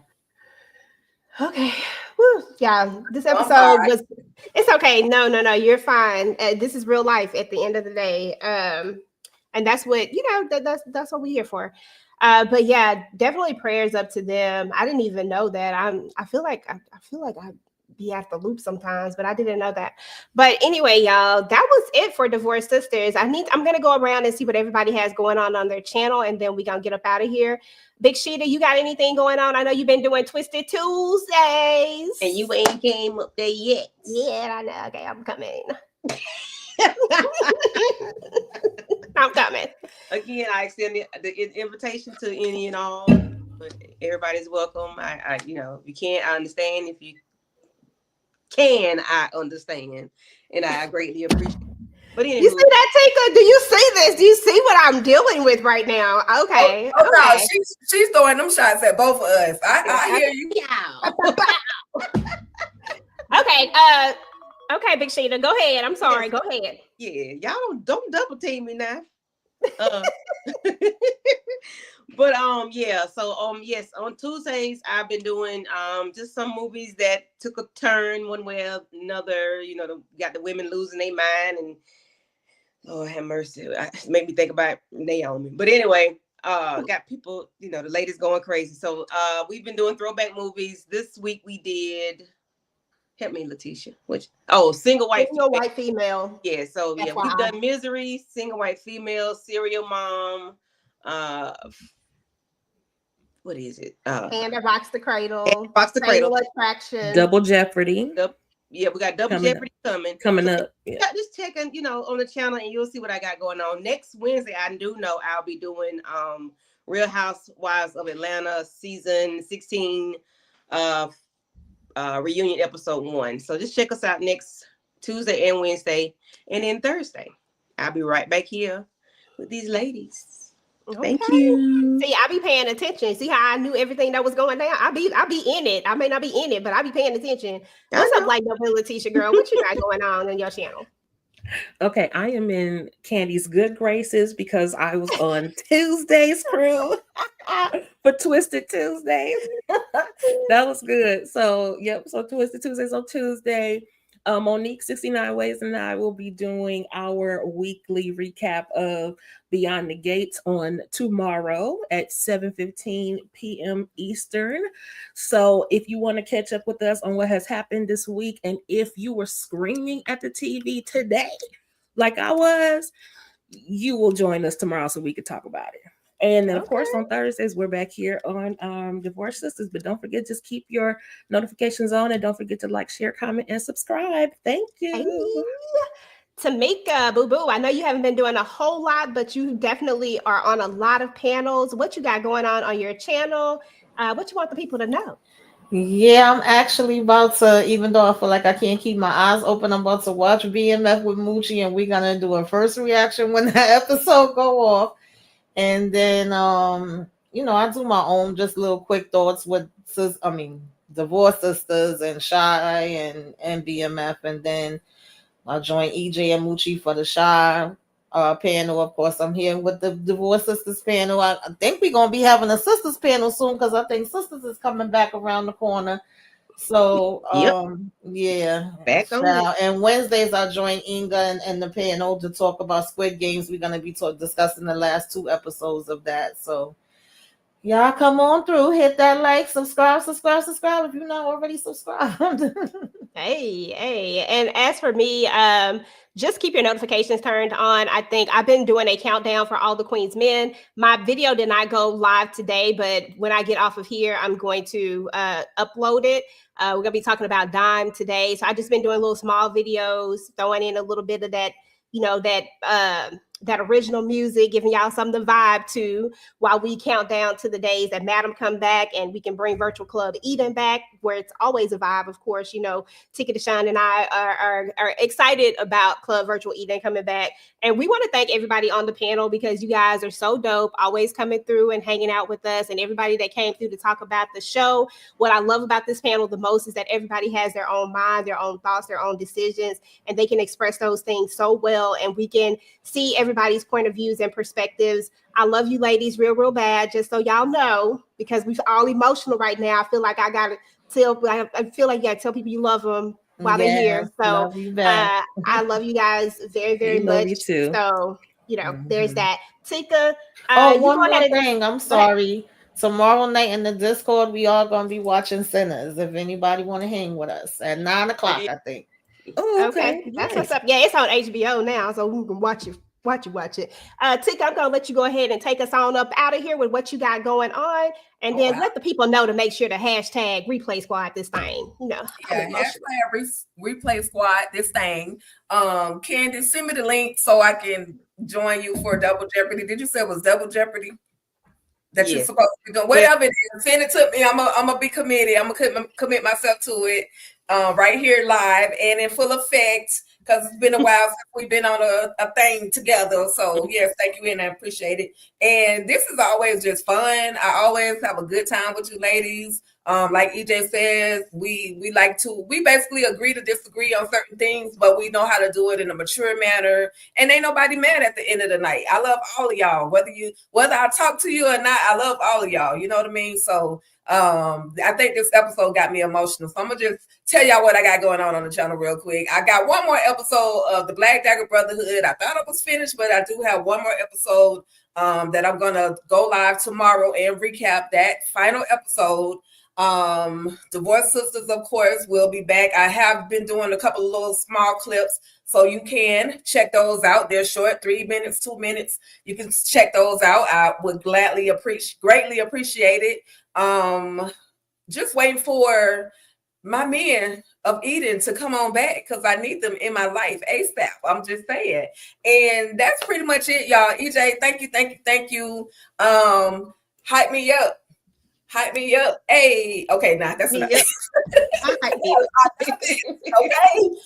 Okay. Woo. Yeah, this episode was. It's okay. No, you're fine. This is real life at the end of the day. And that's what that's what we're here for. But yeah, definitely prayers up to them. I didn't even know that. I feel like I be at the loop sometimes, but I didn't know that. But anyway, y'all, that was it for Divorced Sisters. I'm gonna go around and see what everybody has going on their channel, and then we're gonna get up out of here. Big Sheeta, you got anything going on? I know you've been doing Twisted Tuesdays. And you ain't came up there yet. Yeah, I know. Okay, I'm coming. I'm coming. Again, I extend the invitation to any and all, but everybody's welcome. I you know, if you can't, I understand. If you can, I understand, and I greatly appreciate it. But anyway, You see that, Tika? Do you see this? Do you see what I'm dealing with right now? Okay. Oh no, okay. she's throwing them shots at both of us. I hear you. Okay. Okay, Big Sheeta, go ahead. I'm sorry. Go ahead. Yeah, y'all don't double team me now. But yeah, so yes, on Tuesdays I've been doing just some movies that took a turn one way or another. You know, got the women losing their mind, and Lord have mercy, it made me think about Naomi. But anyway, got people, you know, the ladies going crazy. So we've been doing throwback movies. This week we did, help me, Letitia, Single White Female. Yeah, so yeah, we've done Misery, Single White Female, Serial Mom, what is it? And Rocks the Cradle. Rocks the Cradle. Attraction. Double Jeopardy. Yeah, we got Double Jeopardy coming up. Yeah. Just checking, you know, on the channel, and you'll see what I got going on. Next Wednesday, I do know I'll be doing Real Housewives of Atlanta season 16 reunion episode 1. So just check us out next Tuesday and Wednesday, and then Thursday I'll be right back here with these ladies. Okay. Thank you. See, I be paying attention. See how I knew everything that was going down? I be in it. I may not be in it, but I be paying attention. What's up, like Letitia girl? What you got going on your channel? Okay, I am in Candy's good graces because I was on Tuesday's crew for Twisted Tuesdays. That was good. So, yep. So Twisted Tuesdays on Tuesday. Monique 69 Ways and I will be doing our weekly recap of Beyond the Gates on tomorrow at 7:15 p.m. Eastern. So if you want to catch up with us on what has happened this week, and if you were screaming at the TV today, like I was, you will join us tomorrow so we could talk about it. And then, of course, on Thursdays, we're back here on Divorced Sisters. But don't forget, just keep your notifications on, and don't forget to like, share, comment, and subscribe. Thank you. Tamika, Boo Boo, I know you haven't been doing a whole lot, but you definitely are on a lot of panels. What you got going on your channel? What you want the people to know? Yeah, I'm actually about to, even though I feel like I can't keep my eyes open, I'm about to watch BMF with Moochie, and we're going to do a first reaction when that episode go off. And then, you know, I do my own just little quick thoughts with, Divorced Sisters and Shy and BMF. And then I'll join EJ and Moochie for the Shy panel. Of course, I'm here with the Divorced Sisters panel. I think we're going to be having a Sisters panel soon because I think Sisters is coming back around the corner. So, yeah. Back on. And Wednesdays, I'll join Inga and the panel to talk about Squid Games. We're going to be discussing the last 2 episodes of that. So, y'all come on through. Hit that like, subscribe if you're not already subscribed. Hey. And as for me, just keep your notifications turned on. I think I've been doing a countdown for All the Queen's Men. My video did not go live today, but when I get off of here, I'm going to upload it. We're going to be talking about Dime today. So I've just been doing little small videos, throwing in a little bit of that, you know, that original music, giving y'all something to vibe to while we count down to the days that Madam come back and we can bring Virtual Club Eden back, where it's always a vibe. Of course, you know, TicahDishawn and I are excited about Club Virtual Eden coming back. And we want to thank everybody on the panel because you guys are so dope, always coming through and hanging out with us, and everybody that came through to talk about the show. What I love about this panel the most is that everybody has their own mind, their own thoughts, their own decisions, and they can express those things so well, and we can see everybody's point of views and perspectives. I love you ladies real bad, just so y'all know, because we're all emotional right now. I feel like I gotta tell people you love them while they're here. So I love you guys very much. Love you too. So, you know, there's that. Tika, one more thing. I'm sorry. Tomorrow night in the Discord, we all gonna be watching Sinners. If anybody want to hang with us at 9:00, I think. Oh, Okay, okay. that's Nice. what's up. Yeah, it's on HBO now, so we can watch it. Watch it. Tika, I'm gonna let you go ahead and take us on up out of here with what you got going on, and Oh, then wow. let the people know to make sure to hashtag replay squad this thing. You know, Yeah, hashtag replay squad this thing. Candace, send me the link so I can join you for Double Jeopardy. Did you say it was Double Jeopardy that you're Yes. supposed to be doing? Whatever it is, send it to me. I'm gonna be committed. I'm gonna commit myself to it right here live and in full effect, because it's been a while since we've been on a thing together. So yes, thank you, and I appreciate it. And this is always just fun. I always have a good time with you ladies. Like EJ says, we basically agree to disagree on certain things, but we know how to do it in a mature manner. And ain't nobody mad at the end of the night. I love all of y'all, whether I talk to you or not. I love all of y'all. You know what I mean? So I think this episode got me emotional. So I'm gonna just tell y'all what I got going on the channel real quick. I got one more episode of the Black Dagger Brotherhood. I thought it was finished, but I do have one more episode that I'm gonna go live tomorrow and recap that final episode. Divorce Sisters, of course, will be back. I have been doing a couple of little small clips, so you can check those out. They're short, 3 minutes, 2 minutes. You can check those out. I would greatly appreciate it. Just waiting for my men of Eden to come on back, because I need them in my life ASAP. I'm just saying. And that's pretty much it, y'all. EJ, thank you. Hype me up. Hey, okay, nah, that's not okay.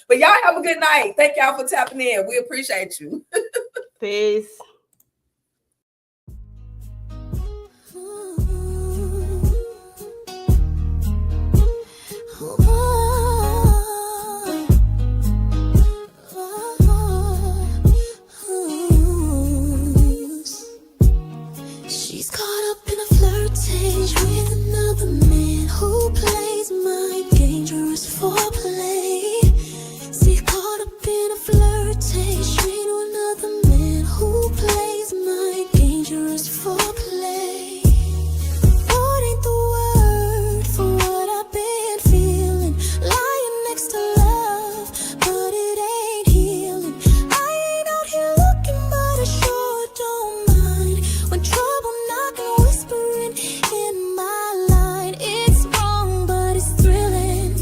But y'all have a good night. Thank y'all for tapping in. We appreciate you. peace. She's caught up in a flirtation with another man who plays my dangerous foreplay. She's caught up in a flirtation with another man who plays my dangerous foreplay. What ain't the word for what I've been feeling? Lying next to love, but it ain't healing. I ain't out here looking, but I sure don't mind when trouble knocking, whispering in my line. It's wrong, but it's thrilling,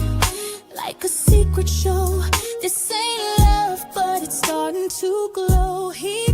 like a secret show. This ain't love, but it's starting to glow. He